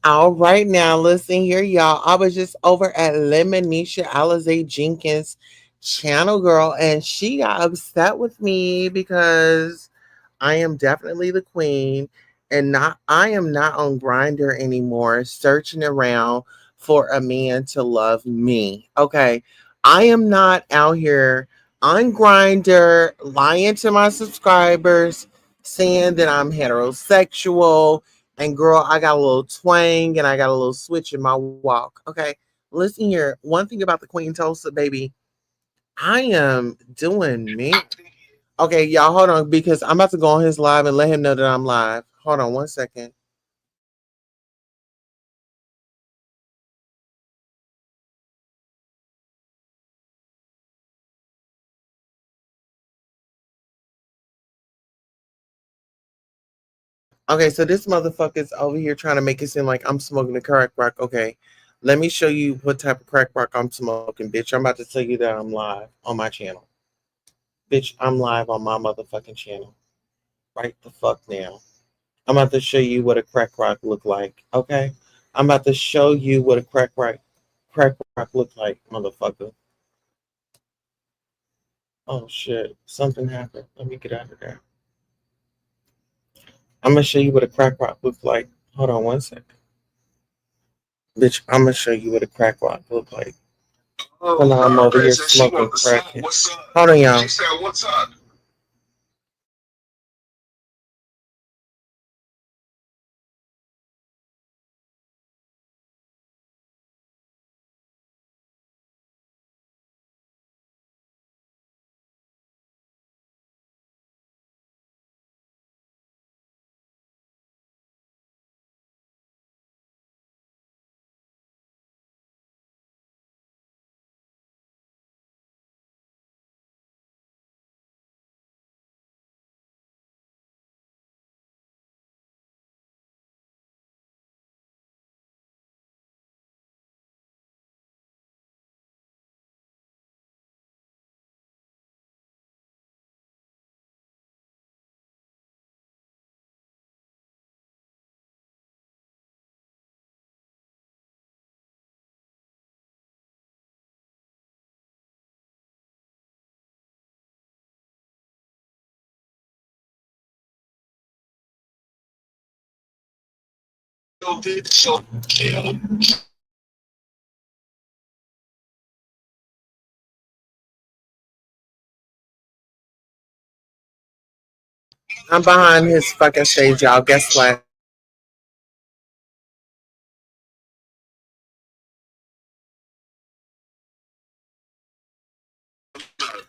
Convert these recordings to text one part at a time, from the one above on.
All right, now listen here, y'all. I was just over at Lemonisha Alize Jenkins channel, girl, and she got upset with me because I am definitely the queen, and not I am not on Grinder anymore, searching around for a man to love me. Okay, I am not out here on Grinder lying to my subscribers, saying that I'm heterosexual and girl, I got a little twang and I got a little switch in my walk. Okay. Listen here. One thing about the Queen Toast, baby, I am doing me. Okay, y'all, hold on because I'm about to go on his live and let him know that I'm live. Hold on one second. Okay, so this motherfucker's over here trying to make it seem like I'm smoking a crack rock. Okay, let me show you what type of crack rock I'm smoking, bitch. I'm about to tell you that I'm live on my channel. Bitch, I'm live on my motherfucking channel. Right the fuck now. I'm about to show you what a crack rock look like. Okay, I'm about to show you what a crack rock look like, motherfucker. Oh shit, something happened. Let me get out of there. I'm gonna show you what a crack rock look like. Hold on one second, bitch. I'm gonna show you what a crack rock look like. When I'm over here smoking crack. Hold on, y'all. She said, "What's up?" I'm behind his fucking stage, y'all. Guess what?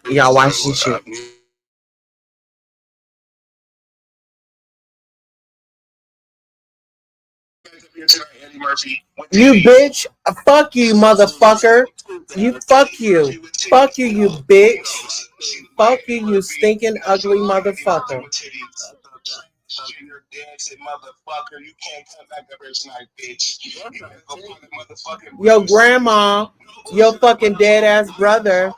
Y'all watch this shit. You bitch. Fuck you, motherfucker. You fuck you. Fuck you, you bitch. Fuck you, you stinking ugly motherfucker. Your grandma, your fucking dead ass brother.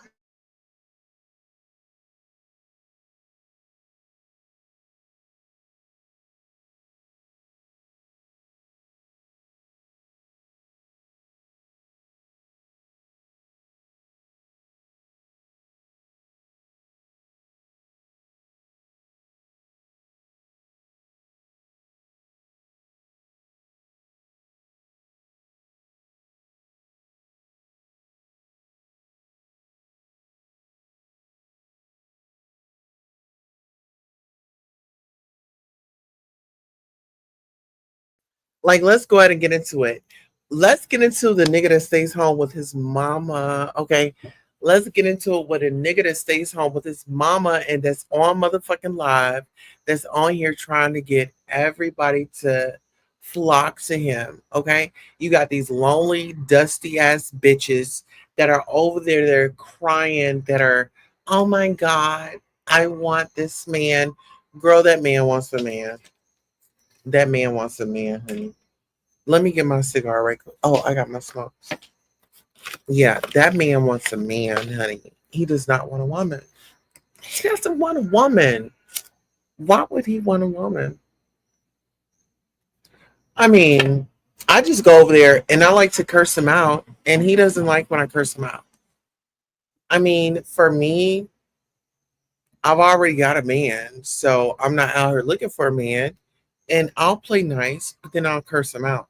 Like, let's go ahead and get into it. Let's get into the nigga that stays home with his mama. Okay. Let's get into it with a nigga that stays home with his mama and that's on motherfucking live, that's on here trying to get everybody to flock to him. Okay. You got these lonely, dusty ass bitches that are over there, they're crying, that are, oh my God, I want this man. Girl, that man wants a man. That man wants a man, honey. Let me get my cigar right quick. Oh, I got my smoke. Yeah, that man wants a man, honey. He does not want a woman. He doesn't want a woman. Why would he want a woman? I mean, I just go over there and I like to curse him out, and he doesn't like when I curse him out. I mean, for me, I've already got a man, so I'm not out here looking for a man, and I'll play nice, but then I'll curse him out.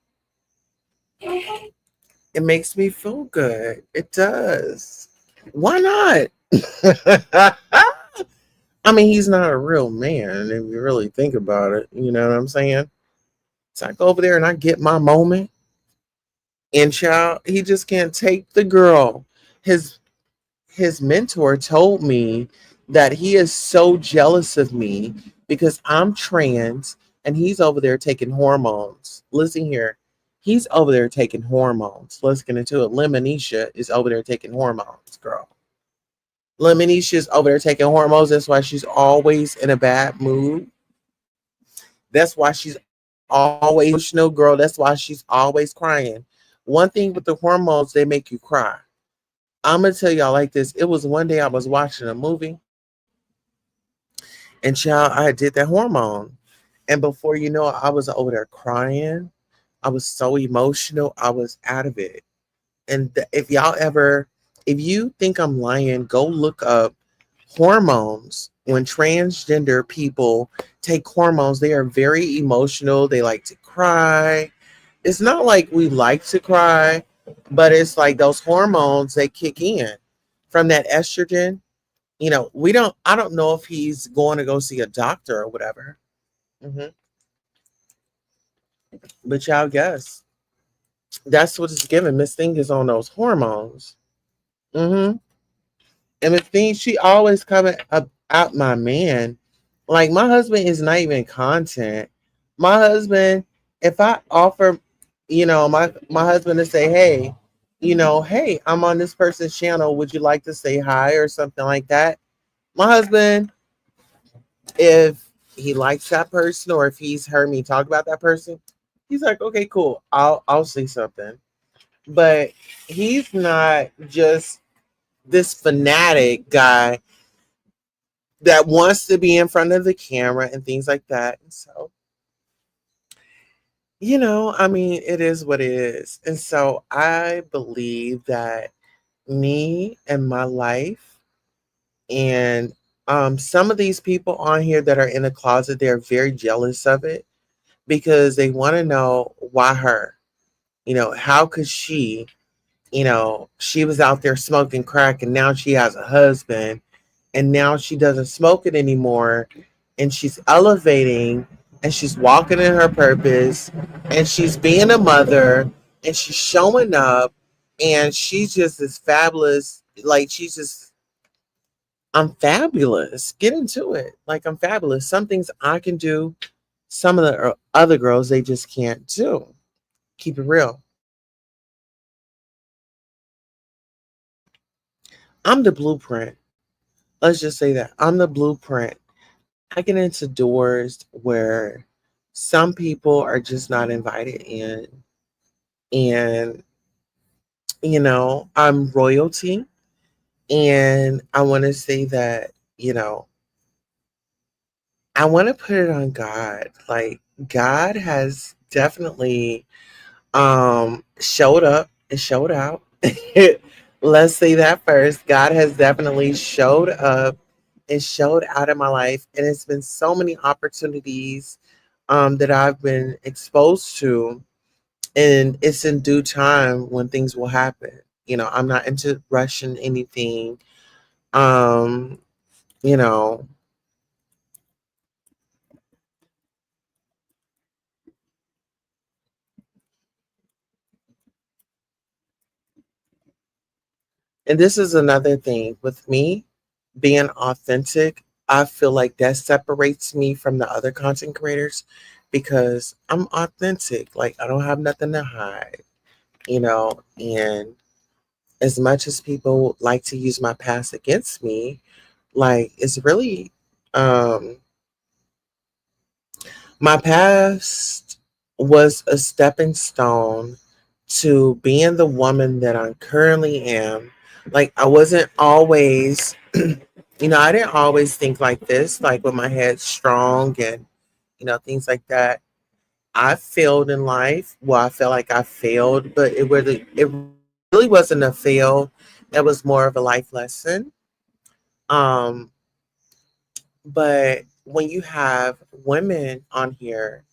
It makes me feel good. It does. Why not? I mean, he's not a real man if you really think about it. You know what I'm saying? So I go over there and I get my moment. And child, he just can't take the girl. His his mentor told me that he is so jealous of me because I'm trans and he's over there taking hormones. Listen here. He's over there taking hormones. Let's get into it. Lemonisha is over there taking hormones, girl. Lemonisha's over there taking hormones. That's why she's always in a bad mood. That's why she's always emotional, girl. That's why she's always crying. One thing with the hormones, they make you cry. I'm gonna tell y'all like this. It was one day I was watching a movie, and child, I did that hormone, and before you know it, I was over there crying. I was so emotional. I was out of it. And if y'all ever, if you think I'm lying, go look up hormones. When transgender people take hormones, they are very emotional. They like to cry. It's not like we like to cry, but it's like those hormones they kick in from that estrogen. You know, we don't. I don't know if he's going to go see a doctor or whatever. hmm But y'all guess that's what it's giving. Miss Thing is on those hormones. hmm And Miss Thing, she always coming up out my man. Like my husband is not even content. My husband, if I offer, my husband to say, hey, hey, I'm on this person's channel. Would you like to say hi or something like that? My husband, if he likes that person or if he's heard me talk about that person, he's like, okay, cool. I'll say something. But he's not just this fanatic guy that wants to be in front of the camera and things like that. And so, I mean, it is what it is. And so I believe that me and my life and some of these people on here that are in the closet, they're very jealous of it because they want to know why her. How could she, she was out there smoking crack and now she has a husband and now she doesn't smoke it anymore and she's elevating and she's walking in her purpose and she's being a mother and she's showing up and she's just as fabulous. Like she's just, I'm fabulous. Get into it. Like I'm fabulous. Some things I can do, some of the other girls they just can't do. Keep it real. I'm the blueprint. Let's just say that I'm the blueprint. I get into doors where some people are just not invited in. And, I'm royalty. And I want to say that, I want to put it on God. Like, God has definitely showed up and showed out. Let's say that first. God has definitely showed up and showed out in my life. And it's been so many opportunities that I've been exposed to. And it's in due time when things will happen. I'm not into rushing anything. Um, you know, and this is another thing with me being authentic. I feel like that separates me from the other content creators because I'm authentic. Like I don't have nothing to hide, and as much as people like to use my past against me, like it's really um my past was a stepping stone to being the woman that I currently am. Like I wasn't always I didn't always think like this, like with my head strong and things like that. I failed in life. Well, I felt like I failed, but it really wasn't a fail. It was more of a life lesson. Um, but when you have women on here,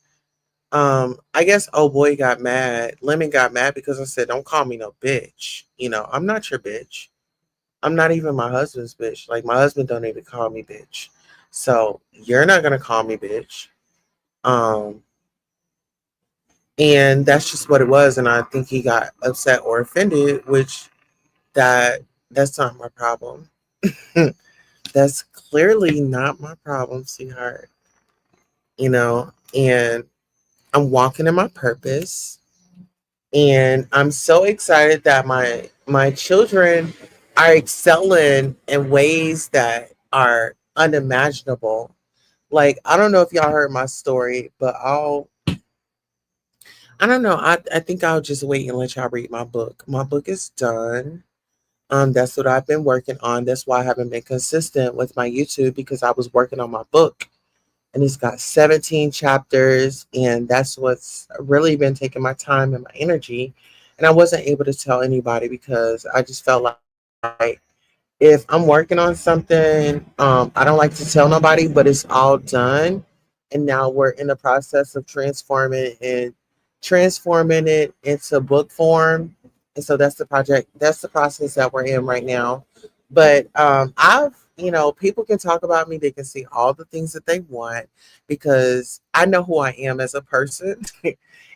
I guess oh boy got mad. Lemon got mad because I said, "Don't call me no bitch." I'm not your bitch. I'm not even my husband's bitch. Like my husband don't even call me bitch. So you're not gonna call me bitch. Um, and that's just what it was. And I think he got upset or offended, which that that's not my problem. That's clearly not my problem, sweetheart. And I'm walking in my purpose. And I'm so excited that my children are excelling in ways that are unimaginable. Like I don't know if y'all heard my story, but I don't know. I think I'll just wait and let y'all read my book. My book is done. That's what I've been working on. That's why I haven't been consistent with my YouTube because I was working on my book. And it's got 17 chapters, and that's what's really been taking my time and my energy. And I wasn't able to tell anybody because I just felt like if I'm working on something, I don't like to tell nobody, but it's all done. And now we're in the process of transforming it into book form. And so that's the project, that's the process that we're in right now. But people can talk about me, they can see all the things that they want because I know who I am as a person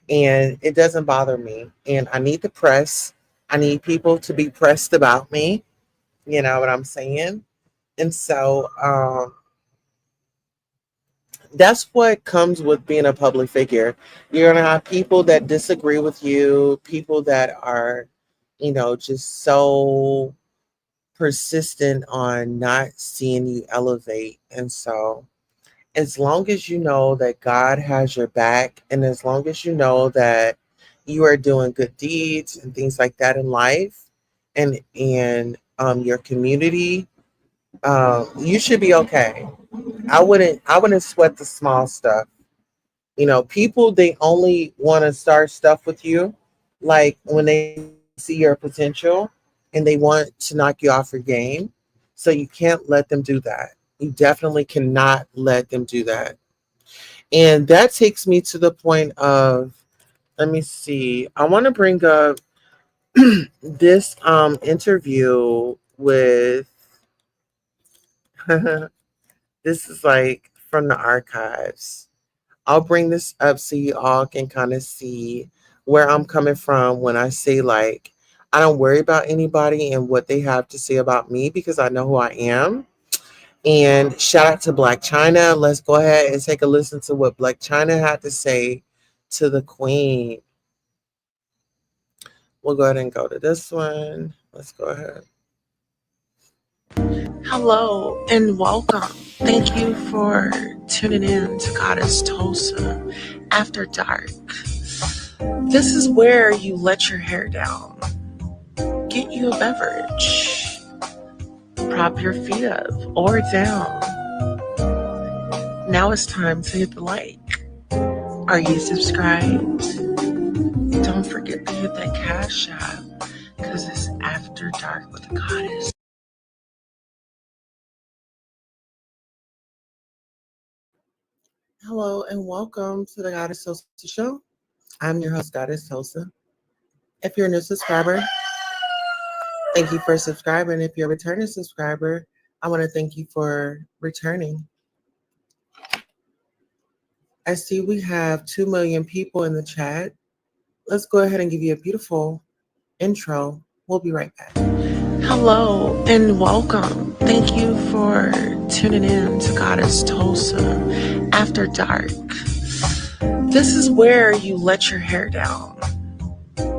and it doesn't bother me. And I need the press. I need people to be pressed about me. You know what I'm saying? And so that's what comes with being a public figure. You're going to have people that disagree with you, people that are, just so persistent on not seeing you elevate. And so, as long as you know that God has your back, and as long as you know that you are doing good deeds and things like that in life, and your community, you should be okay. I wouldn't sweat the small stuff. People they only want to start stuff with you, like when they see your potential and they want to knock you off your game. So you can't let them do that. You definitely cannot let them do that. And that takes me to the point of, let me see. I want to bring up this interview with this is like from the archives. I'll bring this up so you all can kind of see where I'm coming from when I say, like, I don't worry about anybody and what they have to say about me because I know who I am. And shout out to Black China. Let's go ahead and take a listen to what Black China had to say to the Queen. We'll go ahead and go to this one. Let's go ahead. Hello and welcome. Thank you for tuning in to Goddess Tulsa After Dark. This is where you let your hair down, get you a beverage, prop your feet up or down. Now it's time to hit the like. Are you subscribed? Don't forget to hit that cash app because it's After Dark with the Goddess. Hello and welcome to the Goddess Tulsa Show. I'm your host, Goddess Tulsa. If you're a new subscriber, thank you for subscribing. If you're a returning subscriber, I want to thank you for returning. I see we have 2 million people in the chat. Let's go ahead and give you a beautiful intro. We'll be right back. Hello and welcome. Thank you for tuning in to Goddess Tulsa After Dark. This is where you let your hair down,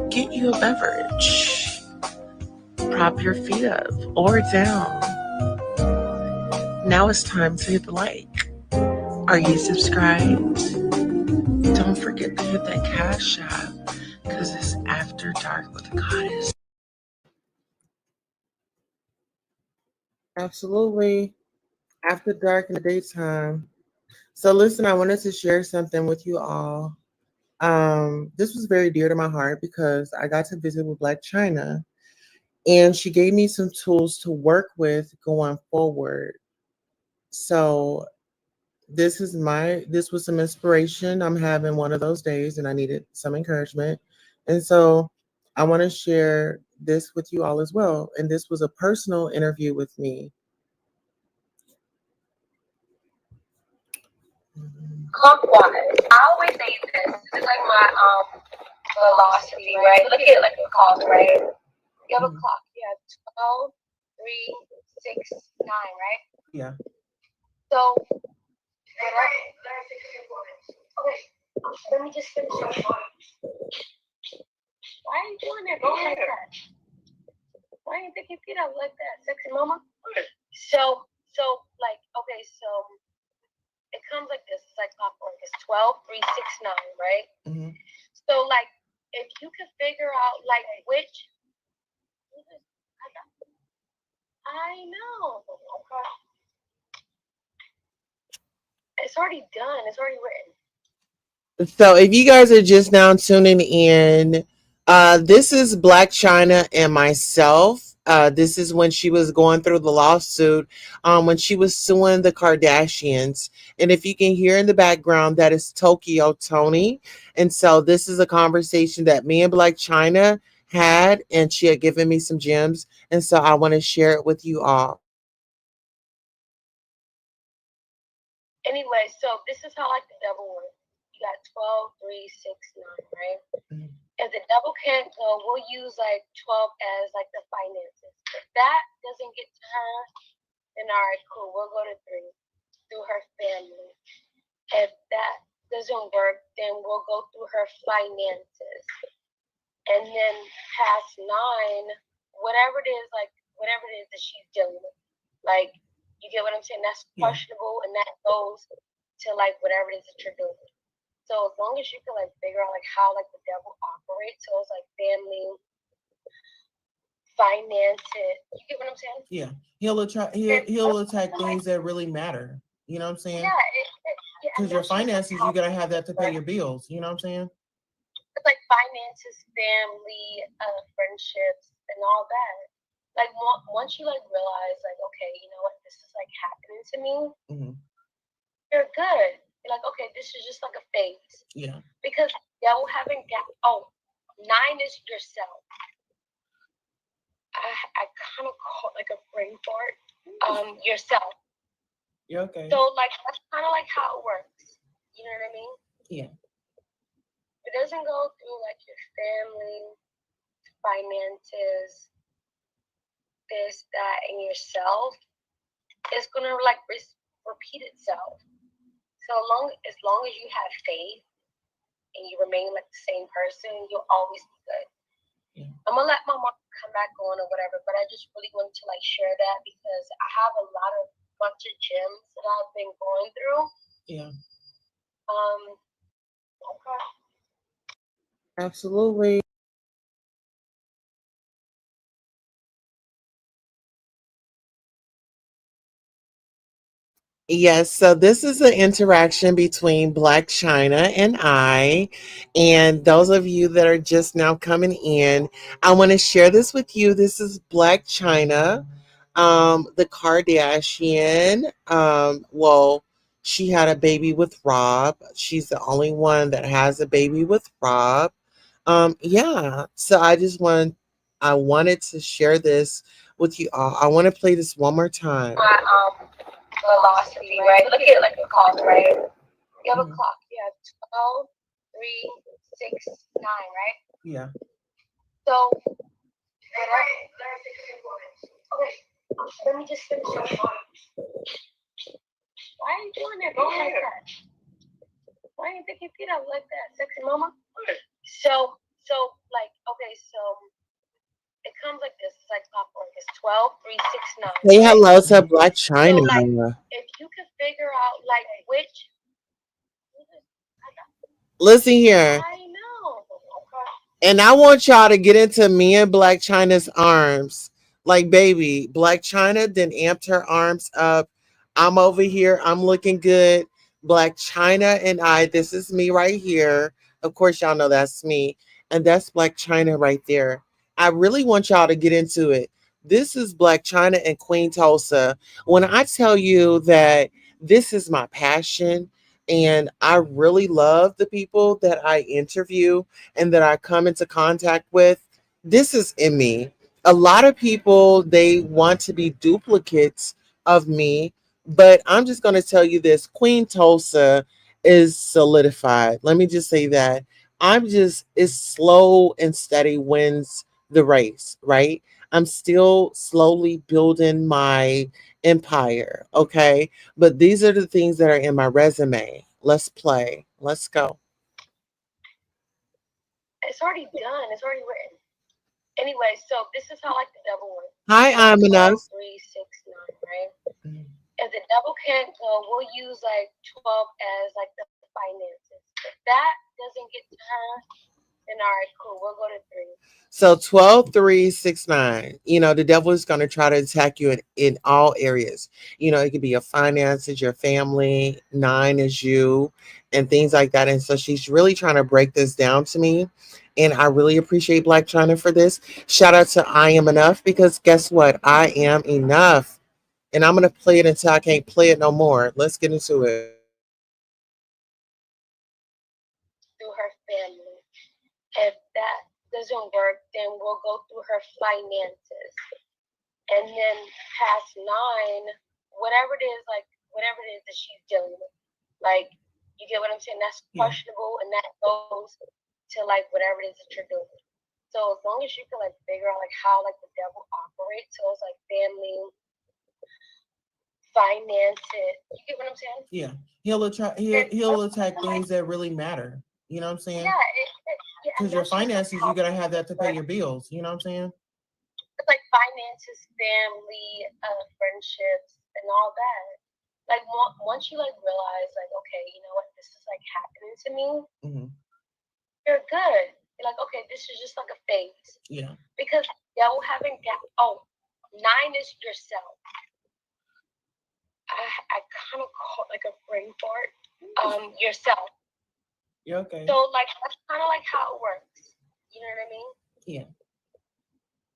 get you a beverage, prop your feet up or down. Now it's time to hit the like. Are you subscribed? Don't forget to hit that cash app because it's After Dark with the Goddess. Absolutely. After dark in the daytime. So listen, I wanted to share something with you all. This was very dear to my heart because I got to visit with Black China, and she gave me some tools to work with going forward. So this was some inspiration. I'm having one of those days and I needed some encouragement. And so I want to share this with you all as well. And this was a personal interview with me. Clockwise. I always say this. This is like my philosophy, right? Look at like the clock, right? You have a Mhm. clock. You have 12, 3, 6, 9, right? Yeah. So okay, let me just finish up. Why are you doing that? Go like that. Why are you picking your feet up like that, sexy mama? So like okay, so it comes like this. It's like popcorn. It's 12, 3, 6, 9, right? Hmm. So like if you can figure out like which I know. It's already done. It's already written. So if you guys are just now tuning in, this is Black China and myself. This is when she was going through the lawsuit, when she was suing the Kardashians. And if you can hear in the background, that is Tokyo Tony. And so this is a conversation that me and Black China had, and she had given me some gems. And so I want to share it with you all. Anyway, so this is how like the devil works. You got 12, 3, 6, 9, right? Mhm. If the devil can't go, we'll use like 12 as like the finances. If that doesn't get to her, then all right, cool. We'll go to 3 through her family. If that doesn't work, then we'll go through her finances. And then past 9, whatever it is, like whatever it is that she's dealing with. Like, you get what I'm saying? That's Yeah. questionable, and that goes to like whatever it is that you're doing. So as long as you can like figure out like how like the devil operates, so it's like family, finances. You get what I'm saying? Yeah. He'll attack things that really matter. You know what I'm saying? Yeah, yeah, and Because your that's just like finances, how you gotta have that to pay your bills. You know what I'm saying? it's like finances, family, friendships, and all that. Like once you like realize like okay, you know what, this is like happening to me, Hmm. you're good. You're like okay, this is just like a phase Yeah. because devil haven't got. Oh, 9 is yourself. I kind of call it like a brain fart. Yourself. Yeah. Okay. So like that's kind of like how it works. You know what I mean? Yeah. It doesn't go through like your family, finances, this, that, and yourself. It's gonna like repeat itself. So long as you have faith and you remain like the same person, you'll always be good. Yeah. I'm gonna let my mom come back on or whatever, but I just really wanted to like share that because I have a lot of bunch of gems that I've been going through. Yeah. Um, okay. Absolutely. Yes, so this is an interaction between Black China and I. And those of you that are just now coming in, I want to share this with you. This is Black China, the Kardashian. Well, she had a baby with Rob. She's the only one that has a baby with Rob. Yeah, so I wanted to share this with you all. I want to play this one more time. My philosophy, right? Look at like the clock, right? You have a Mhm. clock. You have 12, 3, 6, 9, right? Yeah. So okay, let me just finish up. Why are you doing that? Go like that. Why are you picking your feet up like that, sexy mama? So like okay, so it comes like this. It's like popcorn. It's 12, 3, 6, 9, Say right? hello to Black So China. like if you can figure out like which Listen here. I know. And I want y'all to get into me and Black China's arms. Like, baby, Black China then amped her arms up. I'm over here. I'm looking good. Black China and I, this is me right here. Of course, y'all know that's me. And that's Black China right there. I really want y'all to get into it. This is Black China and Queen Tulsa. When I tell you that this is my passion, and I really love the people that I interview and that I come into contact with, this is in me. A lot of people, they want to be duplicates of me, but I'm just going to tell you this: Queen Tulsa is solidified. Let me just say that. I'm just, it's slow and steady wins the race, right? I'm still slowly building my empire, okay? But these are the things that are in my resume. Let's play. Let's go. It's already done. It's already written. Anyway, so this is how like the devil works. Hi, You have I'm enough. 12, 3, 6, 9, right? If the devil can't go, we'll use like 12 as like the finances. If that doesn't get to her, then all right, cool. We'll go to 3. So 12, 3, 6, 9. You know, the devil is going to try to attack you in all areas. You know, it could be your finances, your family. 9 is you, and things like that. And so she's really trying to break this down to me. And I really appreciate Black China for this. Shout out to I Am Enough, because guess what? I am enough. And I'm going to play it until I can't play it no more. Let's get into it. Through her family. If that doesn't work, then we'll go through her finances. And then past 9, whatever it is, like whatever it is that she's dealing with. Like, you get what I'm saying? That's questionable, and that goes to like whatever it is that you're doing. So as long as you can like figure out like how like the devil operates, so it's like family, finances. You get what I'm saying? Yeah. He'll attack, he'll attack things that really matter. You know what I'm saying? Yeah, yeah, and Because your that's just like finances, how you it gotta have is, that to pay right? your bills. You know what I'm saying? It's like finances, family, friendships, and all that. Like once you like realize like, okay, you know what, this is like happening to me, Mm-hmm. you're good. You're like, okay, this is just like a phase. Yeah. Because devil having that, oh, 9 is yourself. I kind of call it like a brain fart. Yourself. Yeah. Okay. So like that's kind of like how it works. You know what I mean? Yeah.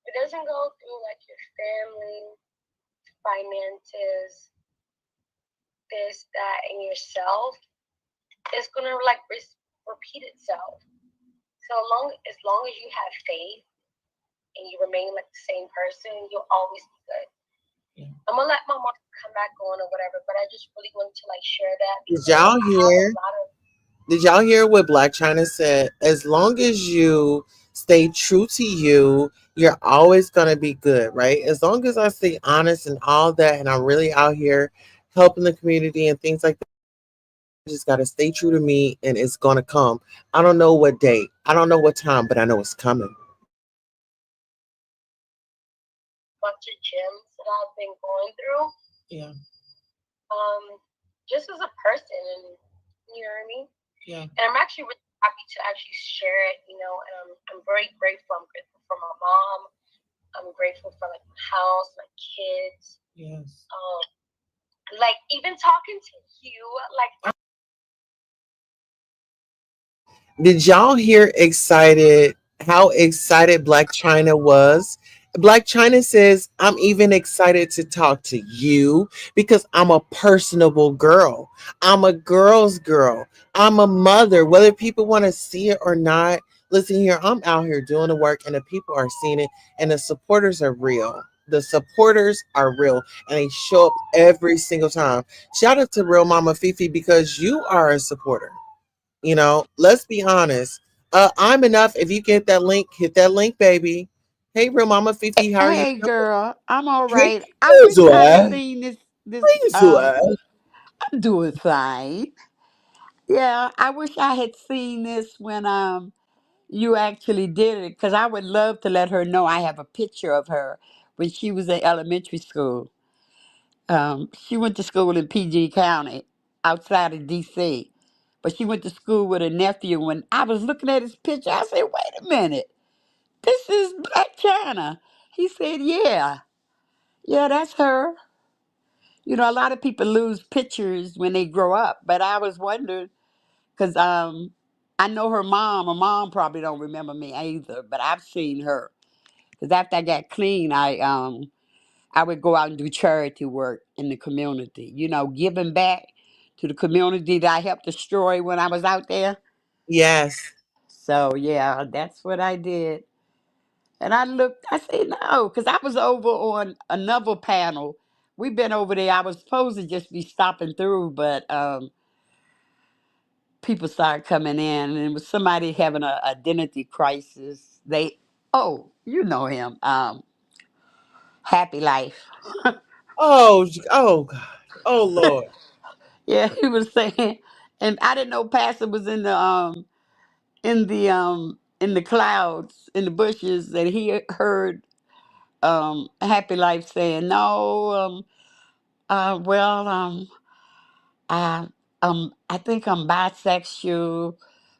It doesn't go through like your family, finances, this, that, and yourself. It's gonna like repeat itself. So as long as you have faith and you remain like the same person, you'll always be good. Yeah. I'm gonna let my mom come back on or whatever, but I just really wanted to like share that Did because y'all I have a hear? lot of Did y'all hear what Black China said? As long as you stay true to you, you're always gonna be good, right? As long as I stay honest and all that, and I'm really out here helping the community and things like that, I just gotta stay true to me, and it's gonna come. I don't know what date, I don't know what time, but I know it's coming. bunch of gems that I've been going through. Yeah. Just as a person, and you know what I mean. Yeah. And I'm actually really happy to actually share it. You know, and I'm very grateful. I'm grateful for my mom. I'm grateful for like my house, my kids. Yes. Like even talking to you, like Did y'all hear excited how excited Black China was? Black China says, I'm even excited to talk to you because I'm a personable girl. I'm a girl's girl. I'm a mother. Whether people want to see it or not, listen here, I'm out here doing the work and the people are seeing it and the supporters are real. The supporters are real and they show up every single time. Shout out to Real Mama Fifi because you are a supporter. You know, let's be honest. I'm enough. If you get that link, hit that link, baby. Hey, real mama Fifi, how are you Hey doing? girl, I'm all Hey, right. I wish I had Joanne. seen this Hey, Joanne. I'm doing fine. Yeah, I wish I had seen this when you actually did it cuz I would love to let her know I have a picture of her when she was in elementary school. She went to school in PG County outside of DC. But she went to school with a nephew. When I was looking at his picture, I said, "Wait a minute. This is Black China." He said, "Yeah. Yeah, that's her." You know, a lot of people lose pictures when they grow up, but I was wondering because I know her mom. Her mom probably don't remember me either, but I've seen her. Because after I got clean, I would go out and do charity work in the community. You know, giving back to the community that I helped destroy when I was out there. Yes. So yeah, that's what I did. And I looked, I said, no, because I was over on another panel. We've been over there. I was supposed to just be stopping through, but people started coming in, and it was somebody having an identity crisis. Oh, you know him, Happy Life. Oh God. Oh Lord. Yeah, he was saying, and I didn't know Pastor was in the clouds, in the bushes, and he heard Happy Life saying, no, well, I I think I'm bisexual.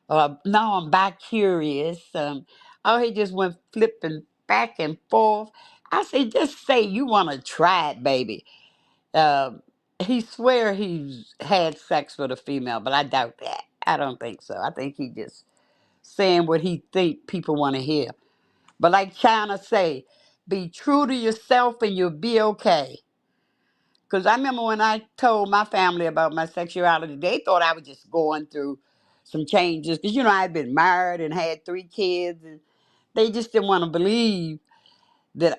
No, I'm bi curious. Oh, he just went flipping back and forth. I say, just say you want to try it, baby. He swear he's had sex with a female, but I doubt that. I don't think so. I think he just saying what he think people want to hear. But like China say, be true to yourself and you'll be okay. Because I remember when I told my family about my sexuality, they thought I was just going through some changes. Because, you know, I'd been married and had 3 kids. And they just didn't want to believe that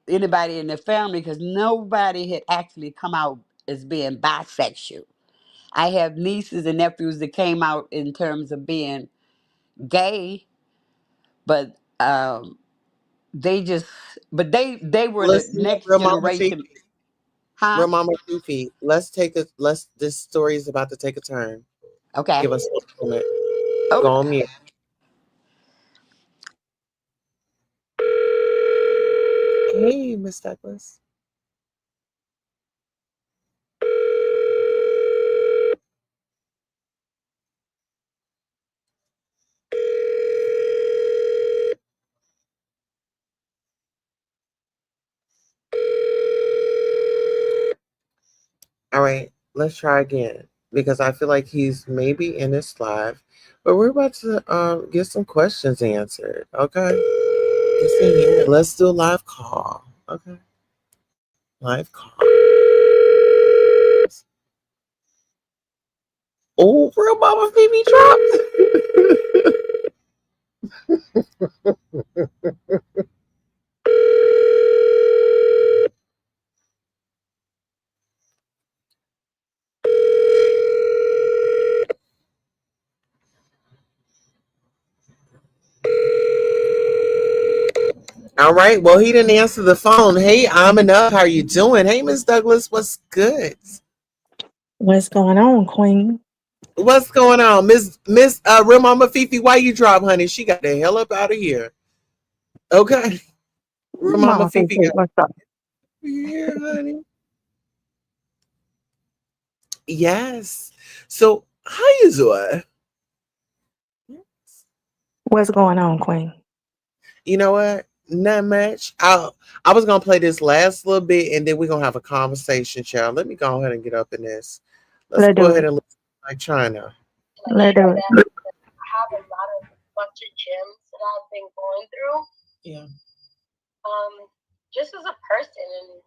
anybody in their family, because nobody had actually come out as being bisexual. I have nieces and nephews that came out in terms of being gay, but they just, but they were the Listen, next real mama generation. Fifi. Huh? Real mama Fifi. Let's this story is about to take a turn. Okay. Give us a moment. Go Okay. on mute. Hey, Miss Douglas. All right, let's try again because I feel like he's maybe in this live, but we're about to get some questions answered. Okay, let's see here. Let's do a live call. Okay, live call. Oh, real mama Phoebe dropped. All right. Well, he didn't answer the phone. Hey, I'm enough. How you doing? Hey, Miss Douglas. What's good? What's going on, Queen? What's going on, Miss Real Mama Fifi? Why you drop, honey? She got the hell up out of here. Okay, Real Mama Mama Fifi Fifi, got what's up? here, honey. Yes. So how you doing? What's going on, Queen? You know what? Not much. I was gonna play this last little bit, and then we're gonna have a conversation, child. Let me go ahead and get up in this. Let's Let's go do ahead it. and listen like China. like Let's share do it. that because I have a lot of bunch of gems that I've been going through. Yeah. Just as a person, and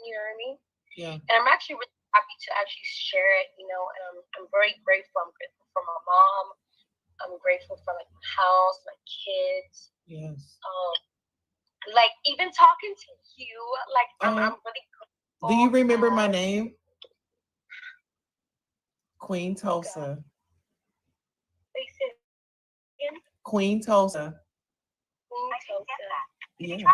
you know what I mean. Yeah. And I'm actually really happy to actually share it. You know, and I'm very grateful. I'm grateful for my mom. I'm grateful for like my house, my kids. Yes. Like even talking to you, like I'm really grateful. Do you remember my name? Queen Tulsa. They said again, Queen Tulsa. Queen Tulsa. Yeah.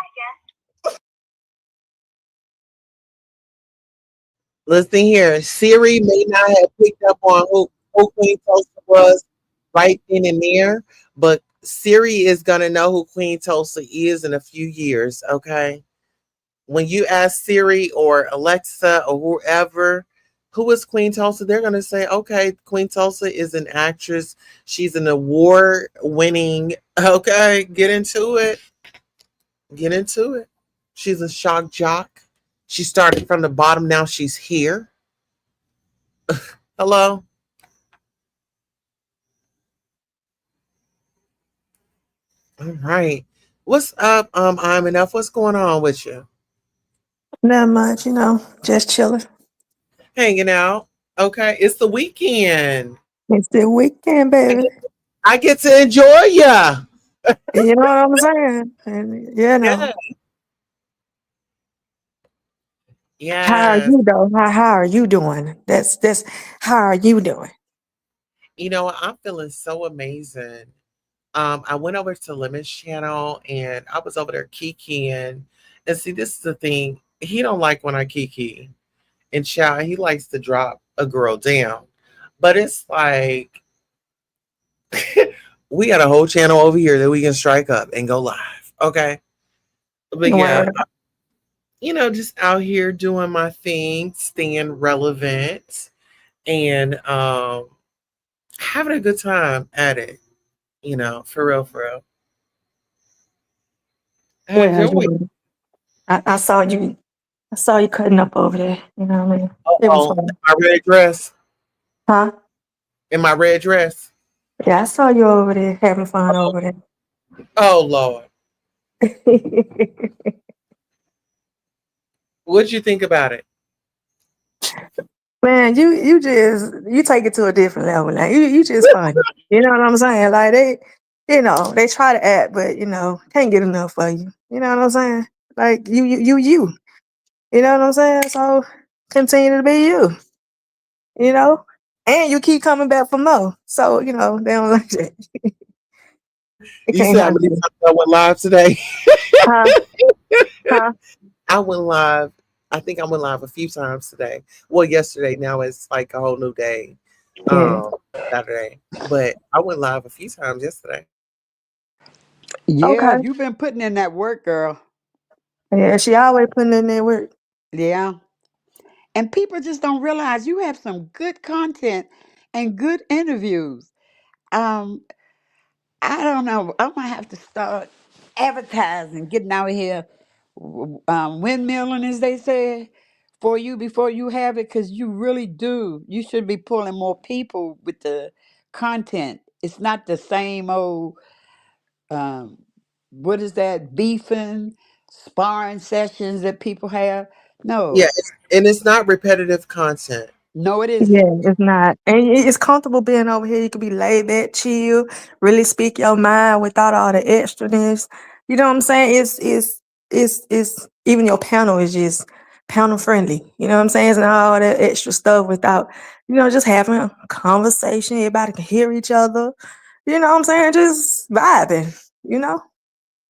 Listen here. Siri may not have picked up on who Queen Tulsa was right then and there, but Siri is gonna know who Queen Tulsa is in a few years. Okay. When you ask Siri or Alexa or whoever, who is Queen Tulsa, they're gonna say, okay, Queen Tulsa is an actress. She's an award-winning. Okay, get into it. Get into it. She's a shock jock. She started from the bottom. Now she's here. Hello. All right. What's up? I'm enough. What's going on with you? Not much, just chilling. Hanging out. Okay. It's the weekend. It's the weekend, I baby. get, I get to enjoy ya. You know what I'm saying? And Yeah. how are Yes. you though? How are you doing? That's how are you doing? You know what? I'm feeling so amazing. I went over to Lemon's channel and I was over there kikiing. And see, this is the thing. He don't like when I kiki. And child, he likes to drop a girl down. But it's like we got a whole channel over here that we can strike up and go live. Okay. But yeah, Word. just out here doing my thing, staying relevant and having a good time at it, for real, for real. How's Well, your week? I saw you cutting up over there. You know what I mean? It was Oh, fun. my red dress. Huh? In my red dress. Yeah, I saw you over there having fun over there. Oh Lord. What'd you think about it? Man, you take it to a different level now. You just funny. You know what I'm saying? Like they try to act, but can't get enough of you. You know what I'm saying? Like you. You know what I'm saying? So continue to be you. You know, and you keep coming back for more. So they don't like that. They You can't see how handle many it. times I went live today? Huh? Huh? I went live. I think I went live a few times today. Well, yesterday. Now it's like a whole new day. Yeah. Um, Saturday. But I went live a few times yesterday. Yeah, Okay. you've been putting in that work, girl. Yeah, she always putting in that work. Yeah. And people just don't realize you have some good content and good interviews. Um, I don't know. I'm gonna have to start advertising, getting out here, windmilling, as they say, for you before you have it, because you really do. You should be pulling more people with the content. It's not the same old, um, what is that, beefing, sparring sessions that people have. Yeah, No, and it's not repetitive content. no, it isn't. Yeah, it's not. And it's comfortable being over here. You can be laid back, chill, really speak your mind without all the extraness. You know what I'm saying? It's even your panel is just panel friendly. You know what I'm saying? It's not all that extra stuff without, just having a conversation. Everybody can hear each other. You know what I'm saying? Just vibing, you know?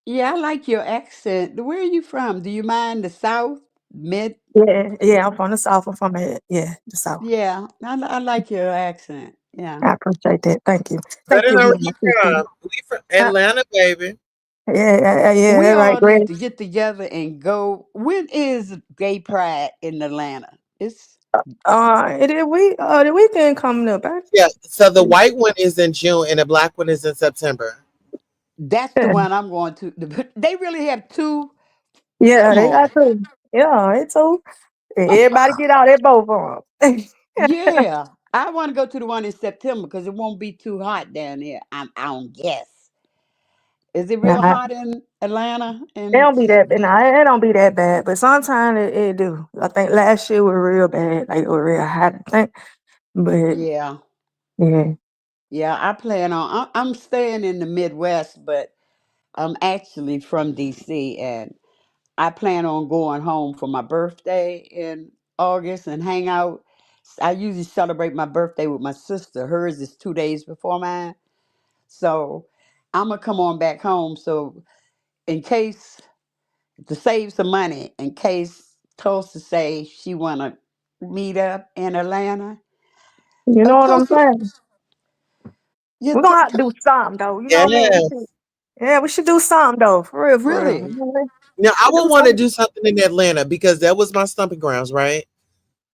Yeah, I like your accent. Where are you from? Do you mind the South? Mid? Yeah, yeah, I'm from the South. I'm from the South. Yeah, I like your accent. Yeah. I appreciate that. Thank you. I Thank don't you, know where being you my sister. from. We from Atlanta, baby. Yeah, We that's right, all need Greg. to get together and go. When is Gay Pride in Atlanta? It's The weekend coming up, Yeah. So the actually. white one is in June and the black one is in September. that's the Yeah, one I'm going to. They really have two. yeah, Come they got on. two. Yeah, it's two. Everybody get out at both of them. Yeah. I want to go to the one in September because it won't be too hot down there. I don't guess. Is it real Nah, hot in Atlanta? it And don't be that. Nah, it don't be that bad, but sometimes it do. I think last year was real bad, like it was real hot. I think, but yeah. yeah, Yeah, I plan on. I'm staying in the Midwest, but I'm actually from DC, and I plan on going home for my birthday in August and hang out. I usually celebrate my birthday with my sister. Hers is 2 days before mine, so I'm gonna come on back home. So in case to save some money, in case Tulsa say she wanna meet up in Atlanta, you know what I'm Tulsa, saying. you We're gonna have to do something though. You know what I mean? Yes. Yeah, we should do something though, for real, for real. really? Now I We would do want to something, do something in Atlanta because that was my stomping grounds, right?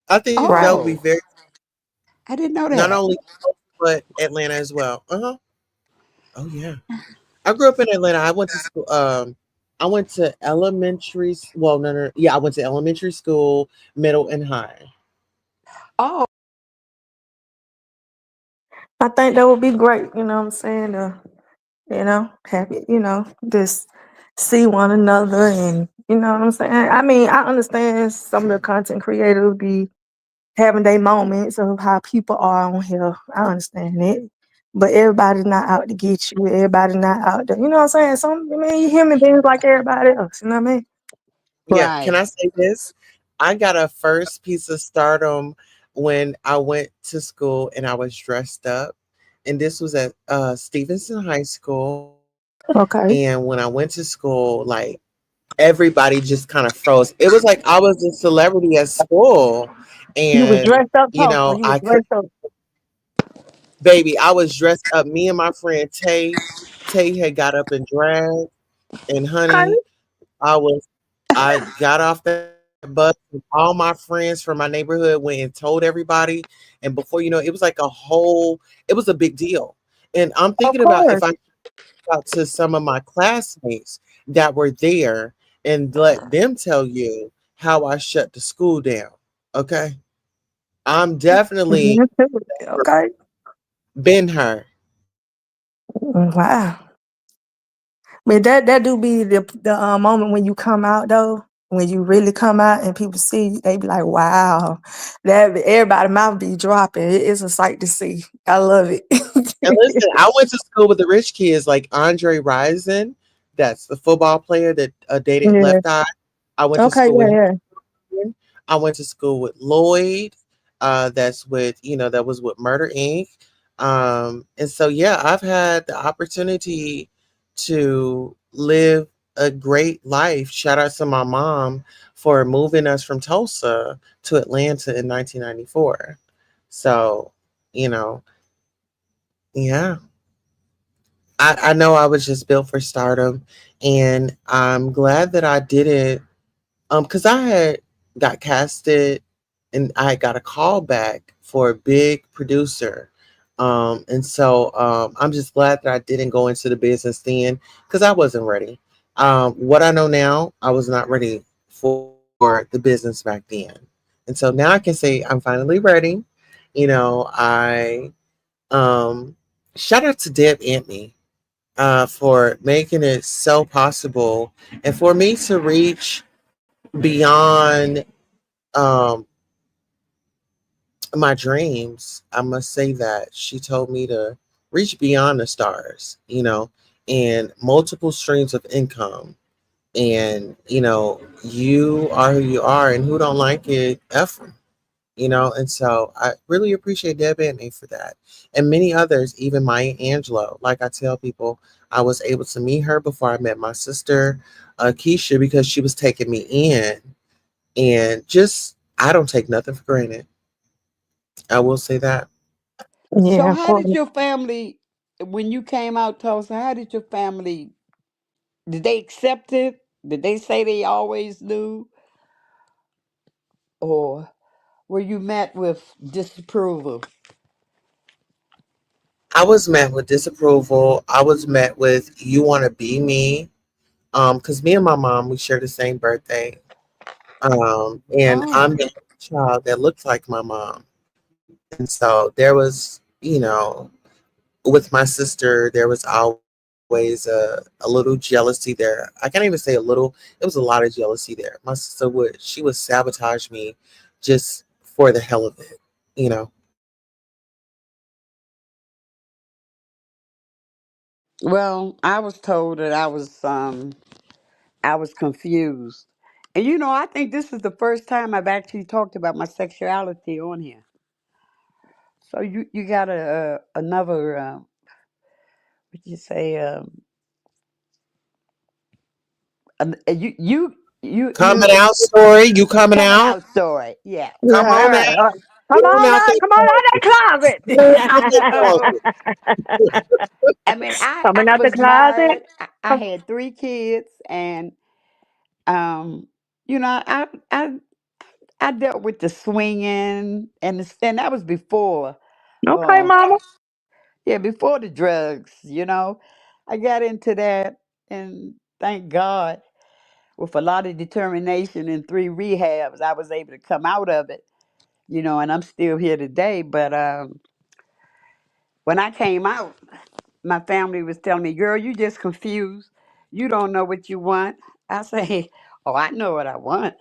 I think that right? would be Oh, very I didn't know not that. only but Atlanta as well. Uh-huh. Oh yeah. I grew up in Atlanta. I went to school. I went to well, no, no, yeah, I went to elementary school, middle, and high. Oh, I think that would be great. You know what I'm saying? Happy, just see one another, and you know what I'm saying. I mean, I understand some of the content creators be having their moments of how people are on here. I understand it. But everybody's not out to get you. Everybody's not out to, you know what I'm saying? Some, I mean, you human beings like everybody else. You know what I mean? Yeah, can Right. I say this? I got a first piece of stardom when I went to school and I was dressed up. And this was at Stevenson High School. And Okay. when I went to school, like everybody just kind of froze. It was like I was a celebrity at school. You was And, dressed up, you Tulsa. know, You was I could, dressed up. baby, I was dressed up. Me and my friend Tay, Tay had got up and dragged. And Okay. honey, I was I got off that bus and all my friends from my neighborhood went and told everybody. And before you know, it was like it was a big deal. And I'm thinking Of about if course. I out to some of my classmates that were there and let them tell you how I shut the school down. Okay. I'm definitely Mhm, too. Okay. been her. Wow. But that do be the moment when you come out though. When you really come out and people see you, they be like, "Wow!" That everybody mouth be dropping. It's a sight to see. I love it. And listen, I went to school with the rich kids like Andre Rison. That's the football player that dated Yeah. Left Eye. I went to Okay. school with Yeah. him. Yeah. I went to school with Lloyd. That's with that was with Murder Inc. And so yeah, I've had the opportunity to live a great life. Shout out to my mom for moving us from Tulsa to Atlanta in 1994. So, you know, yeah, I know I was just built for stardom, and I'm glad that I did it. Because I had got casted, and I got a call back for a big producer. And so I'm just glad that I didn't go into the business then because I wasn't ready. What I know now, I was not ready for the business back then. And so now I can say I'm finally ready. I shout out to Deb Antney for making it so possible and for me to reach beyond um, my dreams. I must say that she told me to reach beyond the stars, and multiple streams of income. And, you are who you are, and who don't like it, F 'em. And so I really appreciate Deb Antney for that. And many others, even Maya Angelou. Like I tell people, I was able to meet her before I met my sister, Keisha, because she was taking me in. And just, I don't take nothing for granted. I will say that. So Yeah. Of how course. did your family, when you came out, Tulsa, how did your family, did they accept it? Did they say they always knew? Or were you met with disapproval? I was met with disapproval. I was met with, you want to be me. Because me and my mom, we share the same birthday. And Oh. I'm the child that looks like my mom. And so there was, with my sister, there was always a little jealousy there. I can't even say a little, it was a lot of jealousy there. My sister she would sabotage me just for the hell of it, you know. Well, I was told that I was confused. And I think this is the first time I've actually talked about my sexuality on here. So you got another what you say you Coming out story, you coming coming out? out story. Yeah. Come Yeah. on now. Right. Come on out that Come on out closet. that Come out that No. closet. I mean, I Coming out the was closet. married. I had 3 kids, and um, I dealt with the swinging and that was before, Okay, uh, mama. yeah, before the drugs. I got into that, and thank God, with a lot of determination and 3 rehabs, I was able to come out of it. And I'm still here today. But when I came out, my family was telling me, "Girl, you just confused. You don't know what you want." I say, "Oh, I know what I want.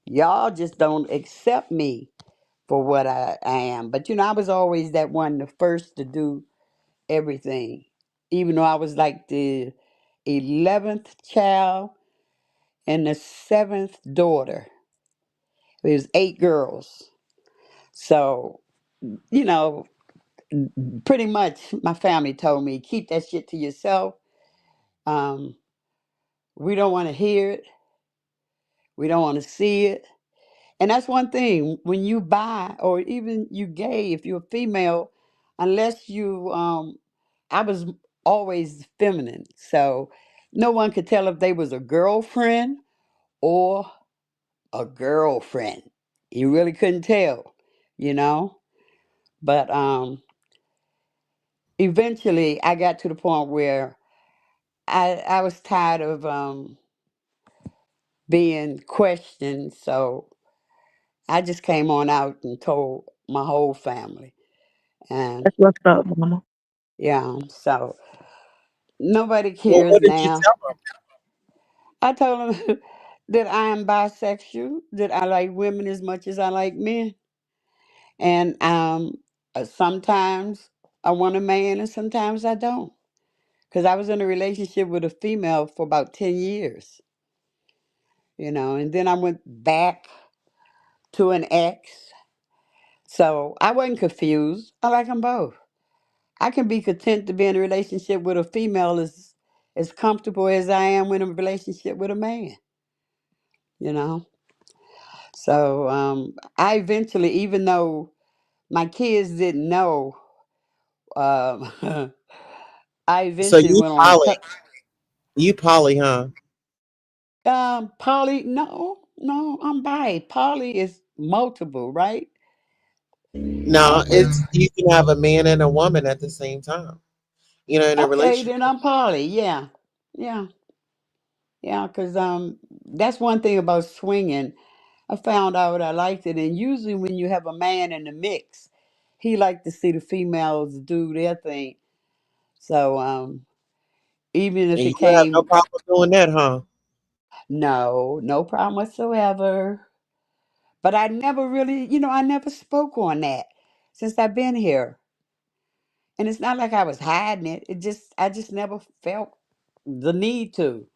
Y'all just don't accept me for what I am." But I was always that one, the first to do everything, even though I was like the 11th child and the seventh daughter. It was 8 girls. So, you know, pretty much my family told me, keep that shit to yourself. Um, we don't want to hear it. We don't want to see it. And that's one thing when you buy or even you gay, if you're a female, unless I was always feminine. So no one could tell if they was a girlfriend or a girlfriend. You really couldn't tell, you know? But eventually I got to the point where I was tired of being questioned. So I just came on out and told my whole family. And That's what's up, mama. yeah, so nobody Well, cares what did you now. tell them? I told them that I am bisexual, that I like women as much as I like men. And sometimes I want a man and sometimes I don't. Because I was in a relationship with a female for about 10 years, and then I went back to an ex. So I wasn't confused. I like them both. I can be content to be in a relationship with a female as comfortable as I am in a relationship with a man, you know? So I eventually, even though my kids didn't know, um, I So eventually went on and you poly, huh? Polly, no, no, I'm bi. Polly is multiple, right? No, it's you can have a man and a woman at the same time. In a Okay, then relationship. I'm Polly. Yeah, yeah, yeah. Cause that's one thing about swinging. I found out I liked it, and usually when you have a man in the mix, he like to see the females do their thing. So even if And it you have no came, problem doing that, huh? no, no problem whatsoever. But I never really, I never spoke on that since I've been here. And it's not like I was hiding it. I just never felt the need to.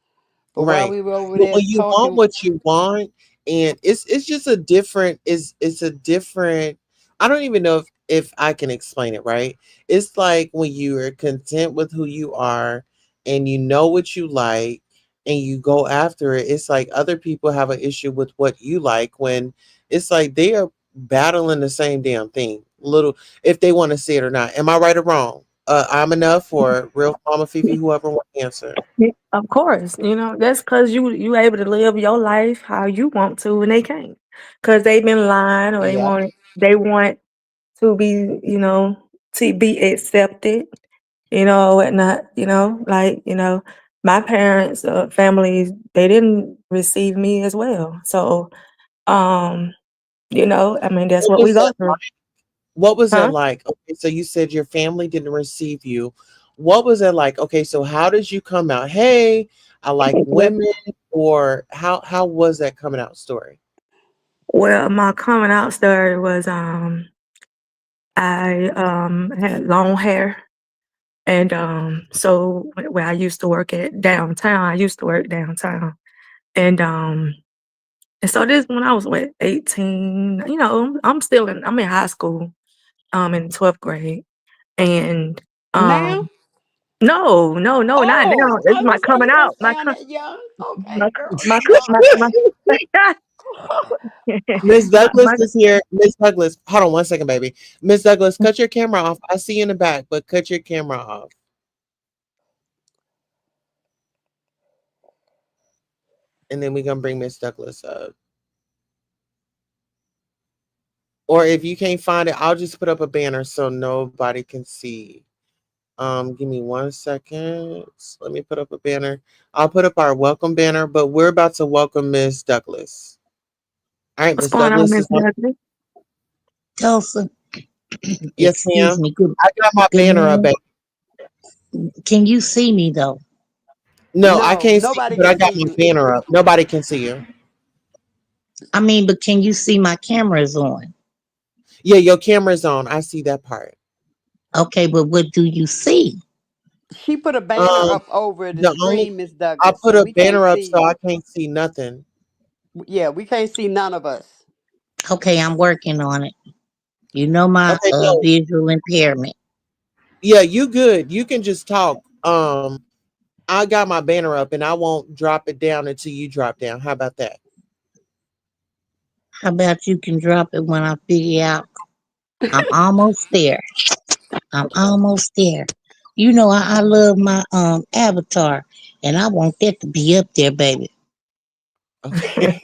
But while Right. we were over But there when you want talking, what you want, and it's just a different it's a different. I don't even know if I can explain it, right? It's like when you are content with who you are and you know what you like and you go after it. It's like other people have an issue with what you like when it's like they are battling the same damn thing. Little if they want to see it or not. Am I right or wrong? I'm enough or real mama Fifi, whoever want to answer. Yeah, of course, that's because you able to live your life how you want to, and they can't, because they been lying or yeah. they want to be, to be accepted, and not, like, my parents, families, they didn't receive me as well. So, um, I mean, that's What what we was go that through. What was it Huh? like? Okay, so you said your family didn't receive you. What was it like? Okay, so how did you come out? Hey, I like Well, women, or how was that coming out story? well, my coming out story was, I had long hair. And so where I used to work at downtown, I used to work downtown. And and so this when I was what, 18, I'm in high school, in 12th grade. And Now? no, no, no, not now. Oh, It's I was my gonna say coming you don't out. sound that young. My Okay, girl, my you young. my Miss Douglas my is here. Miss Douglas, hold on one second, baby. Miss Douglas, cut your camera off. I see you in the back, but cut your camera off. And then we're gonna bring Miss Douglas up. Or if you can't find it, I'll just put up a banner so nobody can see. Give me 1 second. Let me put up a banner. I'll put up our welcome banner, but we're about to welcome Miss Douglas. All right, What's Miss going on, Douglas Miss is on. Douglas? Tulsa, Yes, excuse ma'am. me. Good, I got my good banner up, morning. baby. Can you see me though? No, I No, can't see you, nobody but I can got see my you. banner up. Nobody can see you. I mean, but can you see my camera's on? Yeah, your camera's on. I see that part. Okay, but what do you see? She put a banner Um, up over the the only screen, Miss I Douglas, put so a we can't banner up see so you. I can't see nothing. Yeah, we can't see none of us. Okay, I'm working on it. You know my Okay, no. visual impairment. Yeah, you good. You can just talk. I got my banner up and I won't drop it down until you drop down. How about that? How about you can drop it when I figure out I'm almost there. I'm almost there. You know I love my avatar and I want that to be up there, baby. Okay.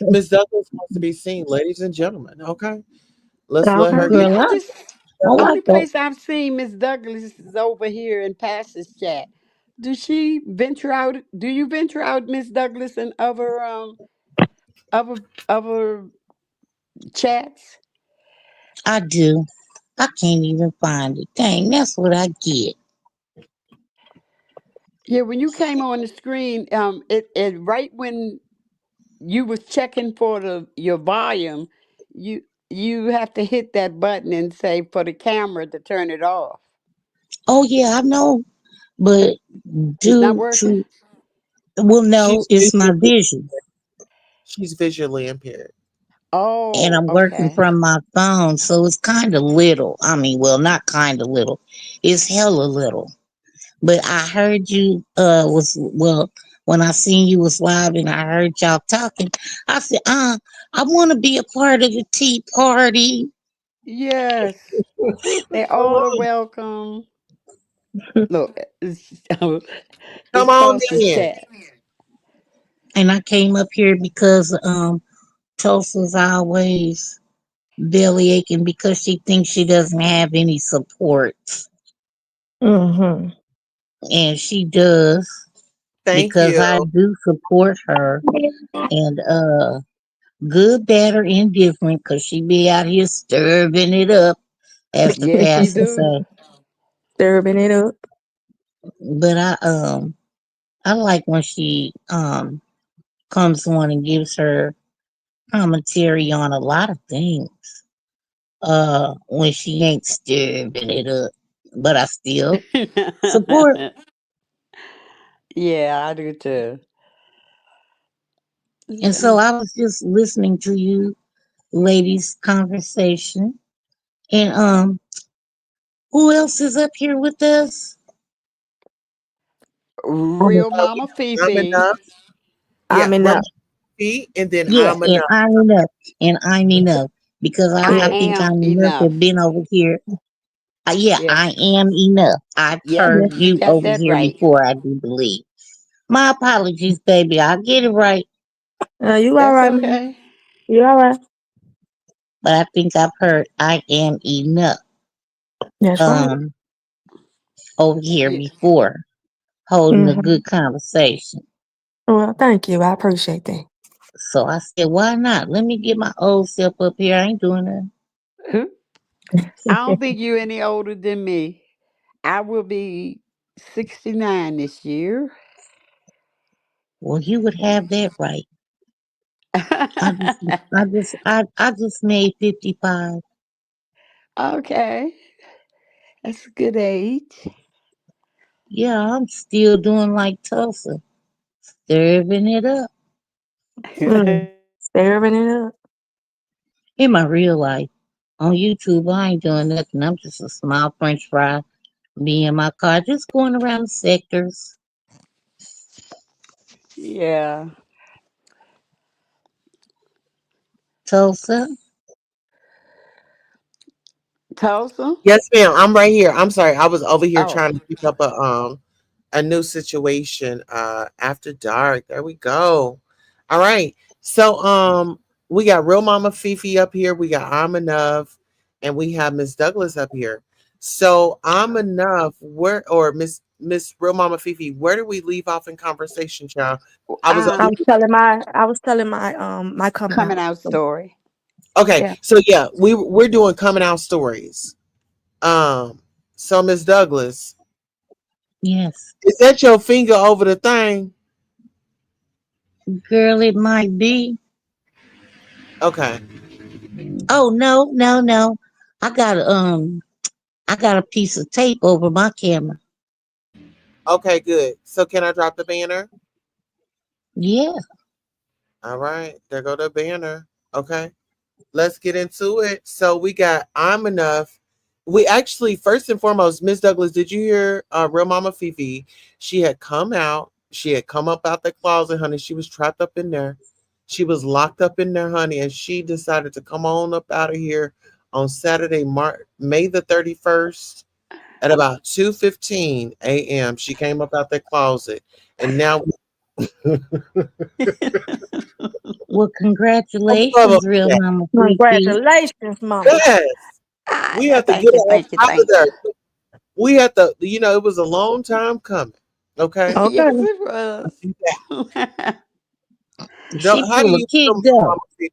Miss Douglas wants to be seen, ladies and gentlemen. Okay. Let's let Okay. her get Girl, I Only like that. place I've seen Miss Douglas is over here in Pastor's chat. Do she venture out? Do you venture out, Miss Douglas, and other chats? I do. I can't even find it. Dang, that's what I get. Yeah, when you came on the screen, it right when you was checking for your volume, you have to hit that button and say for the camera to turn it off. Oh yeah, I know, but It's not due working. to well, no, she's it's my visually vision, she's visually impaired. and Oh, I'm working okay. from my phone, so it's kind of little. I mean, well, not kind of little, it's hella little. But I heard you was well when I seen you was live and I heard y'all talking. I said, I want to be a part of the tea party, Yes, they all are welcome. Look, Come it's on Tulsa's in. chat. and I came up here because Tulsa's always belly aching because she thinks she doesn't have any support, Mm-hmm. and she does Thank because you. I do support her, and good, bad, or indifferent, because she be out here stirring it up, as the Yes, she pastor do. say. Stirring it up. But I like when she comes on and gives her commentary on a lot of things. When she ain't stirring it up, but I still support. Yeah, I do too. And so I was just listening to you ladies' conversation. And who else is up here with us? I'm, Real Oh Mama yeah, I'm Fifi. enough. Yeah, I'm Ramon enough. feet, and then Yeah, I'm and enough. I'm enough. And I'm enough. Because I I Yeah. think am I'm enough have enough. been over here. Yeah, Yeah. I am enough. I've Yep, heard Yeah. you you got over that here right. before, I do believe. My apologies, baby. I'll get it right. You all That's right, man? okay. You all right? But I think I've heard I am enough That's right. um over here Yeah. before, holding a Mm-hmm. good conversation. Well, thank you. I appreciate that. So I said, why not? Let me get my old self up here. I ain't doing that. I don't think you any older than me. I will be 69 this year. Well, you would have that right. I just, I just made 55. Okay, that's a good age. Yeah, I'm still doing like Tulsa, serving it up Stirring it up. in my real life. On YouTube, I ain't doing nothing. I'm just a small French fry, me in my car, just going around the sectors. Yeah. Tulsa, Tulsa? Yes, ma'am. I'm right here. I'm sorry. I was over here Oh, trying to keep up a new situation after dark. There we go. All right. So we got real mama Fifi up here. We got I'm enough and we have Miss Douglas up here. So I'm enough where or Miss real mama Fifi, where do we leave off in conversation, child? I was over um, here. I was telling my coming coming out. out story. Okay, Yeah. so yeah, we're doing coming out stories. Um so Miss Douglas, Yes. Is that your finger over the thing? Girl, it might be. Okay. Oh no, no, no. I got I got a piece of tape over my camera. Okay, good. So can I drop the banner? Yeah. All right. There go the banner. Okay. Let's get into it. So we got I'm enough. We actually, first and foremost, Miss Douglas, did you hear Real Mama Fifi? She had come out. She had come up out the closet, honey. She was trapped up in there. She was locked up in there, honey, and she decided to come on up out of here on Saturday, May the 31st at about 2:15 a.m. She came up out that closet, and now Well, both of congratulations, real them. mama Fifi. Congratulations, mama. Yes, Ah, we have to thank get you, her up thank you, out of thank there. you. We have to, it was a long time coming. Okay. Yes, Okay. it was. Don't, She how do pull a you kick feel, though. Mama T?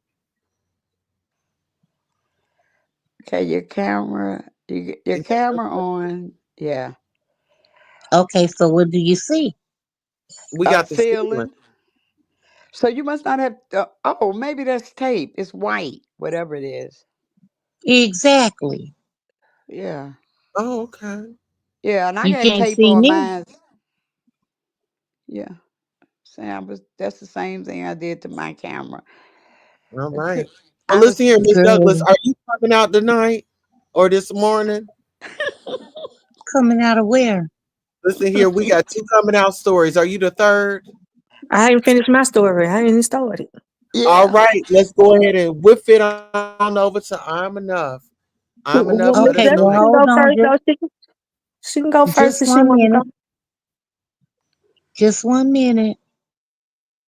Okay, your camera, your Is that camera on. Yeah, Okay, so what do you see? we got the ceiling? ceiling. So you must not have. Oh, maybe that's tape. It's white, whatever it is. Exactly. Yeah, Oh, okay. yeah. And I You got can't tape see on me. mine. Yeah, Sam was. That's the same thing I did to my camera. All I could. right. So I listen was. here, Miss Douglas. Girl, Are you coming out tonight or this morning? coming out of where? Listen here, we got two coming out stories. Are you the third? I ain't finished my story. I ain't started. All Yeah. right, let's go ahead and whip it on over to I'm enough. I'm enough. Let us Well, know Miss who Okay, you well Douglas got. can hold go on first, though. She can go first just if she one want to minute. Just 1 minute.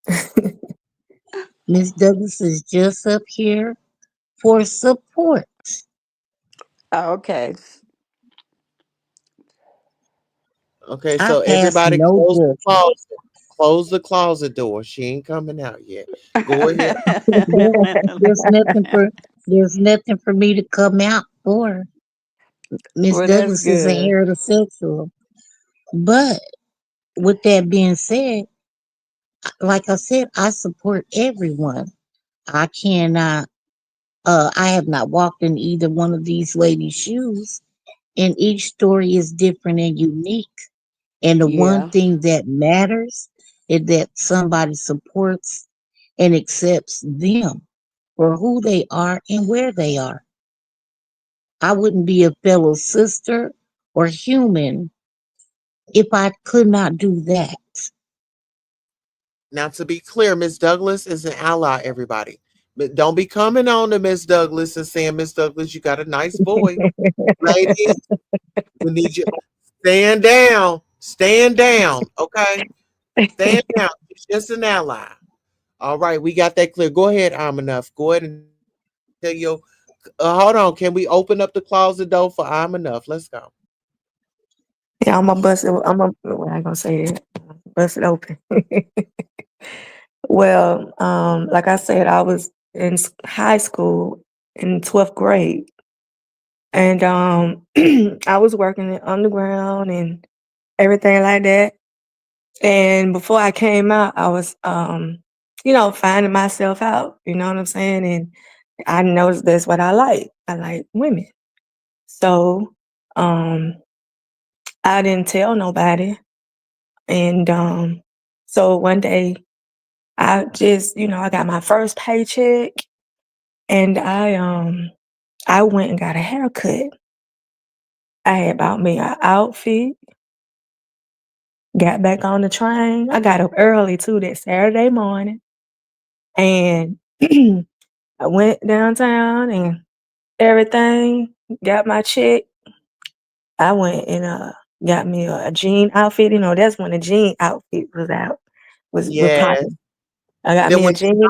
go. Miss Douglas is just up here for support. Okay. Okay, I so pass everybody no close the judgment. closet. Close the closet door. She ain't coming out yet. Go ahead. Yeah, there's nothing for there's nothing for me to come out for. Miss Well, that's Douglas isn't good. heterosexual. But with that being said, like I said, I support everyone. I cannot I have not walked in either one of these ladies' shoes, and each story is different and unique. And the one Yeah. thing that matters is that somebody supports and accepts them for who they are and where they are. I wouldn't be a fellow sister or human if I could not do that. Now, to be clear, Miss Douglas is an ally, everybody. But don't be coming on to Miss Douglas and saying, Miss Douglas, you got a nice voice. Ladies, we need you. Stand down. Stand down. Okay? Stand down. She's just an ally. All right, we got that clear. Go ahead, I'm enough. Go ahead and tell your. Hold on. Can we open up the closet door for I'm enough? Let's go. Yeah, I'm gonna bust it. Well, I ain't gonna say that. Bust it open. Well, like I said, I was in high school in 12th grade, and I was working in underground and everything like that. And before I came out, I was, finding myself out. You know what I'm saying? And I noticed that's what I like. I like women. So, um, I didn't tell nobody. And so one day I just, I got my first paycheck and I went and got a haircut. I had bought me an outfit, got back on the train. I got up early too that Saturday morning and I went downtown and everything, got my check. I went and got me a jean outfit. That's when the jean outfit was out, was Yes. popping. I got Then me a when jean.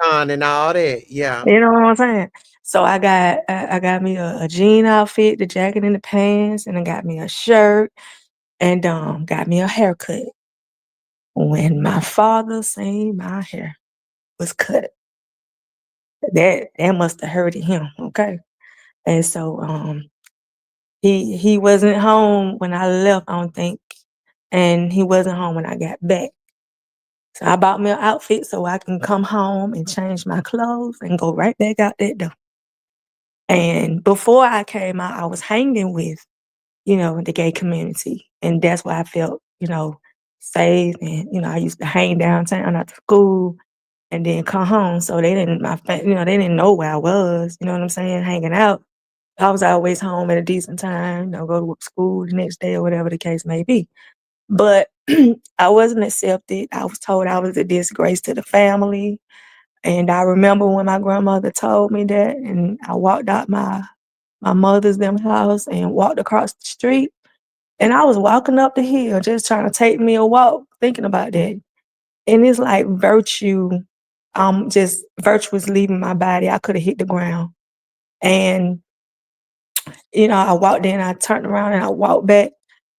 John and all that. Yeah. You know what I'm saying? So I got me a jean outfit, the jacket and the pants, and I got me a shirt and got me a haircut. When my father seen my hair was cut, that must have hurted him, okay? And so he wasn't home when I left, I don't think. and he wasn't home when I got back. So I bought me an outfit so I can come home and change my clothes and go right back out that door. And before I came out, I was hanging with, the gay community. And that's why I felt, safe. And, I used to hang downtown after school and then come home. So they didn't, they didn't know where I was, you know what I'm saying, hanging out. I was always home at a decent time, go to school the next day or whatever the case may be. But I wasn't accepted. I was told I was a disgrace to the family. And I remember when my grandmother told me that, and I walked out my mother's them house and walked across the street. And I was walking up the hill, just trying to take me a walk, thinking about that. And it's like virtue was leaving my body. I could have hit the ground. And, I walked in, I turned around and I walked back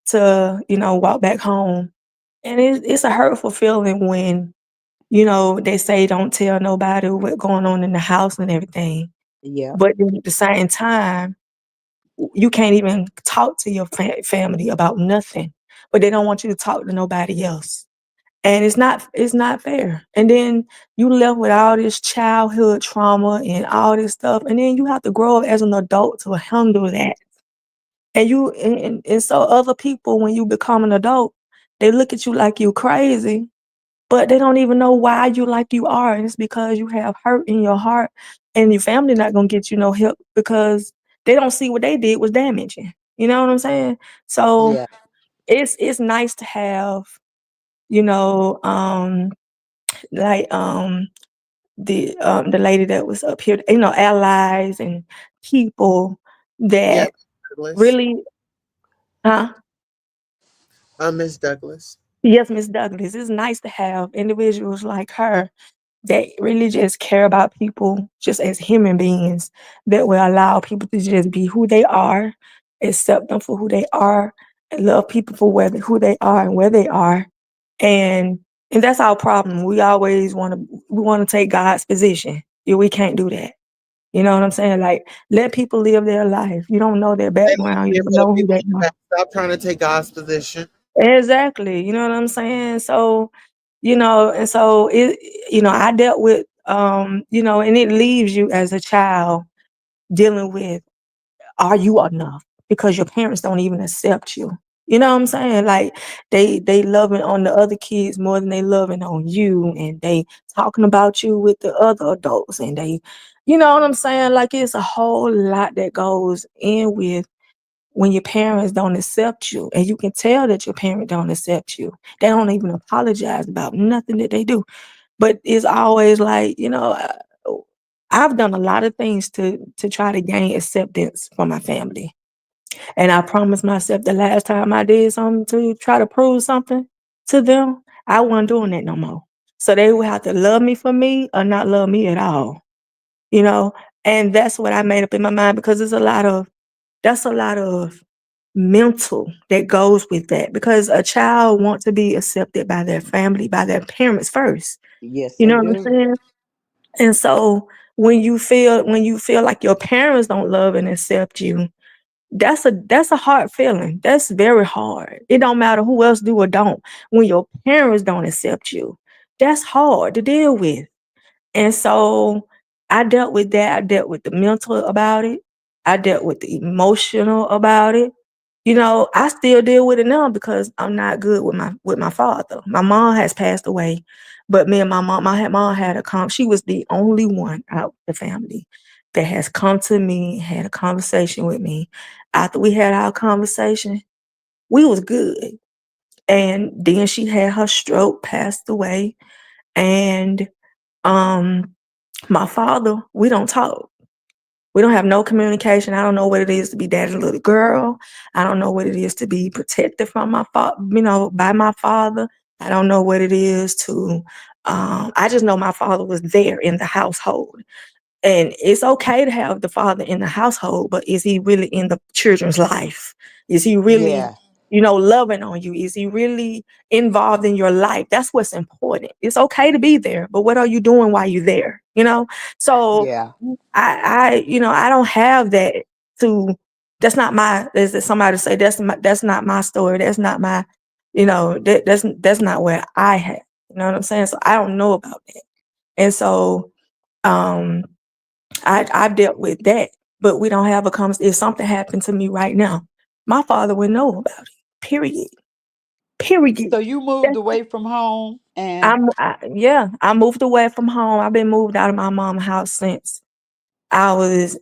to, walk back home. And it's a hurtful feeling when, they say don't tell nobody what's going on in the house and everything. Yep. But then at the same time, you can't even talk to your family about nothing, but they don't want you to talk to nobody else. And it's not fair. And then you left with all this childhood trauma and all this stuff, and then you have to grow up as an adult to handle that. And so other people, when you become an adult, they look at you like you crazy, but they don't even know why you like you are. And it's because you have hurt in your heart, and your family not gonna get you no help because they don't see what they did was damaging. You know what I'm saying? So Yeah. it's nice to have, you know, like the lady that was up here, allies and people that Yep, Douglas. really, huh? Miss Douglas. Yes, Miss Douglas. It's nice to have individuals like her that really just care about people just as human beings, that will allow people to just be who they are, accept them for who they are, and love people for who they are and where they are. And and that's our problem. We want to take God's position. Yeah, we can't do that. You know what I'm saying? Like, let people live their life. You don't know their Same background. You here don't for the know who people they in are. the back. Stop trying to take God's position. Exactly. You know what I'm saying? So, and so I dealt with, and it leaves you as a child dealing with, are you enough? Because your parents don't even accept you. You know what I'm saying? Like, they loving on the other kids more than they loving on you, and they talking about you with the other adults, and they, you know what I'm saying? Like, it's a whole lot that goes in with when your parents don't accept you, and you can tell that your parent don't accept you. They don't even apologize about nothing that they do. But it's always like, I've done a lot of things to try to gain acceptance from my family. And I promised myself the last time I did something to try to prove something to them, I wasn't doing that no more. So they would have to love me for me or not love me at all, you know? And that's what I made up in my mind, because that's a lot of mental that goes with that, because a child wants to be accepted by their family, by their parents first. Yes, You they know what I'm do. saying? And so when you feel like your parents don't love and accept you, that's a hard feeling. That's very hard. It don't matter who else do or don't. When your parents don't accept you, that's hard to deal with. And so I dealt with that. I dealt with the mental about it. I dealt with the emotional about it. I still deal with it now because I'm not good with my father. My mom has passed away, but me and my mom had a she was the only one out of the family that has come to me, had a conversation with me. After we had our conversation, we was good. And then she had her stroke, passed away, and um my father, we don't talk. We don't have no communication. I don't know what it is to be daddy's little girl. I don't know what it is to be protected from by my father. I don't know what it is to, I just know my father was there in the household. And it's okay to have the father in the household, but is he really in the children's life? Is he really, Yeah. loving on you? Is he really involved in your life? That's what's important. It's okay to be there, but what are you doing while you're there? So Yeah. I don't have that to. That's not my. As somebody say, that's not my story. That's not my. That's not where I have. You know what I'm saying? So I don't know about that. And so um I've dealt with that, but we don't have a conversation. If something happened to me right now, my father would know about it. Period. Period. So you moved That's away from home and yeah, I moved away from home. I've been moved out of my mom's house since I was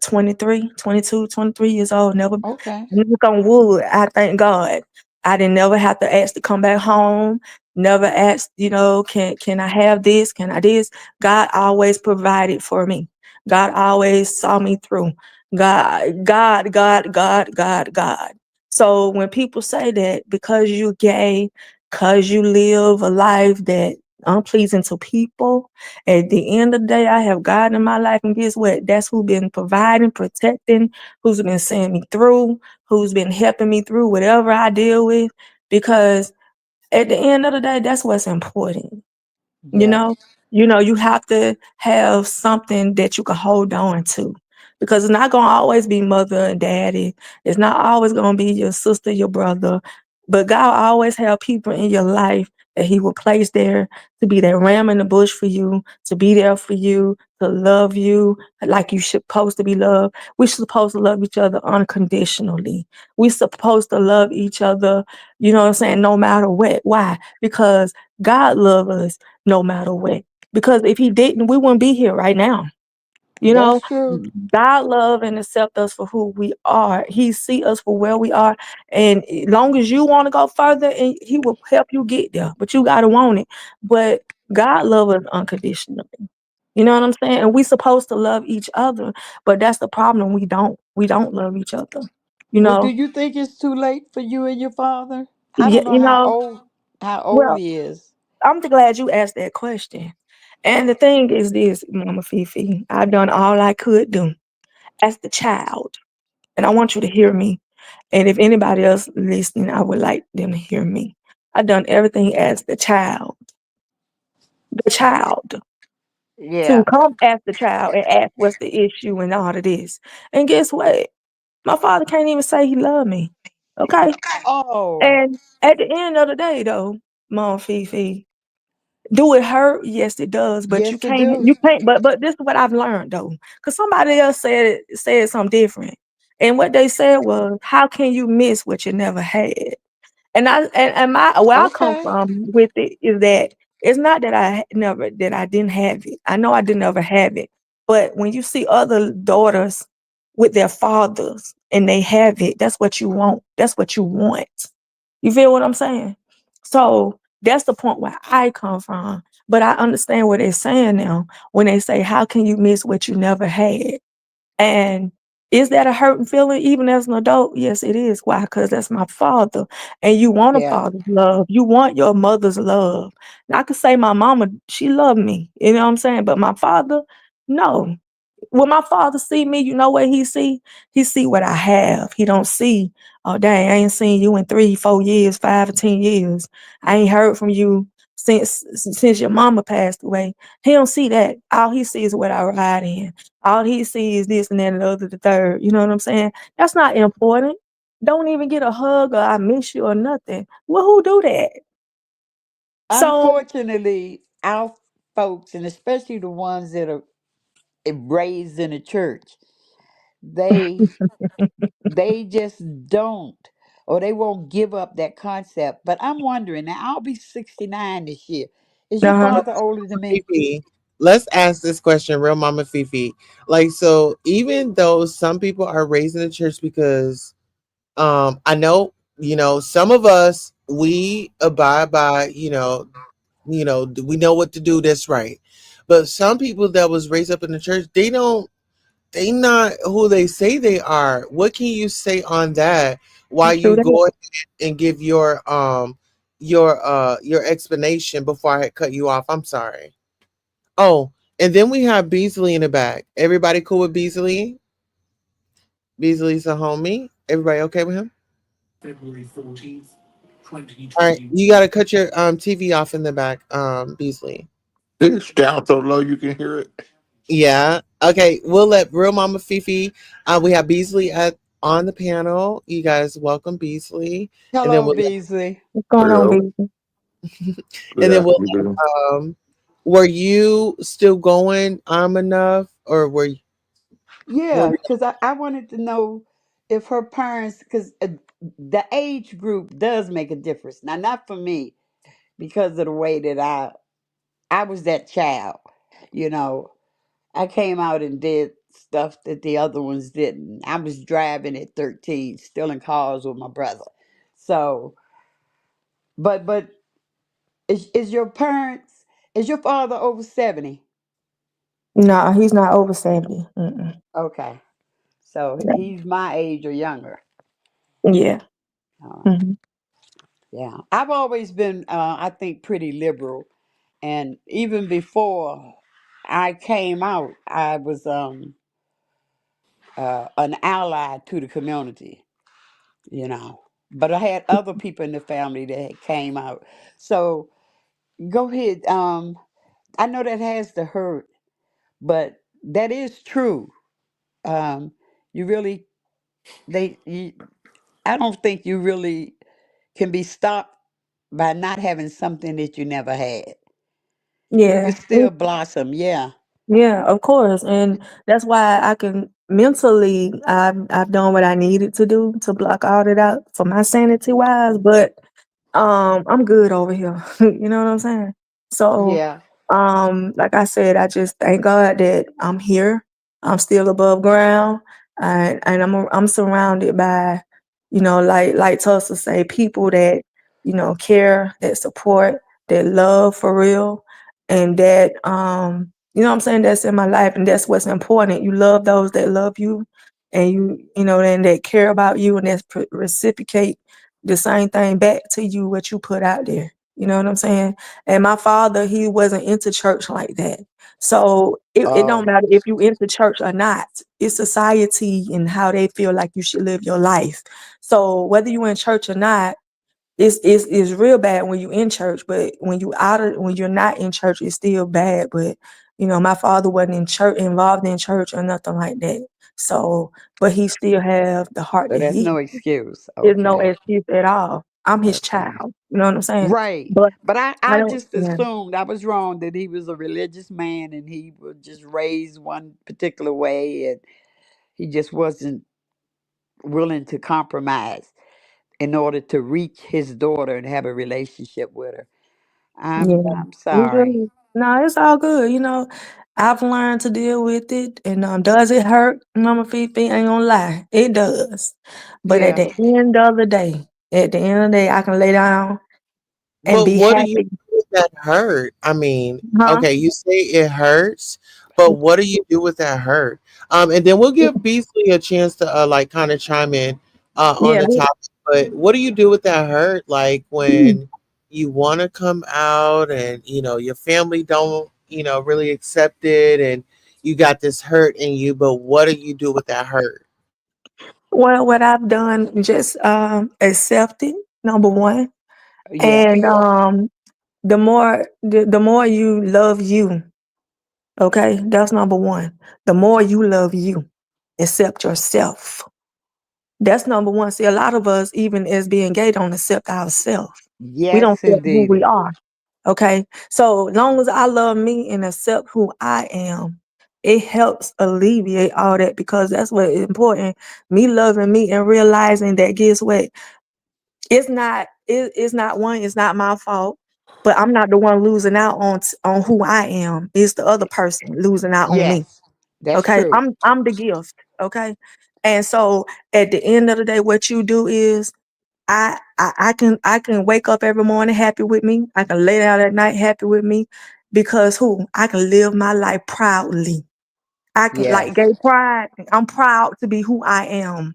23, 22, 23 years old. Never okay. knock on wood. I thank God. I didn't never have to ask to come back home. Never asked, can I have this? Can I this? God always provided for me. God always saw me through. God. So when people say that because you gay, because you live a life that unpleasing to people, at the end of the day, I have God in my life, and guess what? That's who been providing, protecting, who's been seeing me through, who's been helping me through whatever I deal with. Because at the end of the day, that's what's important. You Yes. know, you have to have something that you can hold on to, because it's not gonna always be mother and daddy. It's not always gonna be your sister, your brother, but God always have people in your life that He will place there to be that ram in the bush for you, to be there for you, to love you like you supposed to be loved. We're supposed to love each other unconditionally. We're supposed to love each other, you know what I'm saying, no matter what. Why? Because God loves us no matter what. Because if He didn't, we wouldn't be here right now. You know, That's true. God love and accept us for who we are. He see us for where we are. And as long as you want to go further, and He will help you get there. But you gotta want it. But God love us unconditionally. You know what I'm saying? And we supposed to love each other, but that's the problem. We don't. We don't love each other. You Well, do know, you think it's too late for you and your father? I yeah, don't know how old well, he is. I'm glad you asked that question. And the thing is this, Mama Fifi, I've done all I could do as the child. And I want you to hear me. And if anybody else listening, I would like them to hear me. I've done everything as the child, to Yeah. come as the child and ask what's the issue and all of this. And guess what? My father can't even say he loved me. Okay? Oh, And at the end of the day, though, Mom Fifi, do it hurt? Yes, it does. But you yes, it can't. do. You can't. But this is what I've learned though, because somebody else said something different, and what they said was, "How can you miss what you never had?" And my where I come Okay. from with it is that it's not that I didn't have it. I know I didn't ever have it, but when you see other daughters with their fathers and they have it, that's what you want. That's what you want. You feel what I'm saying? So that's the point where I come from. But I understand what they're saying now when they say, "How can you miss what you never had?" And is that a hurting feeling even as an adult? Yes, it is. Why? Because that's my father. And you want a Yeah. father's love. You want your mother's love. And I could say my mama, she loved me. You know what I'm saying? But my father, no. When my father see me, you know what he see? He see what I have. He don't see, oh dang, I ain't seen you in 3, 4 years, 5 or 10 years. I ain't heard from you since your mama passed away. He don't see that. All he sees is what I ride in. All he sees is this and that and the other, the third. You know what I'm saying? That's not important. Don't even get a hug or I miss you or nothing. Well, who do that? So Unfortunately, our folks, and especially the ones that are raised in the church, they they just don't, or they won't give up that concept. But I'm wondering now. I'll be 69 this year. Is your uh-huh. father older than me? Fifi, let's ask this question, real Mama Fifi. Like, so even though some people are raised in the church, because I know, some of us, we abide by, we know what to do that's right. But some people that was raised up in the church, they not who they say they are. What can you say on that while True you that. go ahead and give your explanation before I cut you off? I'm sorry. Oh, and then we have Beasley in the back. Everybody cool with Beasley? Beasley's a homie. Everybody okay with him? All right, you got to cut your TV off in the back, Beasley. It's down so low you can hear it. Yeah. Okay, we'll let Real Mama Fifi. We have Beasley on the panel. You guys welcome Beasley, and then Hello, we'll Beasley. What's going on, Hello. baby? Good and then we'll afternoon. um. Were you still going enough, or were Yeah, we? because I wanted to know if her parents, because the age group does make a difference. Now, not for me, because of the way that I was that child. You know, I came out and did stuff that the other ones didn't. I was driving at 13, still in cars with my brother. So, but is your parents, is your father over 70? No, he's not over 70. Mm-mm. Okay. So he's my age or younger. Yeah. Uh, Hmm. yeah. I've always been, I think, pretty liberal. And even before I came out, I was an ally to the community, you know. But I had other people in the family that came out. So go ahead. I know that has to hurt, but that is true. Um, you really, I don't think you really can be stopped by not having something that you never had. You can Yeah. still blossom. Yeah. Yeah, of course. And that's why I can mentally I've done what I needed to do to block all that out for my sanity wise, but I'm good over here. You know what I'm saying? So Yeah. like I said, I just thank God that I'm here. I'm still above ground, and I'm surrounded by, like Tulsa say, people that, care, that support, that love for real, and that you know what I'm saying, that's in my life, and that's what's important. You love those that love you, and and that care about you, and that's reciprocate the same thing back to you what you put out there. You know what I'm saying? And my father, he wasn't into church like that. So it don't Oh, matter if you into church or not. It's society and how they feel like you should live your life. So whether you in church or not, it's real bad when you in church, but when you're not in church, it's still bad. But my father wasn't in church involved in church or nothing like that. So, but he still have the heart so that that's he no excuse. there's no Okay. excuse at all. I'm his Okay. child. You know what I'm saying? Right. But But I, I I don't. just Yeah. assumed I was wrong that he was a religious man and he was just raised one particular way and he just wasn't willing to compromise in order to reach his daughter and have a relationship with her. Yeah. I'm It's sorry. really no, it's all good. I've learned to deal with it. And does it hurt? Mama Fifi ain't gonna lie. It does. But Yeah. at the end of the day, I can lay down and But be what do you happy. do with that hurt? I mean, Huh? okay, you say it hurts, but what do you do with that hurt? And then we'll give Beasley a chance to like kind of chime in on Yeah. the topic. But what do you do with that hurt? Like when you want to come out and your family don't really accept it, and you got this hurt in you. But what do you do with that hurt? Well, what I've done, just accept it, number one. And Yes. the more you love you, okay, that's number one. The more you love you, accept yourself. That's number one. See, a lot of us, even as being gay, don't accept ourselves. We don't Yes, accept who we indeedy. are. Okay. So long as I love me and accept who I am, it helps alleviate all that because that's what is important. Me loving me and realizing that guess what? It's not my fault, but I'm not the one losing out on who I am. It's the other person losing out on me. Yes. That's Okay. true. I'm the gift. Okay. And so at the end of the day, what you do is I can wake up every morning happy with me. I can lay down at night happy with me because who? I can live my life proudly. I can like Yes. gay pride. I'm proud to be who I am.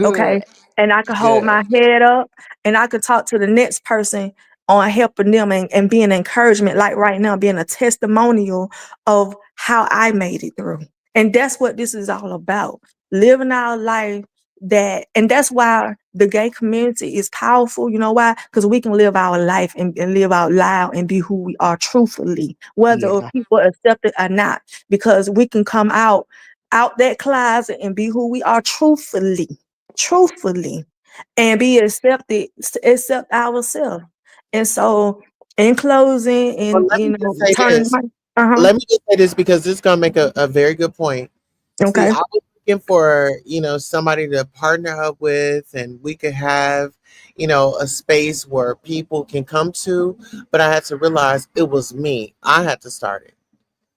Okay. Good. And I can hold Good. my head up and I could talk to the next person on helping them and being encouragement, like right now, being a testimonial of how I made it through. And that's what this is all about. Living our life and that's why the gay community is powerful. You know why? Because we can live our life and live out loud and be who we are truthfully, whether Yeah. people accept it or not, because we can come out that closet and be who we are truthfully. truthfully, and be accepted, accept ourselves. And so, in closing, Well, and let me just say turning this. my, uh-huh, Let me just say this because this is gonna make a very good point. See, okay, I was looking for, somebody to partner up with and we could have, a space where people can come to, but I had to realize it was me. I had to start it.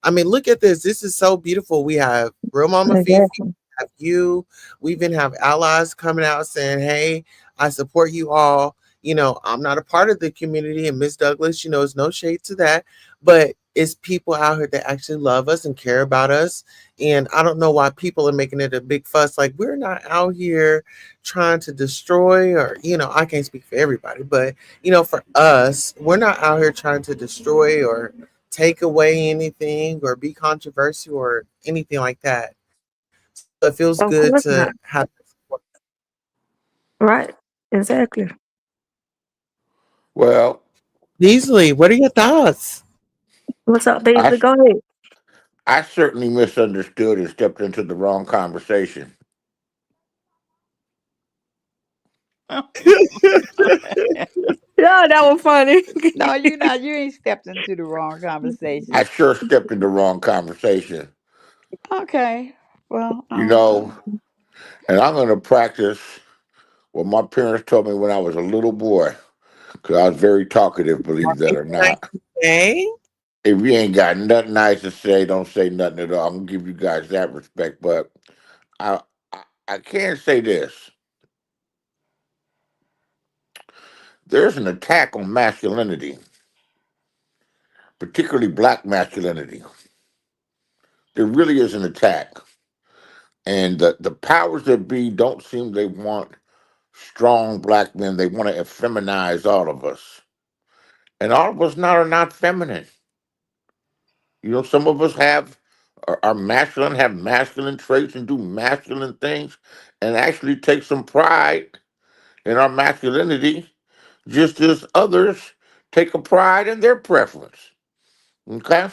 I mean, look at this. This is so beautiful. We have Real Mama Fifi, exactly. have you. We even have allies coming out saying, "Hey, I support you all." I'm not a part of the community, and Miss Douglas, it's no shade to that, but it's people out here that actually love us and care about us. And I don't know why people are making it a big fuss. Like we're not out here trying to destroy, or I can't speak for everybody, but for us, we're not out here trying to destroy or take away anything or be controversial or anything like that. So it feels good Of to course have not. Right. Exactly. Well, Beasley. What are your thoughts? What's up, I Beasley? Go ahead. I certainly misunderstood and stepped into the wrong conversation. Yeah, that was funny. No, you not. You ain't stepped into the wrong I conversation. sure stepped in the wrong conversation. Okay. Well, You know, and I'm going to practice what my parents told me when I was a little boy, because I was very talkative, believe that or Anything nice not. to say? If you ain't got nothing nice to say, don't say nothing at all. I'm gonna give you guys that respect, but I I can say this: there's an attack on masculinity, particularly black masculinity. There really is an attack, and the powers that be don't seem they want strong black men. They want to effeminize all of us, and all of us not are not feminine. Some of us are masculine, have masculine traits, and do masculine things, and actually take some pride in our masculinity, just as others take a pride in their preference. Okay.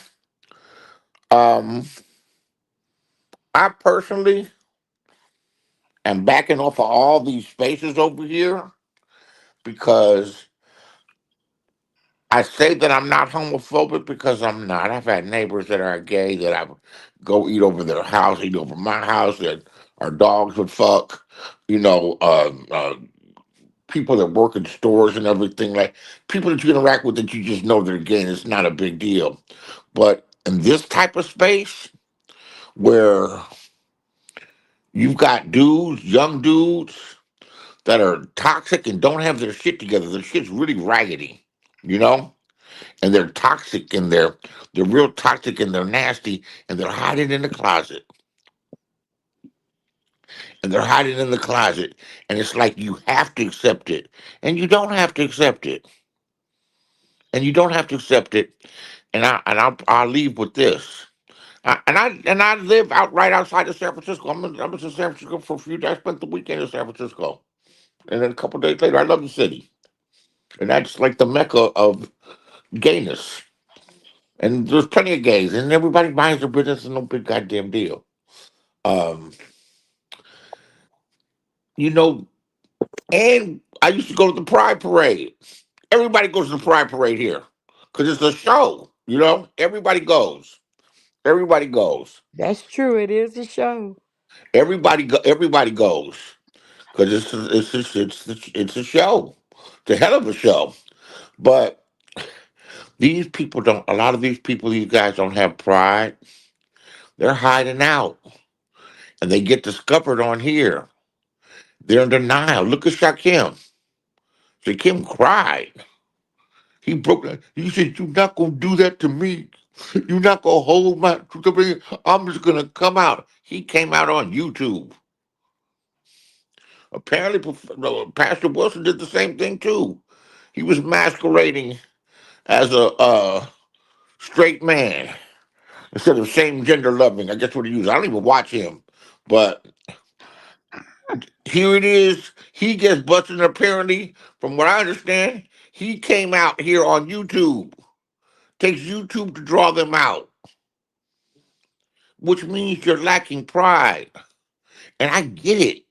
Um, I personally am backing off of all these spaces over here because I say that I'm not homophobic because I'm not. I've had neighbors that are gay that I would go eat over their house, eat over my house, that our dogs would fuck. You know, people that work in stores and everything, like people that you interact with that you just know they're gay and it's not a big deal. But in this type of space where you've got dudes, young dudes that are toxic and don't have their shit together, their shit's really raggedy, you know? And they're toxic and they're real toxic and they're nasty and they're hiding in the closet. And they're hiding in the closet. And it's like you have to accept it. And you don't have to accept it. And you don't have to accept it. I'll leave with this. I live out right outside of San Francisco. I was in San Francisco for a few days. I spent the weekend in San Francisco, and then a couple days later, I love the city, and that's like the mecca of gayness. And there's plenty of gays, and everybody minds their business. And no big goddamn deal. Um, you know, and I used to go to the Pride Parade. Everybody goes to the Pride Parade here because it's a show. Everybody goes. Everybody goes. that's true. It is a show. Everybody goes. Because it's a show. It's a hell of a show. But these people don't. A lot of these people, these guys don't have pride. They're hiding out, and they get discovered on here. They're in denial. Look at Shakim. Shakim cried. He broke down. He said, "You're not gonna do that to me. You're not gonna hold my. I'm just gonna come out." He came out on YouTube. Apparently, Pastor Wilson did the same thing too. He was masquerading as a straight man instead of same gender loving. I guess what he used. I don't even watch him, but here it is. He gets busted. And apparently, from what I understand, he came out here on YouTube. Takes YouTube to draw them out, which means you're lacking pride. And I get it.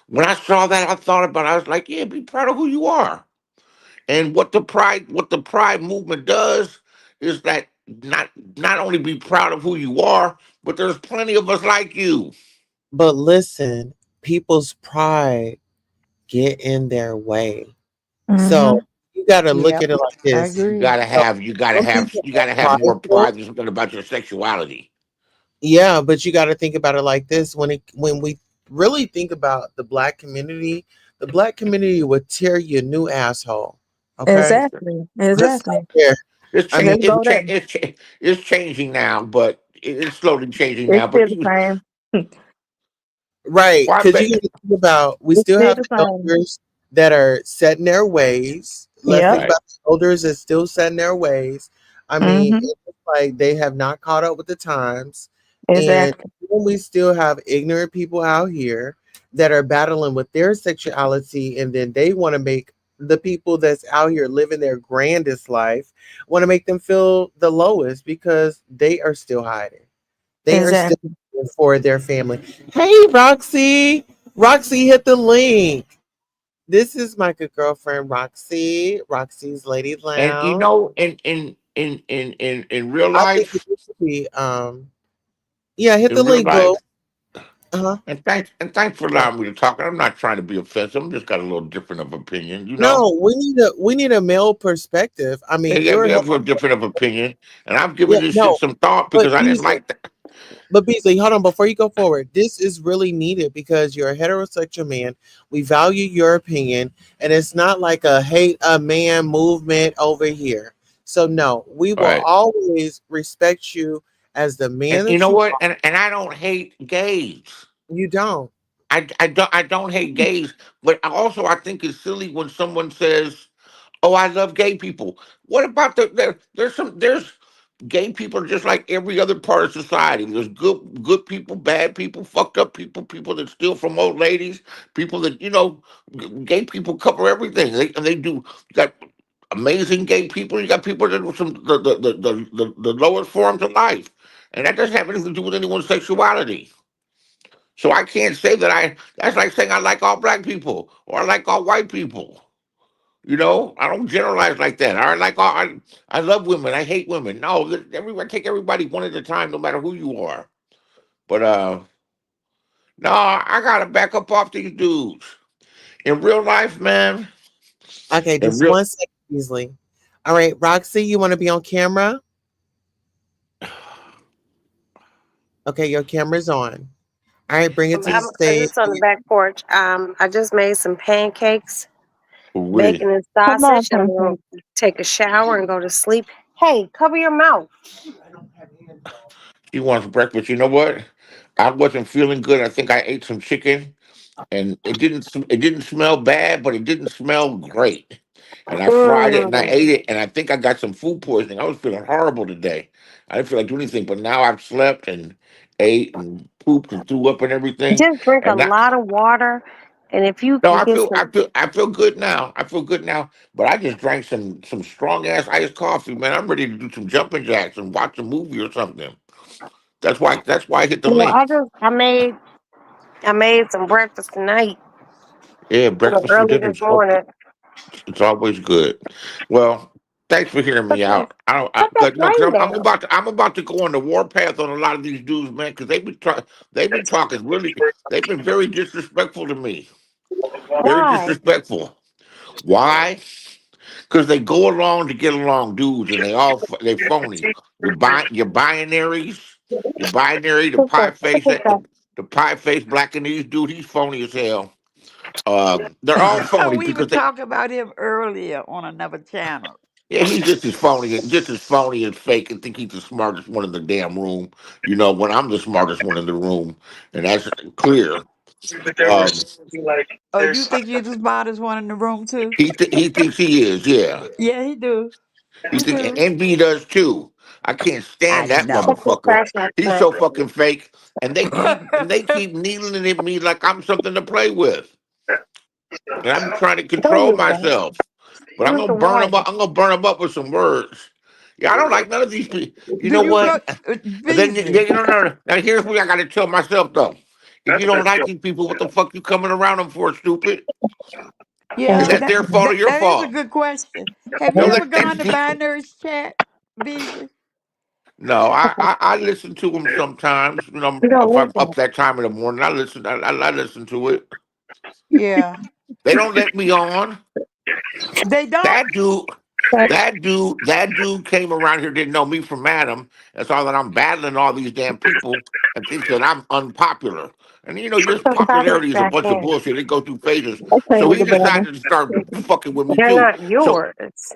When I saw that, I thought about it. I was like, yeah, be proud of who you are. And what the pride movement does is that not only be proud of who you are, but there's plenty of us like you. But listen, people's pride get in their way. So Mm-hmm. you got to look Yep, at it like I this. You agree. gotta So have you gotta some have people you are gotta have more prideful. pride than something about your sexuality. Yeah, but you got to think about it like this. When we really think about the black community would tear you a new asshole. Okay, Exactly. let's start Exactly. there. It's I cha- mean, Let's it's go cha- there. it's cha- it's changing now, but it's slowly changing It's now. But still the you, same. right, why? because you got to think about we It's still still have the same. elders that are set in their ways. Let's think Yep. Right. about the elders that still set in their ways. I mean, Mm-hmm. it's like they have not caught up with the times, and Exactly. then we still have ignorant people out here that are battling with their sexuality, and then they want to make the people that's out here living their grandest life want to make them feel the lowest because they are still hiding. They are still Exactly. for their family. Hey, Roxy. Roxy hit the link. This is my good girlfriend, Roxy. Roxy's Lady And you Lounge. know, in real I think it life, used to be, yeah, hit the in real link, boo. life, Uh-huh. and thanks for Yeah. allowing me to talk. I'm not trying to be offensive. I'm just got a little different of opinion. No, we need a male perspective. I mean, Yeah, you're we a have a different of opinion, and I've yeah, given this shit no, some thought but because I didn't Beasley, like that. but Beasley, hold on before you go forward. This is really needed because you're a heterosexual man. We value your opinion, and it's not like a hate a man movement over here. So no, we All will right. always respect you as the And man you that know you what? are. And I don't hate gays. You don't. I don't hate gays, but also I think it's silly when someone says, "Oh, I love gay people." What about there's gay people are just like every other part of society. There's good people, bad people, fucked up people, people that steal from old ladies, people that gay people cover everything. And they do. You got amazing gay people. You got people that do some the lowest forms of life, and that doesn't have anything to do with anyone's sexuality. So I can't say that I. That's like saying I like all black people or I like all white people. I don't generalize like that. I like all. I love women. I hate women. No, everybody take everybody one at a time, no matter who you are. But no, I gotta back up off these dudes in real life, man. Okay, In just real, 1 second, Beasley. All right, Roxy, you want to be on camera? Okay, your camera's on. All right, bring it to the I'm stage. just on the back porch. I just made some pancakes, we. bacon and Come on, sausage, and I'm gonna Pancake. take a shower and go to sleep. Hey, cover your mouth. She wants breakfast. You know what? I wasn't feeling good. I think I ate some chicken, and it didn't smell bad, but it didn't smell great. And I fried it and I Mm. ate it, and I think I got some food poisoning. I was feeling horrible today. I didn't feel like doing anything, but now I've slept and ate and pooped and threw up and everything. Just drink a And now, lot of water, and if you no, can I get feel some, I feel I feel good now. I feel good now. But I just drank some strong ass iced coffee, man. I'm ready to do some jumping jacks and watch a movie or something. That's why I hit the well, link. I made some breakfast tonight, Yeah, breakfast for early dinner. this morning. It's always good. Well, thanks for hearing Put me that out. I don't, put that no, because flame down. I'm about to go on the warpath on a lot of these dudes, man. Because they've been talking really, they've been very disrespectful to me, very Why? disrespectful. Why? Because they go along to get along, dudes, and they phony. Your binaries, your binary, the Put pie that. face, Put that. the pie face black and these dude, he's phony as hell. They're all Oh, phony we were because they. talking about him earlier on another channel. Yeah, he's just as phony and fake, and think he's the smartest one in the damn room. When I'm the smartest one in the room, and that's clear. Um, Oh, you think you're the smartest one in the room too? he thinks he is. Yeah, Yeah, he do. he He think and do. Envy does too. I can't I stand that know. Put the motherfucker. trash out He's back. so fucking fake, and they keep needling at me like I'm something to play with, and I'm trying to Don't control use that. myself. But I'm Use gonna the burn water. them up. I'm gonna burn them up with some words. Yeah, I don't like none of these people. You Do know you what? go, And then Beasley? no. Now here's what I got to tell myself though. If you don't like these people, what the fuck you coming around them for, stupid? Is Yeah, that their fault or your that is a fault? good question. Have you Don't ever let they. gone to Binary Chat, Beasley? No, I listen to them sometimes. You know, You don't if live I'm there. up that time in the morning, I listen. I listen to it. Yeah. They don't let me on. They don't? That dude, Okay. that dude came around here, didn't know me from Adam, and saw that I'm battling all these damn people and thinks that I'm unpopular. And you know, your So stop it popularity is a back bunch of in. bullshit. It goes through phases. Okay, So he little baby. decided to start fucking with me They're too. not So yours.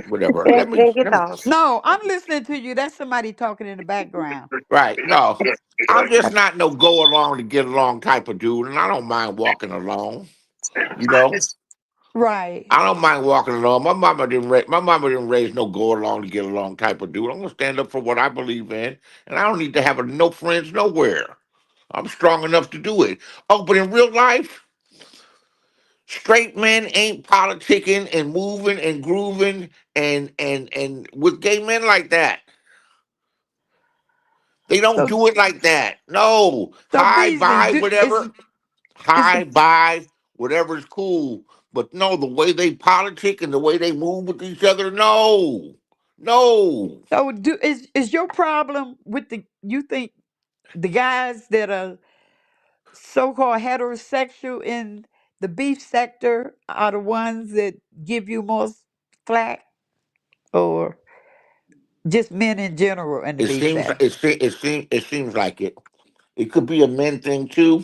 whatever. Then get those. No, I'm listening to you. That's somebody talking in the background. Right. No. I'm just not no go along to get along type of dude, and I don't mind walking along. You know, Right. I don't mind walking along. My mama didn't raise no go along to get along type of dude. I'm gonna stand up for what I believe in, and I don't need to have no friends nowhere. I'm strong enough to do it. Oh, but in real life, straight men ain't politicking and moving and grooving and with gay men like that. They don't So do it like that. No, so hi, Beasley, bye, whatever. is Hi, bye, whatever's cool. But no, the way they politic and the way they move with each other, no, no. so do is your problem with the you think the guys that are so-called heterosexual in the beef sector are the ones that give you more flack, or just men in general in the It beef seems sector? it seems like it. It could be a men thing too,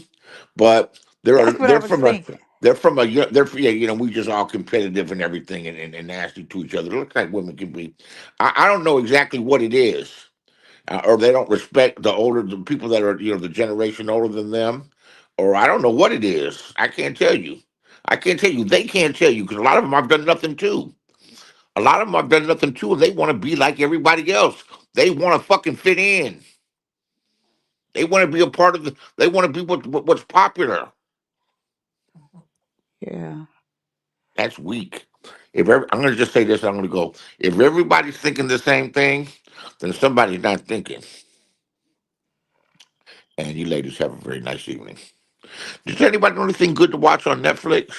but That's what I they're was from a thinking. yeah, we just all competitive and everything and nasty to each other. It looks like women can be. I don't know exactly what it is, or they don't respect the people that are the generation older than them, or I don't know what it is. I can't tell you. I can't tell you. They can't tell you because a lot of them I've done nothing to. A lot of them I've done nothing to, and they want to be like everybody else. They want to fucking fit in. They want to be a part of the. They want to be what's popular. Yeah. That's weak. I'm going to just say this, I'm going to go. If everybody's thinking the same thing, then somebody's not thinking. And you ladies have a very nice evening. Does anybody know anything good to watch on Netflix?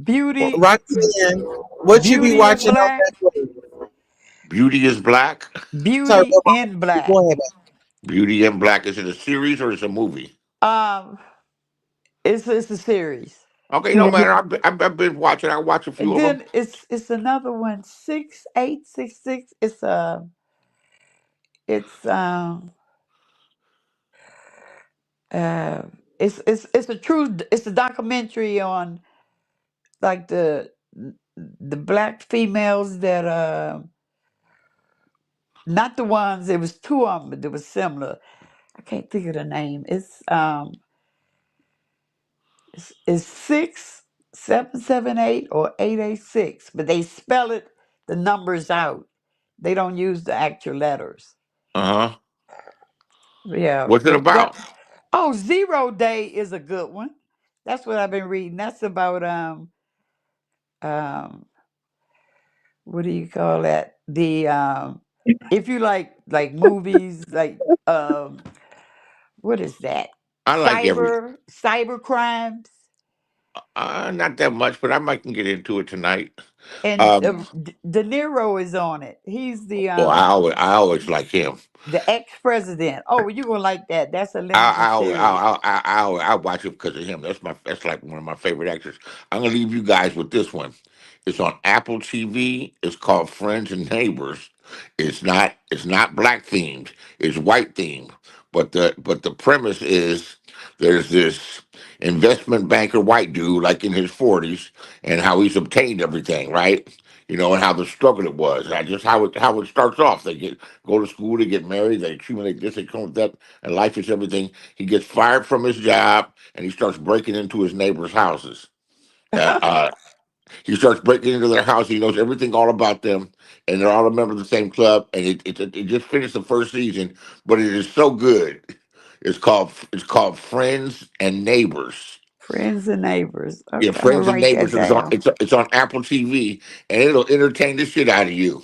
Beauty, Roxanne, what you be Beauty in watching on Black, Netflix? Beauty is Black. Sorry, Beauty go in Black. go ahead. Beauty in Black. Is it a series or is it a movie? Um, it's a series. Okay, no Mhm. matter. I've been watching. I watch a few And of them. then it's another one, 6866. It's uh it's a true, it's a documentary on like the black females that not the ones, there was two of them that was similar. I can't think of the name. It's 6778 or 886, but they spell it the numbers out. They don't use the actual letters. Uh huh. Yeah, What's it but that, about? oh, Zero Day is a good one. That's what I've been reading. That's about um what do you call that? The if you like movies like what is that? I like every. Cyber crimes. Not that much, but I might can get into it tonight. And Um. De Niro is on it. He's Well, I always like him. the ex president. Oh, you gonna like that? That's a limited series. I watch it because of him. That's like one of my favorite actors. I'm gonna leave you guys with this one. It's on Apple TV. It's called Friends and Neighbors. It's not black themed. It's white themed. But the premise is there's this investment banker white dude like in his 40s and how he's obtained everything, right? And how the struggle it was. Just how it starts off. They go to school, they get married, they accumulate this, they come with that, and life is everything. He gets fired from his job and he starts breaking into his neighbors' houses. Uh, uh, he starts breaking into their house. He knows everything all about them, and they're all a member of the same club. And it just finished the first season, but it is so good. It's called Friends and Neighbors. Friends and neighbors. Yeah, Okay, I'm gonna Friends and write Neighbors. that And it's on down. it's on Apple TV, and it'll entertain the shit out of you.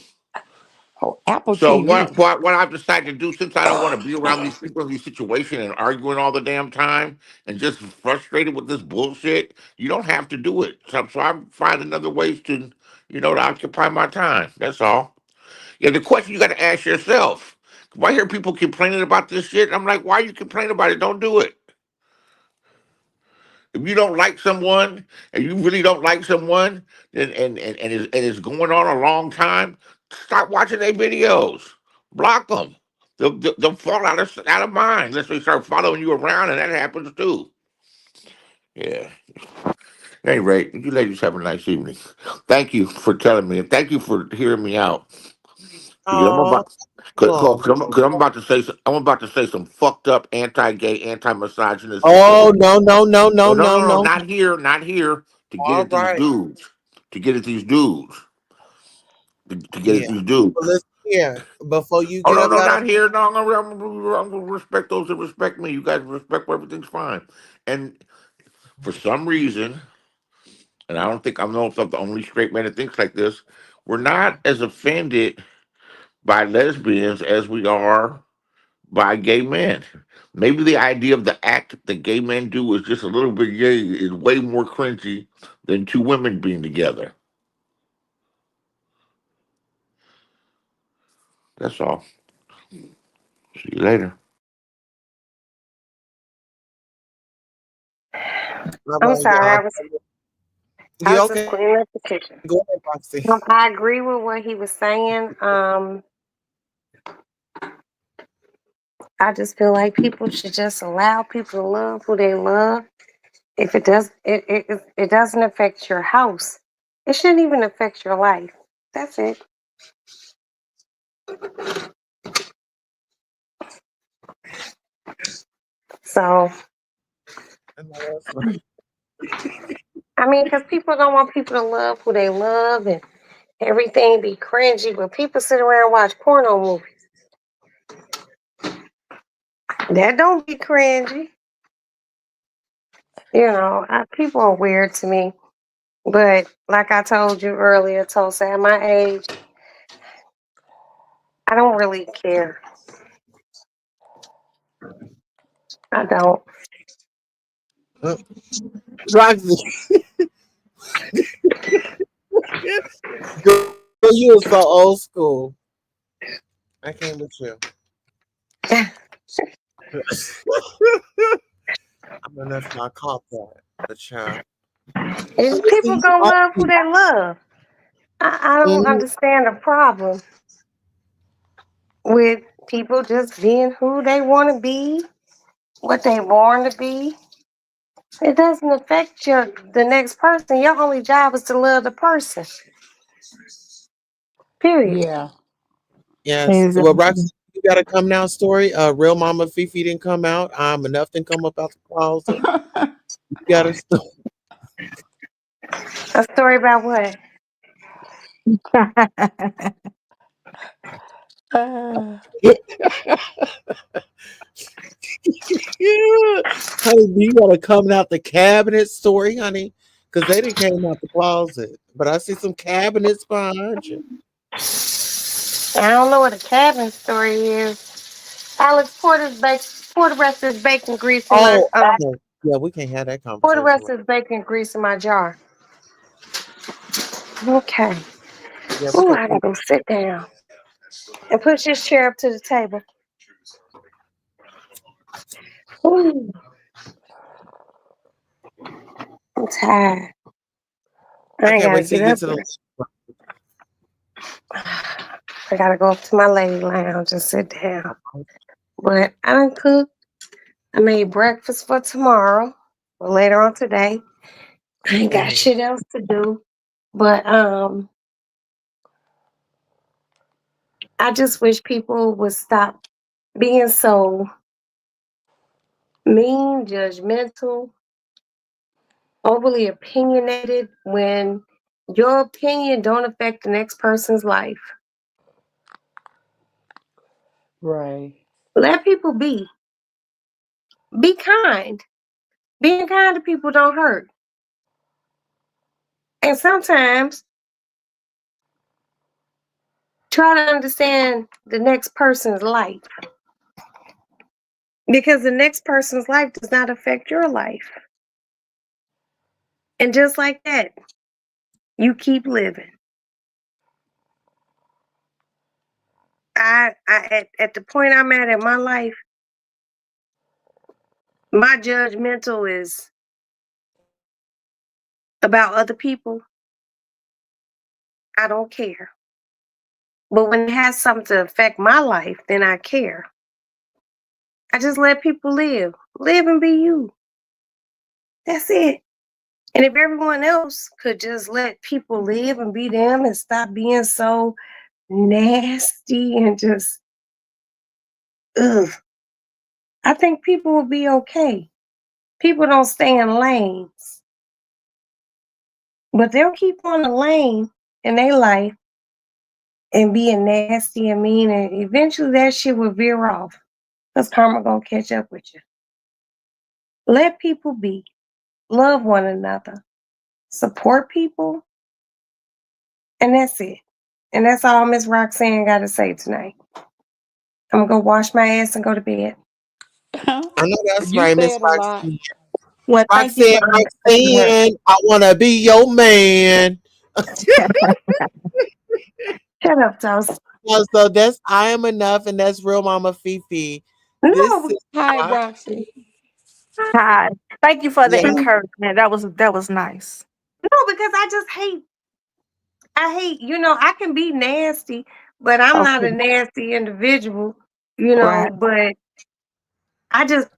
Oh, Apple So TV. what I've decided to do, since I don't want to be around these people in these situations and arguing all the damn time and just frustrated with this bullshit, you don't have to do it. So I'm finding other ways to, to occupy my time. That's all. Yeah, the question you got to ask yourself. If I hear people complaining about this shit, I'm like, why are you complaining about it? Don't do it. If you don't like someone and you really don't like someone, and it's going on a long time, stop watching their videos. Block them. They'll fall out of mind unless they start following you around, and that happens too. Yeah. At any rate, you ladies have a nice evening. Thank you for telling me, and thank you for hearing me out. Because I'm Oh, about, cause welcome. I'm about to say, I'm about to say some fucked up anti-gay, anti-misogynist shit. Oh, no, no, no, no, Oh no, no, no, no, no. not here, not here. To get All at these right. dudes, to get at these dudes, to get at Yeah. these dudes. Well, listen here. Before you Oh get no, up no, out of not here. No, I'm gonna respect those that respect me. You guys respect where everything's fine. And for some reason, and I don't think I'm not the only straight man that thinks like this. We're not as offended by lesbians as we are by gay men. Maybe the idea of the act that gay men do is just a little bit gay is way more cringy than two women being together. That's all. See you later. all I'm right, sorry. y'all. I You was just okay? cleaning up the kitchen. Go ahead, Roxy. I agree with what he was saying. I just feel like people should just allow people to love who they love. If it doesn't affect your house, it shouldn't even affect your life. That's it. So I know that's right. I mean, because people don't want people to love who they love and everything be cringy, but people sit around and watch porno movies. That don't be cringy. People are weird to me. But like I told you earlier, Tulsa, at my age, I don't really care. I don't. Uh, Roxy, girl, you are so old school. I came with you. I don't know if y'all caught that, but child. It's But listen, people you gonna all love who they love. I don't mhm, understand the problem with people just being who they want to be, what they born to be. It doesn't affect the next person. Your only job is to love the person. Period. Yeah. yes. Well, Roxy, Exactly. you got a come now story. Real Mama Fifi didn't come out. Enough didn't come up out the closet. You got a story. A story about what? Uh, Yeah. Honey, you gotta come out the cabinet story, honey. Because they didn't came out the closet. But I see some cabinets behind you. I don't know what a cabin story is. Alex, pour the rest of this bacon grease in my Oh, oh. Yeah, we can't have that pour the conversation. rest of this bacon grease in my jar. Okay. Yeah, we Ooh, gonna I can talk. go sit down and push this chair up to the table. Ooh, I'm tired. I I ain't can't gotta wait till get you get up to the yet. I gotta go up to my lady lounge and sit down. But I done cooked. I made breakfast for tomorrow, or later on today. I ain't got Mhm. shit else to do. But I just wish people would stop being so mean, judgmental, overly opinionated when your opinion don't affect the next person's life. right. Let people be. Be kind. Being kind to people don't hurt. And sometimes Try to understand the next person's life because the next person's life does not affect your life. And just like that, you keep living. At the point I'm at in my life, my judgmental is about other people. I don't care. But when it has something to affect my life, then I care. I just let people live. Live and be you. That's it. And if everyone else could just let people live and be them and stop being so nasty and just, ugh, I think people will be okay. People don't stay in lanes, but they'll keep on the lane in their life and being nasty and mean, and eventually that shit will veer off because karma gonna catch up with you. Let people be, love one another, support people, and that's it. And that's all Miss Roxanne got to say tonight. I'm gonna go wash my ass and go to bed. I know that's You right, Miss said a lot. Roxanne. Well, thank you Roxanne, for understanding her. Roxanne, I want to be your man. Shut up, Toast. So that's I am enough, and that's real Mama Fifi. This No, is Hi, Roxanne. Roxy. Hi. Thank you for the Yeah, encouragement. That was nice. no, because I hate, I can be nasty, but I'm not a Okay. nasty individual, Right. but I just,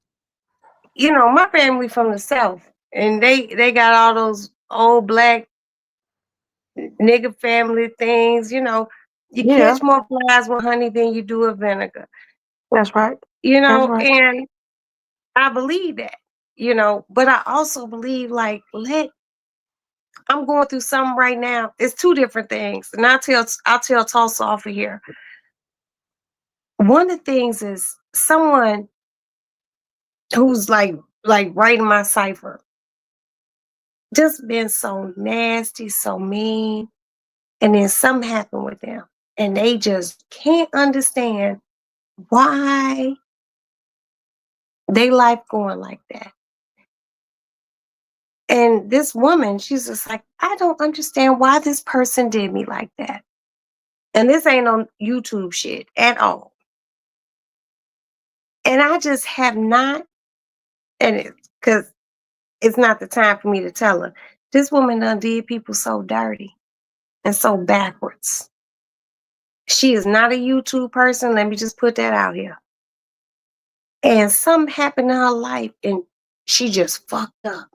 my family from the South and they got all those old black nigga family things, you Yeah, catch more flies with honey than you do with vinegar, that's right. That's right. and I believe that, but I also believe like I'm going through something right now. It's two different things. And I'll tell Tulsa off of here. One of the things is someone who's like writing my cipher, just been so nasty, so mean, and then something happened with them. And they just can't understand why they life going like that. And this woman, she's just like, I don't understand why this person did me like that. And this ain't on YouTube shit at all. And I just have not, and it's because it's not the time for me to tell her. This woman done did people so dirty and so backwards. She is not a YouTube person. Let me just put that out here. And something happened in her life and she just fucked up.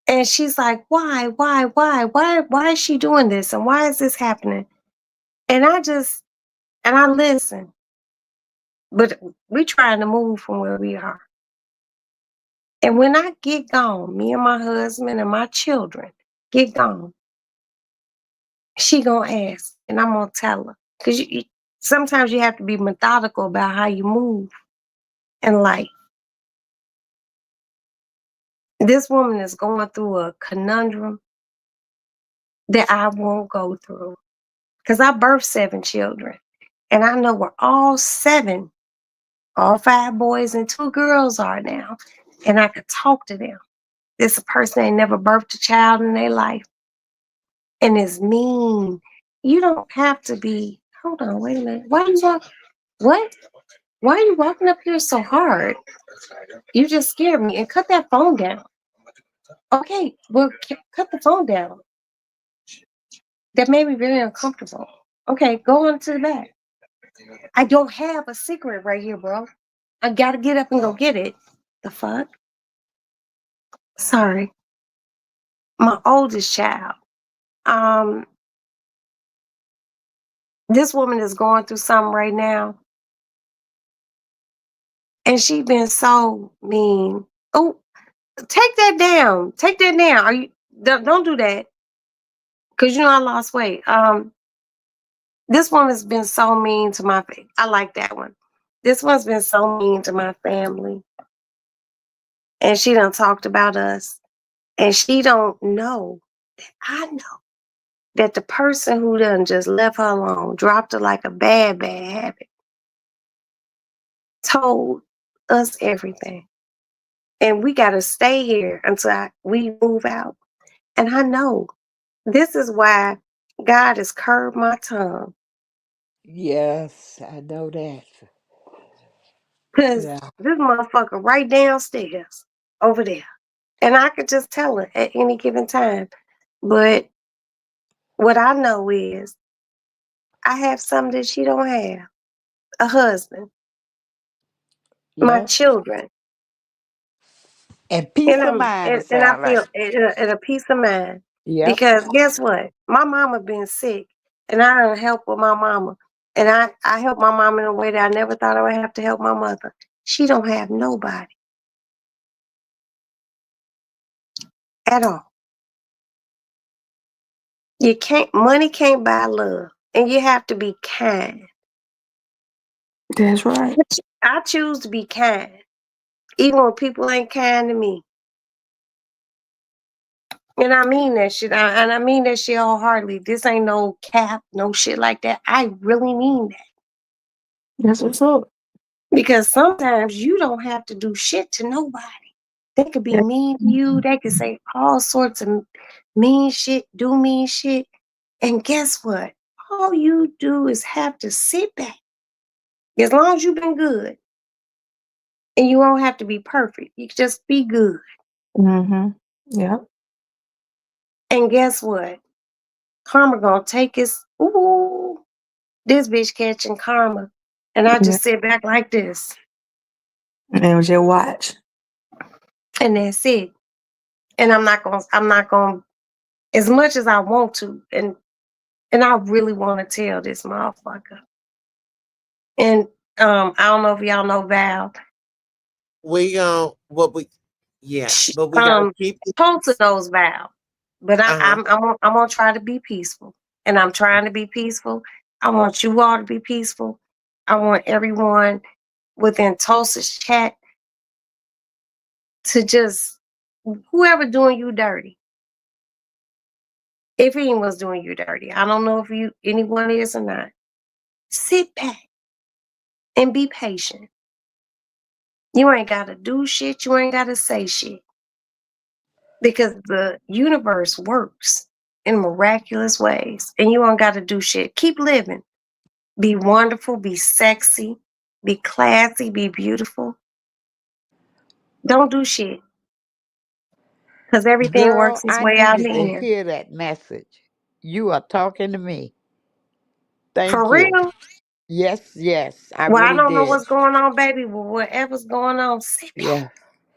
And she's like, why is she doing this? And why is this happening? And I listen, but we trying to move from where we are. And when I get gone, me and my husband and my children get gone, she gonna ask, and I'm gonna tell her. Because sometimes you have to be methodical about how you move in life. This woman is going through a conundrum that I won't go through. Because I birthed 7 children. And I know where all 7, all 5 boys and 2 girls are now. And I could talk to them. This a person that never birthed a child in their life and is mean. You don't have to be. Hold on, wait a minute. Why you walk? What? Why are you walking up here so hard? You just scared me. And cut that phone down. Okay, well, cut the phone down. That made me very uncomfortable. Okay, go on to the back. I don't have a secret right here, bro. I gotta get up and go get it. The fuck? Sorry. My oldest child. Um, this woman is going through something right now, and she been so mean. Oh, take that down. Take that down. Are you? Don't do that, cause I lost weight. This woman's been so mean to my. I like that one. This one's been so mean to my family, and she done talked about us, and she don't know. I know that the person who done just left her alone, dropped her like a bad, bad habit, told us everything. And we got to stay here until we move out. And I know this is why God has curbed my tongue. Yes, I know that. Because Yeah. this motherfucker right downstairs over there. And I could just tell her at any given time. But what I know is I have something that she don't have. A husband, my Yep. children. And And peace of I'm mind, it and I sounds feel like. at a peace of mind. Yep. Because guess what? My mama been sick and I don't help with my mama. And I help my mama in a way that I never thought I would have to help my mother. She don't have nobody at all. You can't money can't buy love. And you have to be kind. That's right. I choose to be kind. Even when people ain't kind to me. And I mean that shit. And I mean that shit wholeheartedly. This ain't no cap, no shit like that. I really mean that. That's what's up. Because sometimes you don't have to do shit to nobody. They could be Yeah. mean to you. They could say all sorts of mean shit, do mean shit. And guess what? All you do is have to sit back. As long as you've been good and you won't have to be perfect. You can just be good. Mm-hmm. Yep. And guess what? Karma gonna take us. Ooh, this bitch catching karma. And I Yeah. just sit back like this. And just watch. And that's it. And I'm not gonna as much as I want to. And I really want to tell this motherfucker. And I don't know if y'all know Val. We what we yeah, Sh- but we gotta Um, keep the Tulsa peace. knows Val, but Uh-huh. I'm gonna try to be peaceful, and I'm trying to be peaceful. I want you all to be peaceful. I want everyone within Tulsa's chat to just whoever doing you dirty, if anyone's doing you dirty, I don't know if you anyone is or not. Sit back and be patient. You ain't gotta do shit. You ain't gotta say shit because the universe works in miraculous ways, and you don't gotta do shit. Keep living. Be wonderful. Be sexy. Be classy. Be beautiful. Don't do shit because everything Girl, works its I way out in needed to the end. hear that message. You are talking to me. For Thank you. real. Yes, yes, I Well, I really don't know did. what's going on, baby. But whatever's going on, sit back. Yeah.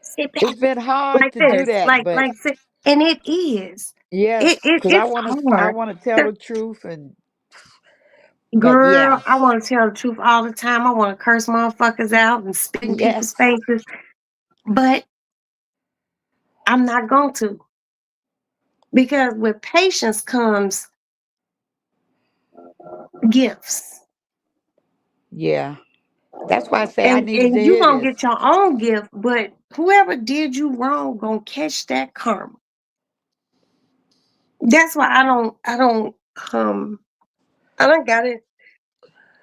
Sit back It's been hard like to do this, that, but sit. And it is. yes, because It's I hard. want to tell the truth, and but Girl, yeah, I want to tell the truth all the time. I want to curse motherfuckers out and spit in people's yes, faces, but I'm not going to because with patience comes gifts, yeah. That's why I say I needed to and you hear gonna this. get your own gift. But whoever did you wrong gonna catch that karma. That's why um I don't got it.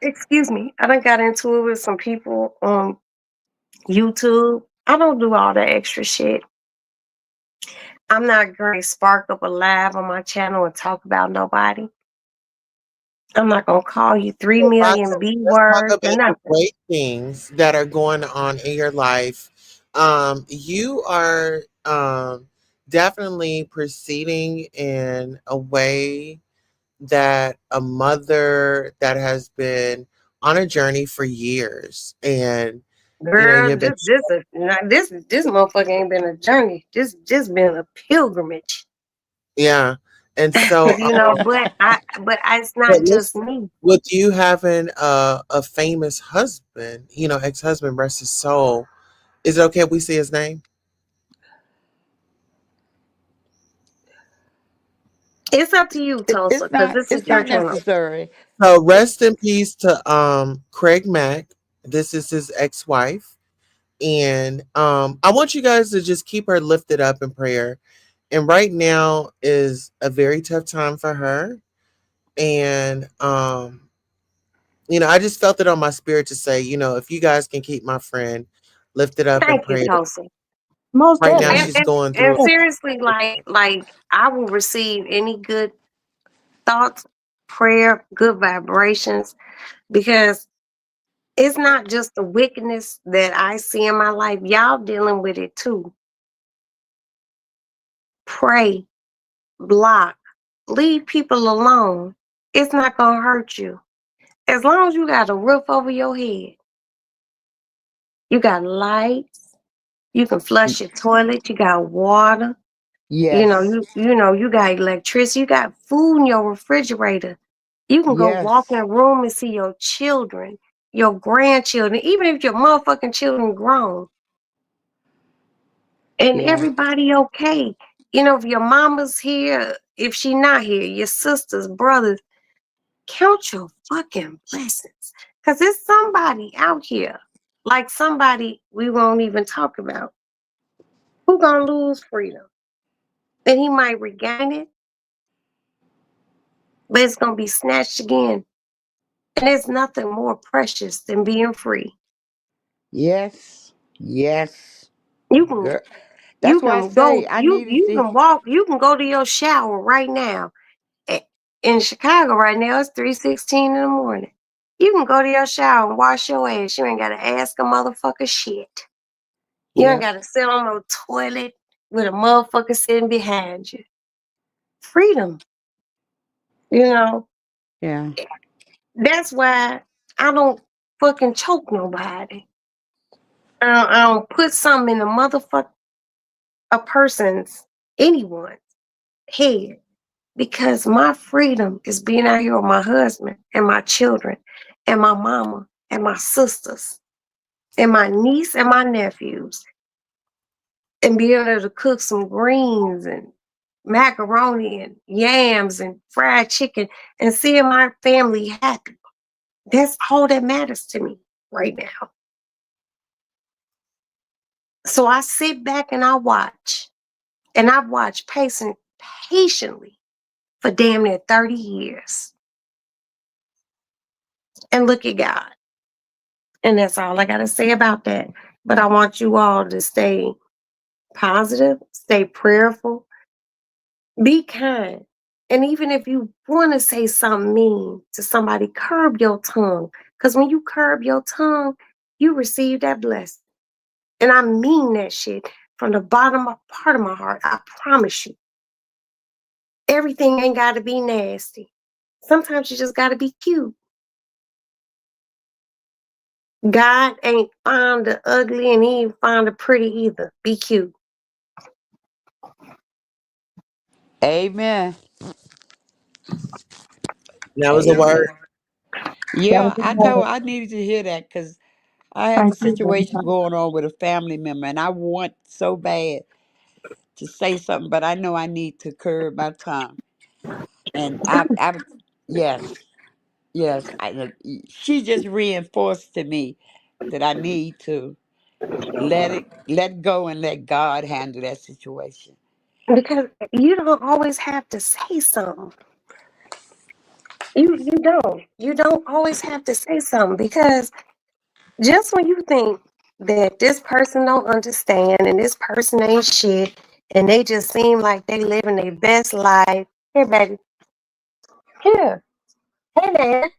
Excuse me, I done got into it with some people on YouTube. I don't do all that extra shit. I'm not going to spark up a live on my channel and talk about nobody. I'm not going to call you 3 So, Baka, million B let's talk words or about the nothing. great things that are going on in your life. You are definitely proceeding in a way that a mother that has been on a journey for years, and Girl, you've been this motherfucker ain't been a journey. This just been a pilgrimage. yeah, and so It's but not just listen, me. with you having a famous husband, ex husband, rest his soul. Is it okay if we see his name? It's up to you, Tulsa, because this is It's your not channel. necessary. So It, rest in peace to Craig Mack. This is his ex wife, and I want you guys to just keep her lifted up in prayer. And right now is a very tough time for her. And I just felt it on my spirit to say, if you guys can keep my friend lifted up and Thank you, prayed. Tosi. Most Right now And, definitely. she's and going through. and seriously, like I will receive any good thoughts, prayer, good vibrations, because it's not just the wickedness that I see in my life. Y'all dealing with it too. Pray, block, leave people alone. It's not gonna hurt you. As long as you got a roof over your head, you got lights, you can flush your toilet, you got water, Yes. you got electricity, you got food in your refrigerator. You can go walk in Yes. a room and see your children, your grandchildren, even if your motherfucking children grown, and Yeah. everybody okay. If your mama's here, if she not here, your sisters, brothers, count your fucking blessings. Cause there's somebody out here, like somebody we won't even talk about, who gonna lose freedom. And he might regain it, but it's gonna be snatched again. And there's nothing more precious than being free. Yes. Yes. You can Girl. you That's why I can go say I you needed you to. can walk, you can go to your shower right now. A- In Chicago right now it's 3:16 in the morning. You can go to your shower and wash your ass. You ain't gotta ask a motherfucker shit. You ain't Yep. gotta sit on no toilet with a motherfucker sitting behind you. Freedom, you know. Yeah. That's why I don't fucking choke nobody. I don't put something in a person's, anyone's head, because my freedom is being out here with my husband and my children and my mama and my sisters and my niece and my nephews, and being able to cook some greens and macaroni and yams and fried chicken and seeing my family happy. That's all that matters to me right now. So I sit back and I watch, and I've watched patiently for damn near 30 years. And look at God. And that's all I got to say about that. But I want you all to stay positive, stay prayerful, be kind. And even if you want to say something mean to somebody, curb your tongue. Because when you curb your tongue, you receive that blessing. And I mean that shit from the bottom of part of my heart. I promise you. Everything ain't got to be nasty. Sometimes you just got to be cute. God ain't found the ugly and he ain't found the pretty either. Be cute. Amen. That was a word. Amen. That was Yeah, a I word. know I needed to hear that because I have a Thank you very situation much. going on with a family member, and I want so bad to say something, but I know I need to curb my tongue. And yes, yes, she just reinforced to me that I need to let go and let God handle that situation. Because you don't always have to say something. You don't. You don't always have to say something, because just when you think that this person don't understand and this person ain't shit and they just seem like they living their best life. Here, baby. Here. Hey man.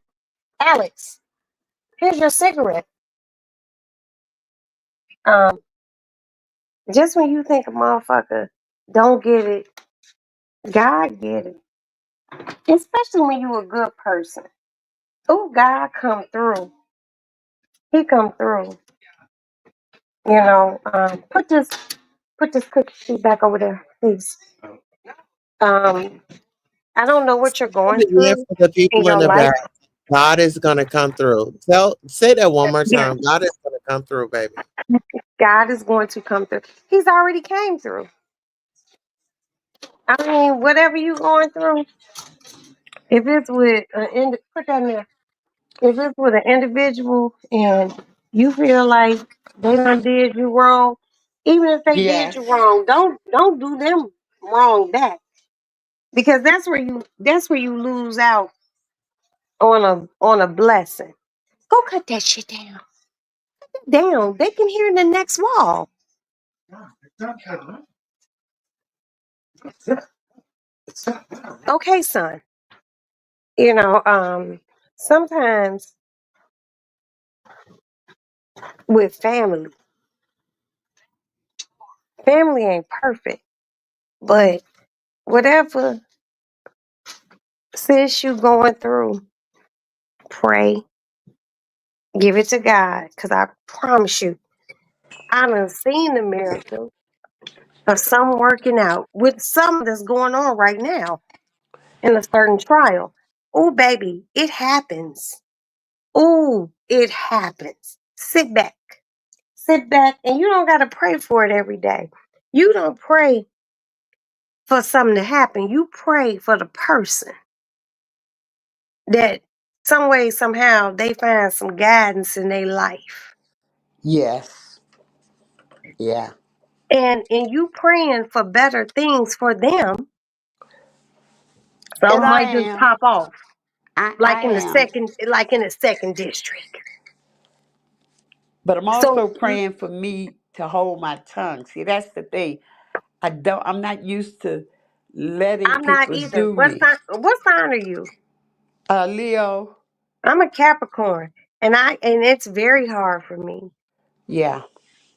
Alex. Here's your cigarette. Um, just when you think a motherfucker don't get it, God get it. Especially when you a good person. Oh, God come through. He come through. Put this cookie sheet back over there, please. Um, I don't know what you're Say going it again through for the in people in your the life. back. God is gonna come through. Say that one more Yeah, time. God is gonna come through, baby. God is going to come through. He's already came through. I mean, whatever you going through, if it's with put that in there. If it's with an individual and you feel like they done did you wrong, even if they did you Yes. wrong, don't do them wrong back, because that's where you lose out. on a blessing. Go cut that shit down. Down. They can hear in the next wall. Okay, son. You know, sometimes with family ain't perfect, but whatever sis you going through, pray, give it to God, because I promise you, I done seen the miracle of some working out with some that's going on right now in a certain trial. Oh, baby, it happens. Oh, it happens. Sit back, and you don't got to pray for it every day. You don't pray for something to happen. You pray for the person that some way, somehow, they find some guidance in their life. Yes. Yeah. And you praying for better things for them, And some I might just am. pop off. I am. Like in the second district. But I'm So also praying for me to hold my tongue. See, that's the thing. I'm not used to letting I'm not people either. do me. What sign are you? Leo. I'm a Capricorn. And it's very hard for me. Yeah.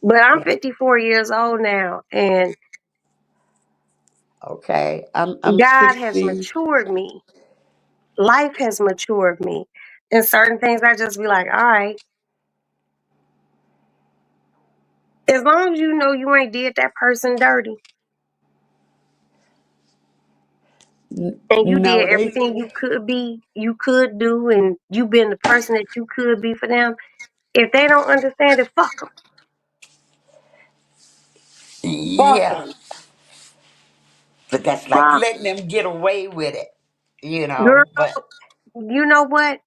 But I'm Yeah. 54 years old now, and Okay. I'm God has 60. matured me. Life has matured me. And certain things I just be like, all right, as long as you know you ain't did that person dirty and you No, did they. everything you could do, and you been the person that you could be for them, if they don't understand it, fuck them. Fuck Yeah. them. But that's like Fuck. letting them get away with it, Girl, But you know what?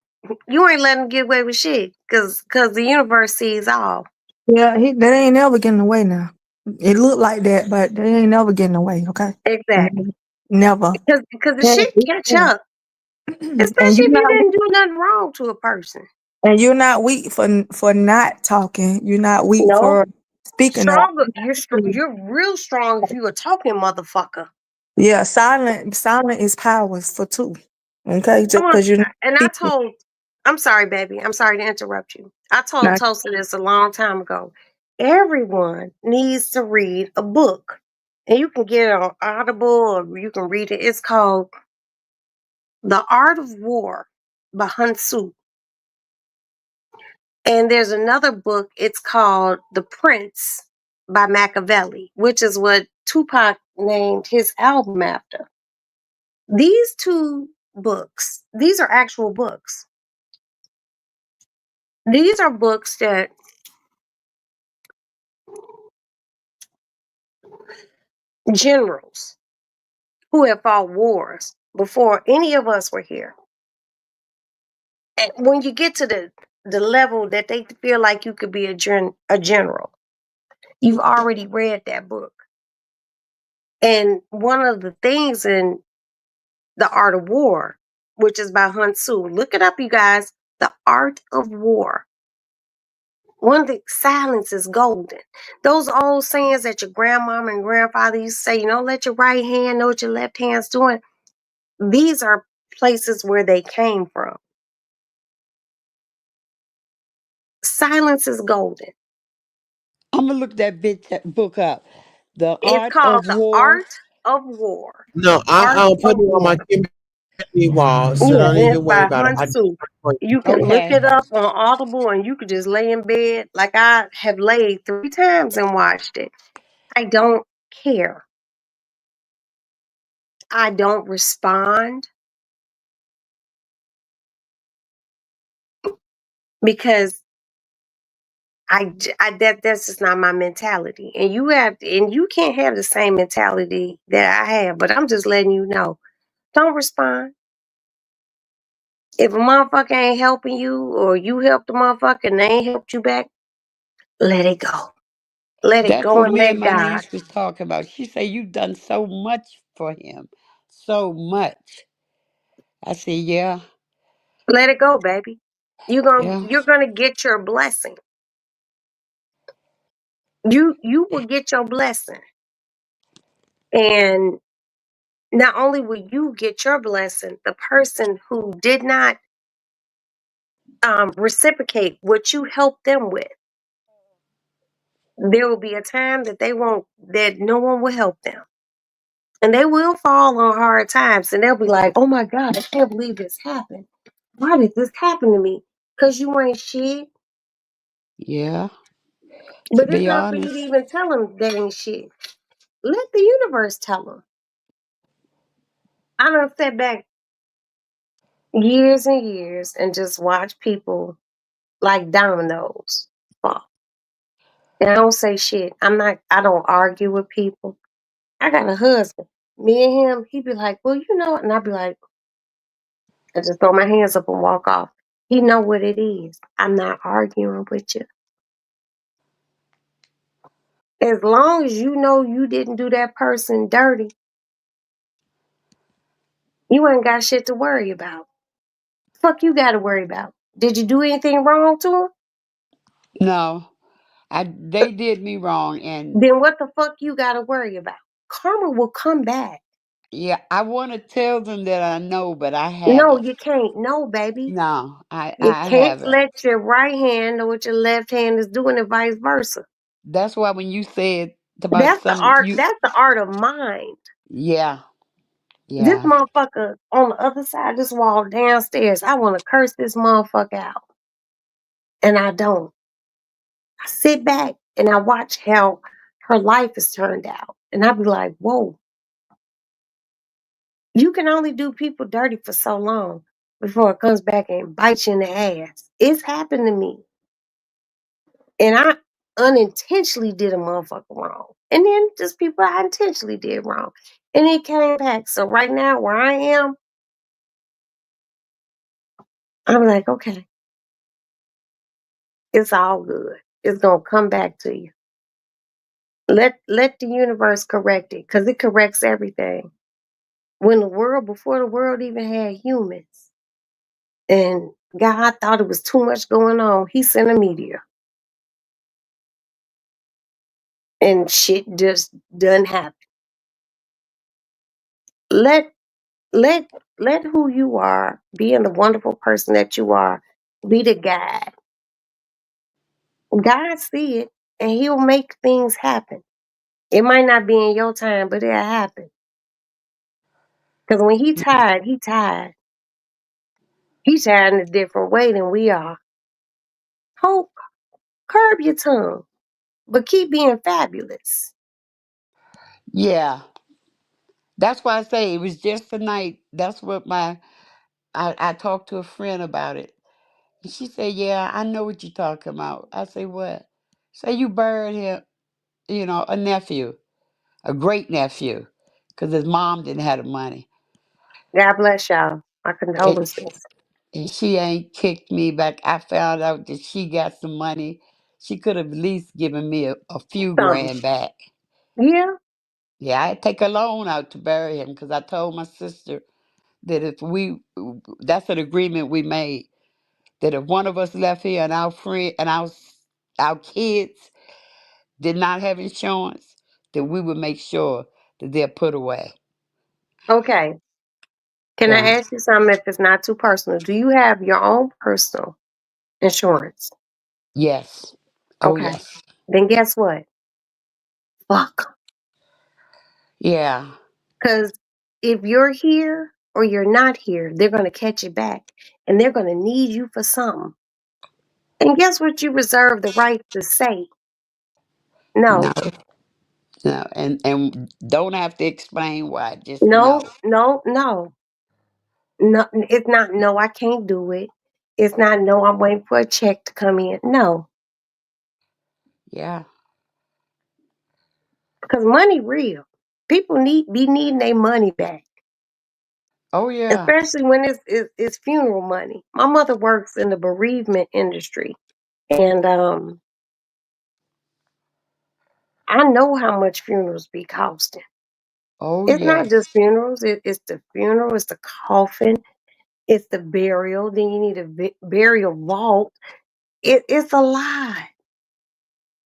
You ain't letting them get away with shit because the universe sees all. Yeah, that ain't never getting away now. It looked like that, but they ain't never getting away. Okay, Exactly. never. Because the And, shit catch up, and especially you're if you not didn't do nothing wrong to a person. and you're not weak for not talking. You're not weak No, for speaking up. stronger. You're real strong if you a talking motherfucker. Yeah, silent is powerful too. Okay, I just want, because you're not and I speaking. told. I'm sorry, baby. I'm sorry to interrupt you. I told Now, Toaster this a long time ago. Everyone needs to read a book, and you can get it on Audible or you can read it. It's called The Art of War by Hun Tzu. And there's another book, it's called The Prince by Machiavelli, which is what Tupac named his album after. These two books, these are actual books. These are books that generals who have fought wars before any of us were here. And when you get to the level that they feel like you could be a general, you've already read that book. And one of the things in The Art of War, which is by Hun Tzu. Look it up, you guys. The Art of War. One thing, silence is golden. Those old sayings that your grandmama and grandfather used to say, you know, let your right hand know what your left hand's doing. These are places where they came from. Silence is golden. I'm gonna look that book up. The It's Art called of The War. Art of War. No, Art I'll put of it on my War. Kimberly wall, so Yeah, don't and it's even worry by about it. Hun I did Tzu. it for You can look Okay. it up on Audible and you could just lay in bed. Like I have laid 3 times and watched it. I don't care. I don't respond because that's just not my mentality. And you can't have the same mentality that I have. But I'm just letting you know. Don't respond. If a motherfucker ain't helping you or you help the motherfucker and they ain't helped you back, let it go. Let it That's go what and me and let my God. niece was talking about. She said, "You've done so much for him. So much." I said, "Yeah." Let it go, baby. Yeah. You're gonna get your blessing. You will get your blessing. And not only will you get your blessing, the person who did not reciprocate what you helped them with, there will be a time that they won't, that no one will help them. And they will fall on hard times and they'll be like, oh my God, I can't believe this happened. Why did this happen to me? Because you ain't shit. Yeah. To But it's be not for you to honest. even tell them they ain't shit. Let the universe tell them. I done sat back years and years and just watch people like dominoes fall. And I don't say shit. I don't argue with people. I got a husband. Me and him, he'd be like, well, you know, and I'd be like, I just throw my hands up and walk off. He know what it is. I'm not arguing with you. As long as you know you didn't do that person dirty, you ain't got shit to worry about. Fuck you got to worry about. Did you do anything wrong to him? No. They did me wrong, and Then what the fuck you got to worry about? Karma will come back. yeah, I want to tell them that I know, but I No, haven't. you can't. No, baby. No, You I can't haven't. let your right hand know what your left hand is doing and vice versa. That's why when you said about That's the some art. you, That's the art of mind. yeah, This yeah, motherfucker on the other side of this wall downstairs. I want to curse this motherfucker out, and I don't. I sit back and I watch how her life has turned out, and I be like, "Whoa, you can only do people dirty for so long before it comes back and bites you in the ass." It's happened to me, and I unintentionally did a motherfucker wrong, and then just people I intentionally did wrong, and it came back. So right now, where I am, I'm like, okay, it's all good. It's gonna come back to you. Let the universe correct it, because it corrects everything. When the world, before the world even had humans, and God thought it was too much going on, He sent a meteor, and shit just doesn't happen. Let let let who you are, being the wonderful person that you are, be the guide. God see it, and He'll make things happen. It might not be in your time, but it'll happen. Because when He tired, He tired. He's tired in a different way than we are. Hope, curb your tongue, but keep being fabulous. yeah. That's why I say it was just tonight. That's what I talked to a friend about it. And she said, yeah, I know what you're talking about. I say, what? Say you buried him, a nephew, a great nephew, because his mom didn't have the money. God bless y'all. My And, condolences. and she ain't kicked me back. I found out that she got some money. She could have at least given me a few Something. grand back. Yeah. Yeah, I had to take a loan out to bury him because I told my sister that that's an agreement we made, that if one of us left here and our friend and our kids did not have insurance, that we would make sure that they're put away. Okay. Can I Yeah. ask you something if it's not too personal? Do you have your own personal insurance? Yes. Oh Okay. yes. Then guess what? Fuck. Yeah. Because if you're here or you're not here, they're going to catch you back and they're going to need you for something. And guess what? You reserve the right to say No. no, No. And don't have to explain why. Just no. no, no, no. No, it's not no, I can't do it. It's not no, I'm waiting for a check to come in. No, Yeah. because money real. People be needing their money back, Oh yeah. especially when it's funeral money. My mother works in the bereavement industry, and I know how much funerals be costing. Oh It's not yes. just funerals. It's the funeral. It's the coffin. It's the burial. Then you need a burial vault. It's a lot.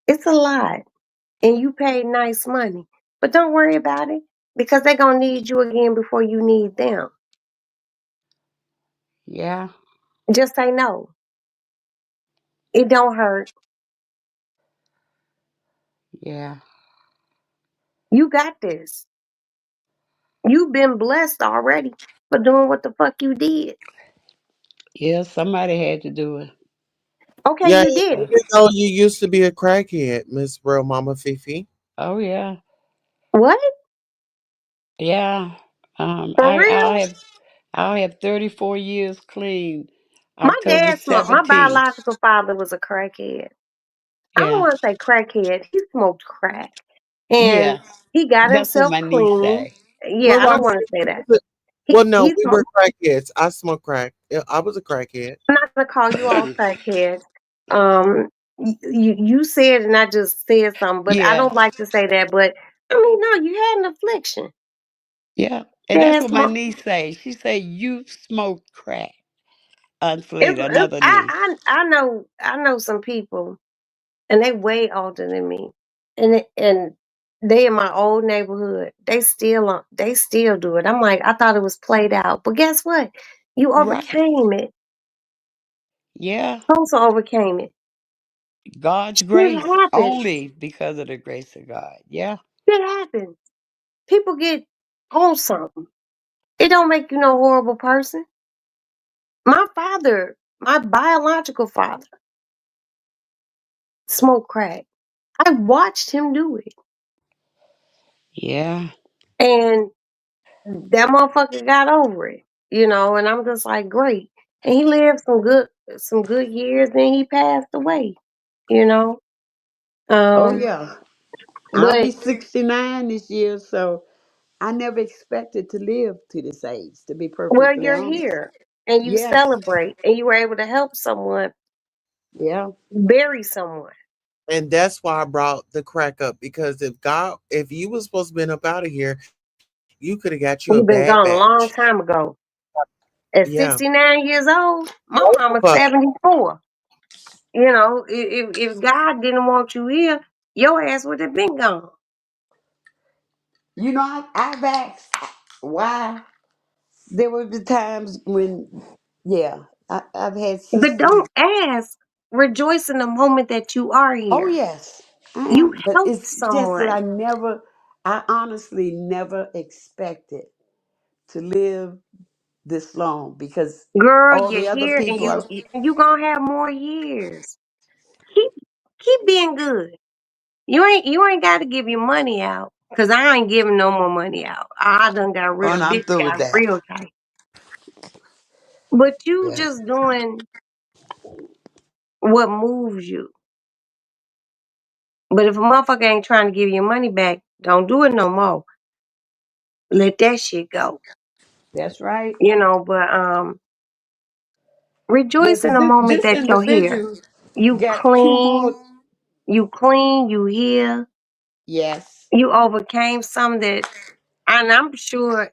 It's a lot. And you paid nice money. But don't worry about it because they're going to need you again before you need them. Yeah. Just say no. It don't hurt. Yeah. You got this. You've been blessed already for doing what the fuck you did. Yeah. Somebody had to do it. Okay, Yeah, you did it. even though you used to be a crackhead, Miss Real Mama Fifi. Oh yeah. What? Yeah. For I real? I'll have 34 years clean. My October dad smoked. My 17th. biological father was a crackhead. I don't Yeah. want to say crackhead. He smoked crack, and Yeah. he got That's what himself my niece clean. say. Yeah, Well, I don't Mama want to say Fifi that. was well, no, He we were smoked. crackheads. I smoked crack. Yeah, I was a crackhead. I'm not gonna call you all crackheads. Um, you said, and I just said something, but I Yeah. don't like to say that. But I mean, no, you had an affliction. Yeah. And that's Dad what my smoked. niece say. She say you smoked crack. It's, Unflated, it's, another niece. I know some people, and they way older than me, and they in my old neighborhood. They still do it. I'm like, I thought it was played out, but guess what? You Right. overcame it. Yeah. Also overcame it. God's Shit grace. happens. Only because of the grace of God. Yeah. Shit happens. People get on something. It don't make you no horrible person. My father, my biological father, smoked crack. I watched him do it. Yeah. And that motherfucker got over it, and I'm just like, great. And he lived some good years, then he passed away, you know. Oh Um, yeah. I'll but be 69 this year, so I never expected to live to this age, to be well, perfectly you're honest. here and you Yes. celebrate and you were able to help someone Yeah. bury someone. And that's why I brought the crack up because if you was supposed to been up out of here, you could have got you a bad You've been gone a batch. long time ago. At Yeah. 69 years old, my Both of mama's us. 74. If God didn't want you here, your ass would have been gone. You know, I've asked why. There were the times when, yeah, I've had But sisters. don't ask. Rejoice in the moment that you are Oh, here. yes, I You am. But helped it's just that someone. I honestly never expected to live this long because Girl, all you're the other here and people are, you gonna have more years. Keep keep being good. You ain't gotta give your money out. Cause I ain't giving no more money out. I done got real and I'm bitch through with got that. real tight. But you Yeah, just doing what moves you. But if a motherfucker ain't trying to give your money back, don't do it no more. Let that shit go. that's right. But Yeah, rejoice in because the moment this that you're here. individual You got two clean, more. you heal, Yes, you overcame some that, and I'm sure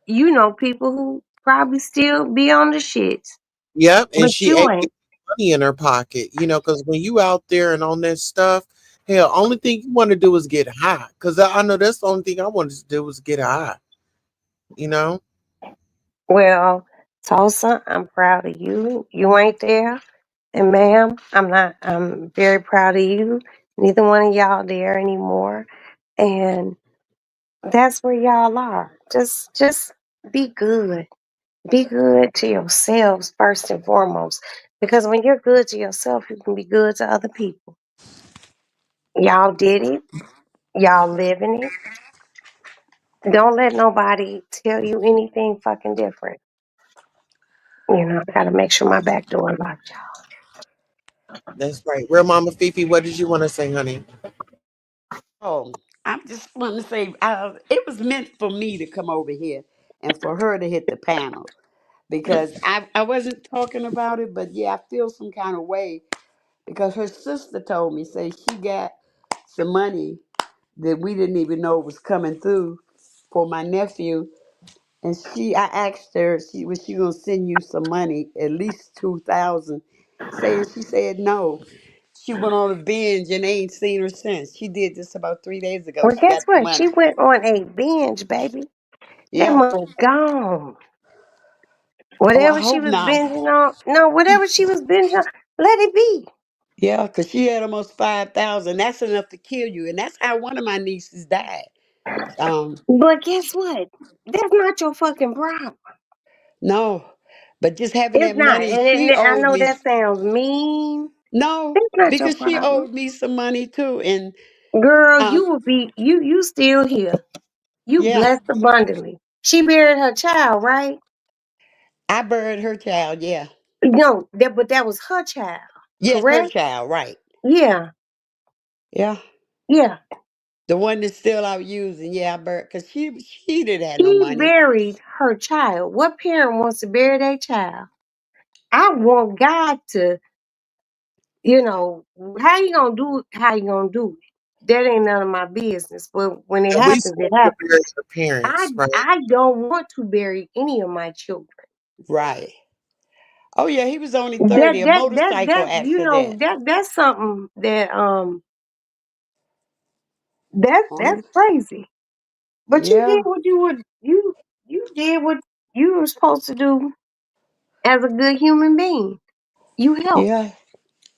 you know people who probably still be on the shits, Yep. And but she you ate ain't. money in her pocket, because when you out there and on that stuff, hell, only thing you want to do is get high. Because I know that's the only thing I wanted to do was get high, you know? Well, Tulsa, I'm proud of you. You ain't there. And ma'am, I'm not. I'm very proud of you. Neither one of y'all there anymore. And that's where y'all are. Just be good. Be good to yourselves first and foremost. Because when you're good to yourself, you can be good to other people. Y'all did it. Y'all living it. Don't let nobody tell you anything fucking different. I gotta make sure my back door locked, y'all. That's right. Real Mama Fifi, what did you want to say, honey? oh, I'm just want to say it was meant for me to come over here and for her to hit the panel because I wasn't talking about it, but yeah, I feel some kind of way because her sister told me, say she got some money that we didn't even know was coming through for my nephew, And I asked her, was she gonna send you some money, at least 2,000. She said no. She went on a binge and ain't seen her since. She did this about 3 days ago. Well, She guess got the what? She money. went on a binge, baby. That Yeah. money gone. Oh, I Whatever she hope was not. binging on, no, whatever she was binging on, let it be. Yeah, because she had almost 5,000. That's enough to kill you, and that's how one of my nieces died. Um, But guess what? That's not your fucking problem. no, but just having It's that not. money, she I owed know me. that sounds mean. No, It's not your because she problem. owed me some money too, and Girl, um, you will be, you still here. You yeah, blessed abundantly. She buried her child, right? I buried her child. Yeah, No, but that was her child, yes, her correct? child. Right. Yeah, Yeah, yeah. the one that's still out using. Yeah, I buried because she didn't have no She money. buried her child. What parent wants to bury their child? I want God to, you know, how you gonna do it, how you gonna do it. That ain't none of my business. But when it And we happens, it supposed to happens. bury your parents, right? I don't want to bury any of my children. Right. Oh yeah, he was only That 30. A that that motorcycle that you know accident. that's something that that's Only. crazy. But you did Yeah. what you did what you were supposed to do as a good human being. You helped. Yeah.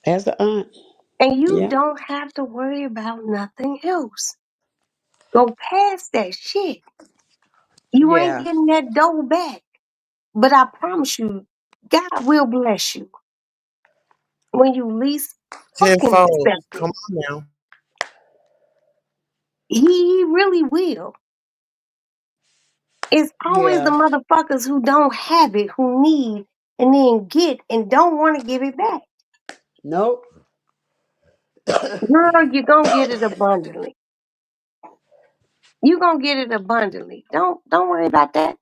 As an aunt. And you Yeah. don't have to worry about nothing else. Go past that shit. You ain't Yeah. getting that dough back. But I promise you, God will bless you when you least fucking Tenfold. expect it. Come on now. He really will. It's always the Yeah. motherfuckers who don't have it, who need and then get and don't want to give it back. Nope. Girl, you're gonna get it abundantly. You're gonna get it abundantly. Don't worry about that.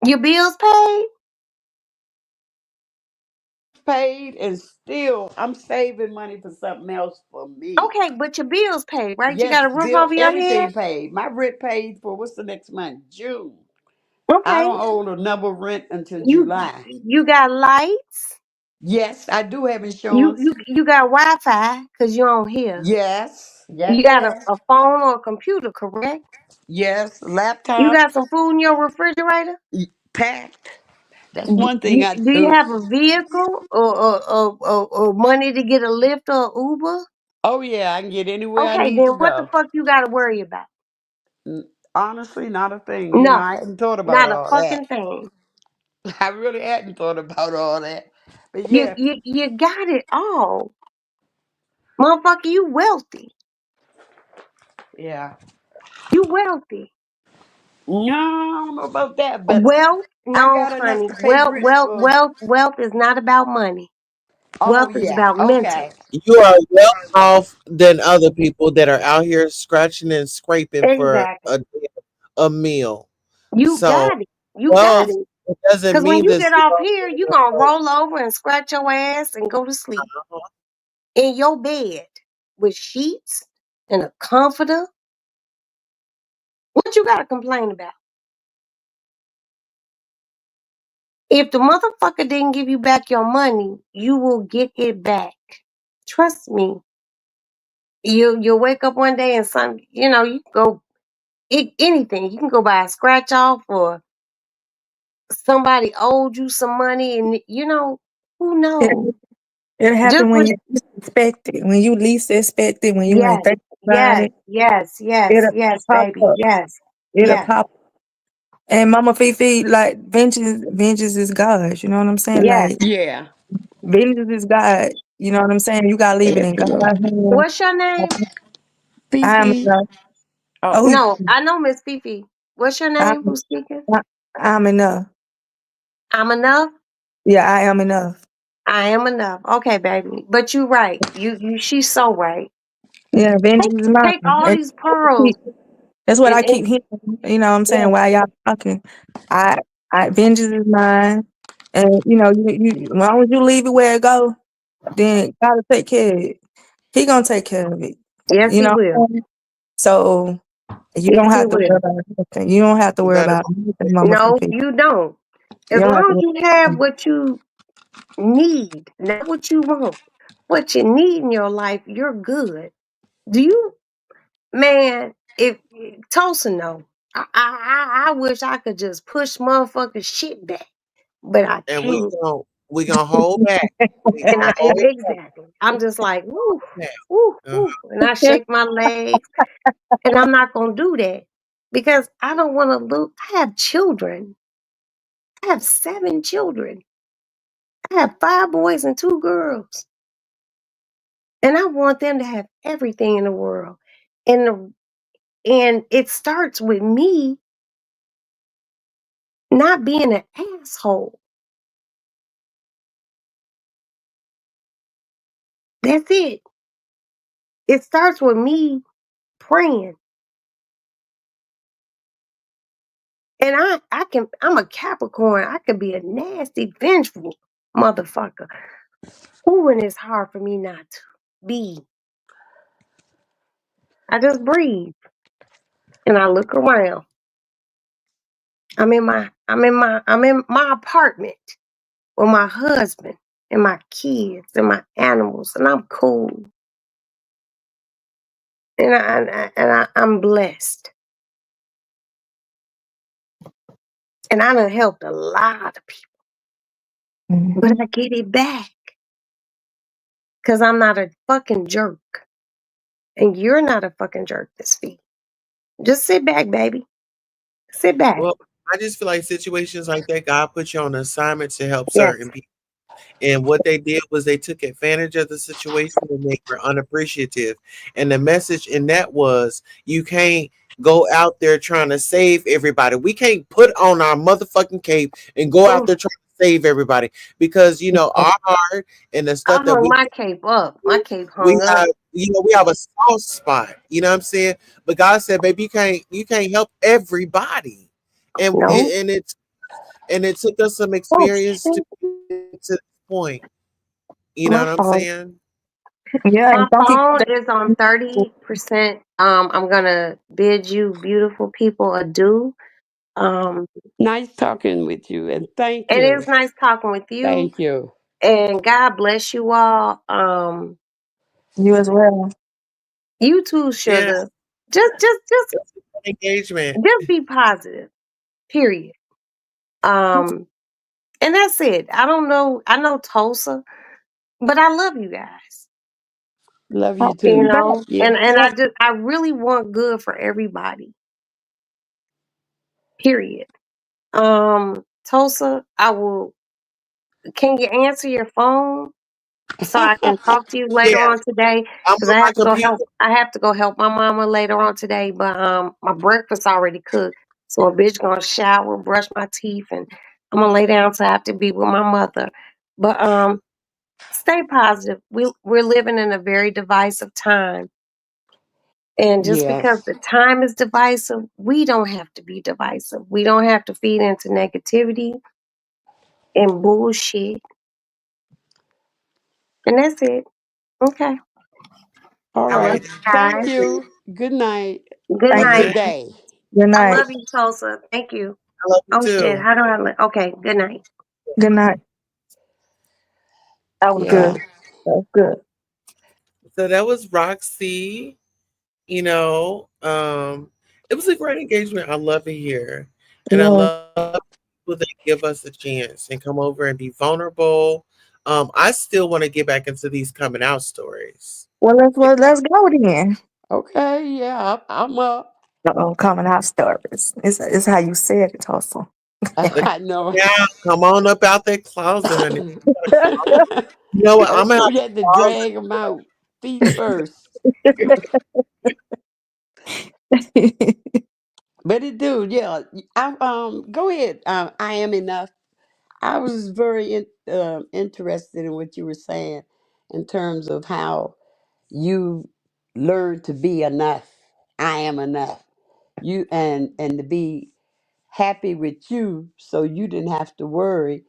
Your bills paid? Paid and still I'm saving money for something else for me. Okay, but your bills paid, right? You got Yes, a roof bill over your head? everything paid. My rent paid for what's the next month? June. I Okay. don't owe another rent until You July. you got lights. Yes, I do have You insurance. you you got Wi-Fi because you're on here. Yes. You Got got that. a phone or a computer, correct? Yes. You Laptop got some food in your refrigerator? packed. That's one thing I Do you do. have a vehicle or money to get a Lyft or Uber? Oh yeah, I can get anywhere I Okay, need then to what the go. fuck you got to worry about? Honestly, not a thing. I Nothing. hadn't thought about Not a all that. fucking thing. I really hadn't thought about all that. But You yeah, you you got it all, motherfucker. You wealthy. yeah. You wealthy. No, I don't know about that, but Wealth, I no, got enough honey. to pay rent for. Wealth is not about money. Oh Wealth is yeah, about mental. okay. You are well off than other people that are out here scratching and scraping for Exactly. a meal. You So got it. You got wealth, it. it doesn't Because when mean you that get you off don't here, you going to roll over and scratch your ass and go to sleep in your bed with sheets and a comforter. What you got to complain about? If the motherfucker didn't give you back your money, you will get it back. Trust me. You'll wake up one day and you can go anything. You can go buy a scratch off or somebody owed you some money and who It, knows? it Just happened when with you least expect it, when you least expect it, when you ain't yes, think about yes, it. yes, yes, It'll yes, pop baby. up. Yes, It'll yes, pop. And Mama Fifi, like vengeance is God. You know what I'm saying? yes. Like Yeah. vengeance is God. You know what I'm saying? You gotta leave it in God's hands. What's your name? I'm Fifi. enough. Oh, Oh, No, I know Miss Fifi. What's your I'm, name? Who's speaking? I'm enough. I'm enough. Yeah, I am enough. I am enough. Okay, baby. But you right. She's so right. Yeah, Take vengeance is mine. take all And these pearls that's what I and keep hearing. You know what I'm yeah. saying? While y'all talking, I, vengeance is mine. And as long as you leave it where it go, then gotta take care of it. He gonna take care of it. Yes, You he know. will. So. You It don't get have to worry real. about anything. You don't have to You worry better about anything, Mama No, Sophia. you don't. You As don't have long to as worry you about have anything. what you need, not what you want, what you need in your life, you're good. Do you, man? If Tulsa, no, I wish I could just push motherfucking shit back, but I and can't. we gonna hold back. We And gonna hold exactly, I'm just like, woo, back. woo, Uh-huh. woo, and I shake my legs, and I'm not gonna do that because I don't want to lose. I have children. I have 7 children. I have 5 boys and 2 girls. And I want them to have everything in the world. And and it starts with me not being an asshole. That's it. It starts with me praying. And I'm a Capricorn. I could be a nasty, vengeful motherfucker. Ooh, and it's hard for me not to be. I just breathe and I look around. I'm in my apartment with my husband and my kids and my animals, and I'm cool. I'm blessed. And I done helped a lot of people. But Mhm. I get it back because I'm not a fucking jerk. And you're not a fucking jerk this week. Just sit back, baby. Sit back. Well, I just feel like situations like that, God put you on an assignment to help Yes. certain people. And what they did was they took advantage of the situation and they were unappreciative. And the message in that was you can't go out there trying to save everybody. We can't put on our motherfucking cape and go out Mm, there trying to save everybody because our heart and the I stuff that hung my cape up. My cape we hung have up. we have a soft spot. You know what I'm saying? But God said, baby, you can't help everybody. No. And it took us some Oh, experience to shit. get to this point. You know My what I'm phone. saying? Yeah, My and some people phone just is on 30%. I'm going to bid you beautiful people adieu. Um, Nice talking with you, and thank it is you. nice talking with you. Thank you. And God bless you all. you as well. You too, Yeah, sugar. Just it's an engagement. just be positive. Period. Um, and that's it. I don't know. I know Tulsa, but I love you guys. Love Oh, you You too. back. know, Yeah. and I really want good for everybody. Period. Tulsa, I will. Can you answer your phone so I can talk to you later Yeah, on today? I'm Because on my computer. I have to go help my mama later on today. But my breakfast already cooked, so a bitch gonna shower, brush my teeth, and I'm gonna lay down so I have to be with my mother. But stay positive. We're living in a very divisive time, and just because Yes. the time is divisive, we don't have to be divisive. We don't have to feed into negativity and bullshit. And that's it. Okay. All I All love right. right. you Thank guys. you. Good night. Good Or Thank night. good you. day. Good I night. love you, Tulsa. Thank you. I love you Oh shit. too. How do I okay, good night. Good night. That was good. Yeah. That was good. So that was Roxy. It was a great engagement. I love it here. And I Yeah. love people that give us a chance and come over and be vulnerable. I still want to get back into these coming out stories. Let's go then. Okay. Yeah. I'm up. Coming out stories. It's how you said it, Tulsa. The I know. Yeah, come on up out that closet, honey. You know what? I'm gonna have You had to a closet. drag them out feet first. But it do, yeah. I go ahead. I am enough. I was very interested in what you were saying in terms of how you learn to be enough. I am enough. You and to be happy with you, so you didn't have to worry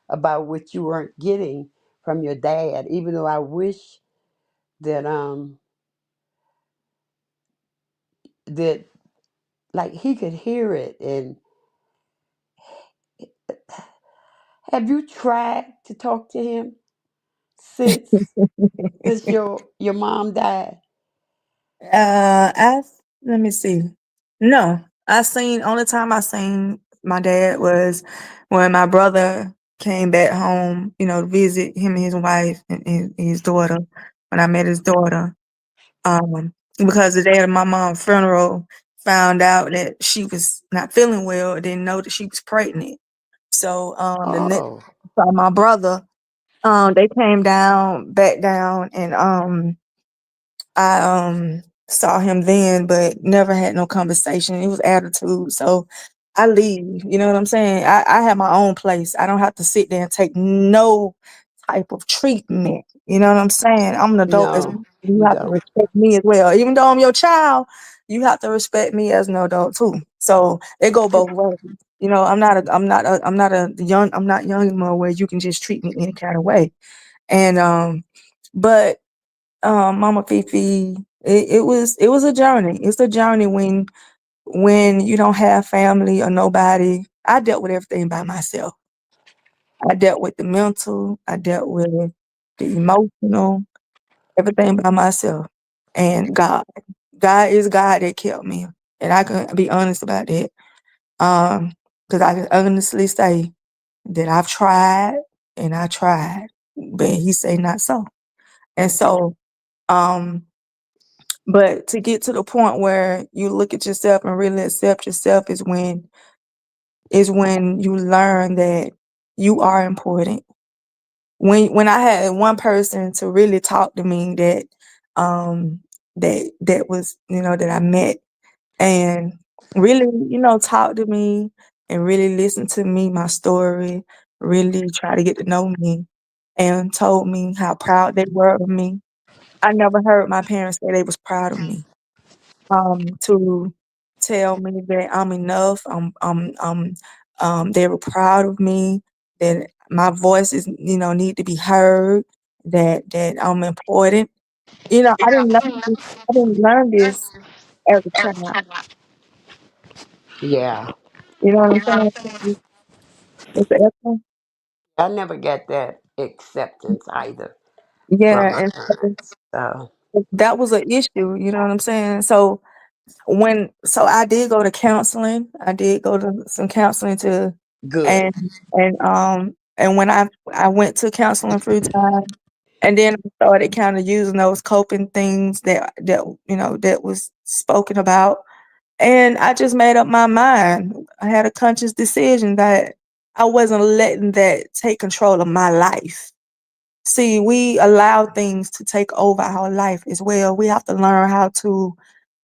about what you weren't getting from your dad. Even though I wish that that like he could hear it. And have you tried to talk to him since your mom died? I let me see. No, I seen only time I seen my dad was when my brother came back home. You know, to visit him and his wife and his daughter. When I met his daughter, because the day of my mom's funeral, found out that she was not feeling well. Didn't know that she was pregnant. So the next, Oh, so my brother, they came down, back down, and I saw him then, but never had no conversation. It was attitude. So I leave. You know what I'm saying? I have my own place. I don't have to sit there and take no type of treatment. You know what I'm saying? I'm an adult as no, well. You you have to don't. respect me as well. Even though I'm your child, you have to respect me as an adult too. So it go both ways. You know, I'm not young anymore where you can just treat me any kind of way. And but Mama Fifi, it was a journey. It's a journey when you don't have family or nobody. I dealt with everything by myself. I dealt with the mental, I dealt with the emotional, everything by myself. And God. God is God that kept me. And I can be honest about that. Because I can honestly say that I've tried and I tried, but he say not so. And so um but to get to the point where you look at yourself and really accept yourself is when you learn that you are important. When I had one person to really talk to me um that was, that I met and really, talk to me and really listen to me, my story, really try to get to know me and told me how proud they were of me. I never heard my parents say they was proud of me. To tell me that I'm enough. They were proud of me. That my voice is, need to be heard. That I'm important. I didn't learn this as a child. Yeah, You know what I'm saying? It's an essence. I never got that acceptance either from Yeah, my and parents. So that was an issue. You know what I'm saying? So I did go to counseling. I did go to some counseling to good. and and when I went to counseling through time and then I started kind of using those coping things that was spoken about and I just made up my mind. I had a conscious decision that I wasn't letting that take control of my life. See, we allow things to take over our life as well. We have to learn how to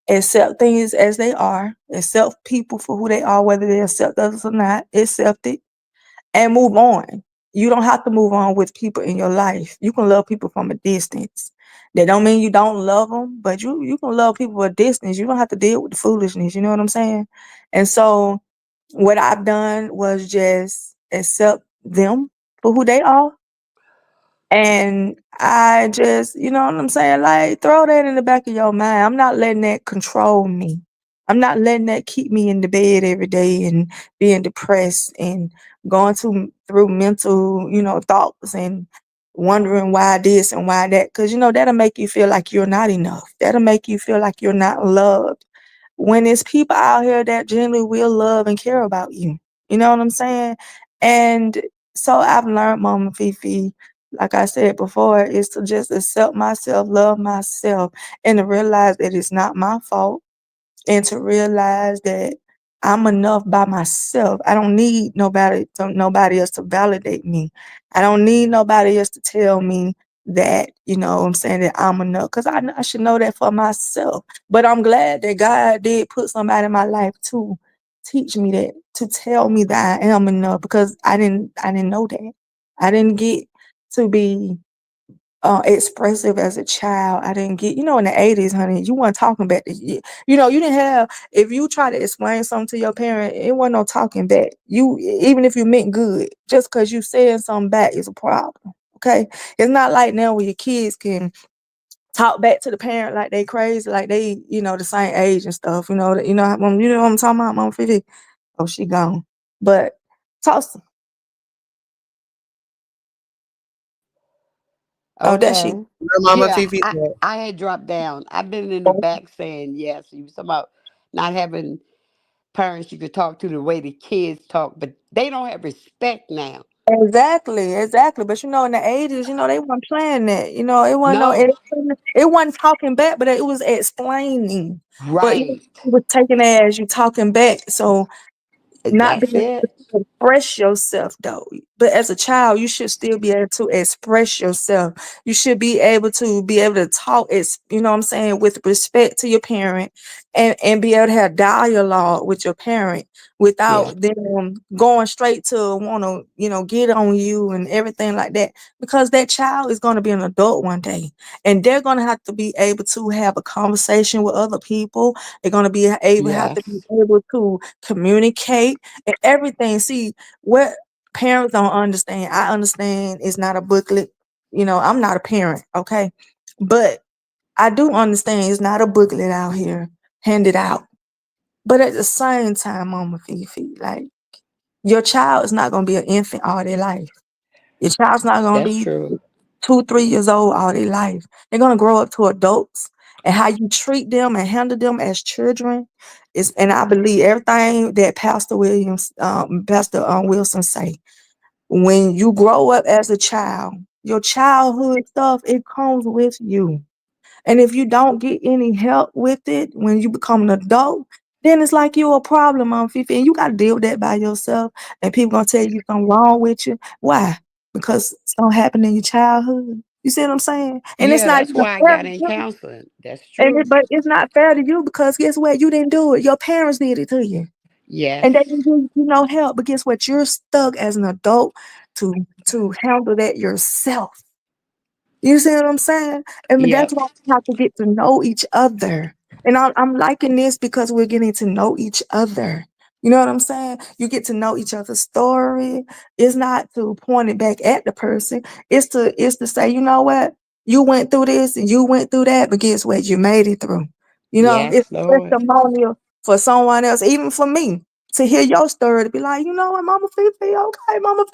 accept things as they are, accept people for who they are, whether they accept us or not, accept it, and move on. You don't have to move on with people in your life. You can love people from a distance. That don't mean you don't love them, but you can love people at a distance. You don't have to deal with the foolishness. You know what I'm saying? And so, what I've done was just accept them for who they are and I just, you know what I'm saying? Like, throw that in the back of your mind. I'm not letting that control me. I'm not letting that keep me in the bed every day and being depressed and going through mental, thoughts and wondering why this and why that. Because, that'll make you feel like you're not enough. That'll make you feel like you're not loved when there's people out here that genuinely will love and care about you. You know what I'm saying? And so I've learned, Mama Fifi, like I said before, is to just accept myself, love myself, and to realize that it's not my fault and to realize that I'm enough by myself. I don't need nobody else to validate me. I don't need nobody else to tell me that, what I'm saying, that I'm enough because I should know that for myself. But I'm glad that God did put somebody in my life to teach me that, to tell me that I am enough because I didn't know that. I didn't get to be expressive as a child. I didn't get, in the 80s, honey, you weren't talking back. You didn't have, if you try to explain something to your parent, it wasn't no talking back. Even if you meant good, just because you saying something back is a problem. Okay. It's not like now where your kids can talk back to the parent like they crazy, like they, the same age and stuff. You know what I'm talking about, Mom 50. Oh, she gone. But toss. Oh, that she. Okay. Where Mama Yeah, Fifi at? I had dropped down. I've been in the back saying yes. You was talking about not having parents you could talk to the way the kids talk, but they don't have respect now. Exactly, exactly. But in the 80s, they weren't playing that. It wasn't no, No. it wasn't talking back, but it was explaining. But Right. it was taking it as you talking back. So not That's being able it. to express yourself though. But as a child, you should still be able to express yourself. You should be able to talk, you know what I'm saying, with respect to your parent, and be able to have dialogue with your parent Yeah. without them going straight to want to, get on you and everything like that. Because that child is going to be an adult one day, and they're going to have to be able to have a conversation with other people. They're going to be able have to be Yes. able to communicate and everything. See, what parents don't understand, I understand it's not a booklet. I'm not a parent, okay? But I do understand it's not a booklet out here handed out. But at the same time, Mama Fifi, like your child is not gonna be an infant all their life. Your child's not gonna That's be true. 2, 3 years old all their life. They're gonna grow up to adults. And how you treat them and handle them as children is, and I believe everything that Pastor Wilson say. When you grow up as a child, your childhood stuff, it comes with you. And if you don't get any help with it when you become an adult, then it's like you're a problem on Fifi, and you got to deal with that by yourself. And people gonna tell you something wrong with you. Why? Because something happened in your childhood. You see what I'm saying? And it's Yeah, not that's even why I fair got to in you. counseling. That's true. But it's not fair to you because guess what? You didn't do it. Your parents did it to you, Yes. and they didn't give you no help. But guess what? You're stuck as an adult to handle that yourself. You see what I'm saying? I mean, that's Yep. why we have to get to know each other. And I'm liking this because we're getting to know each other. You know what I'm saying? You get to know each other's story. It's not to point it back at the person. It's to say, you know what? You went through this and you went through that, but guess what? You made it through. It's Yes, a Lord. testimonial for someone else, even for me, to hear your story, to be like, you know what, Mama Fifi, okay, Mama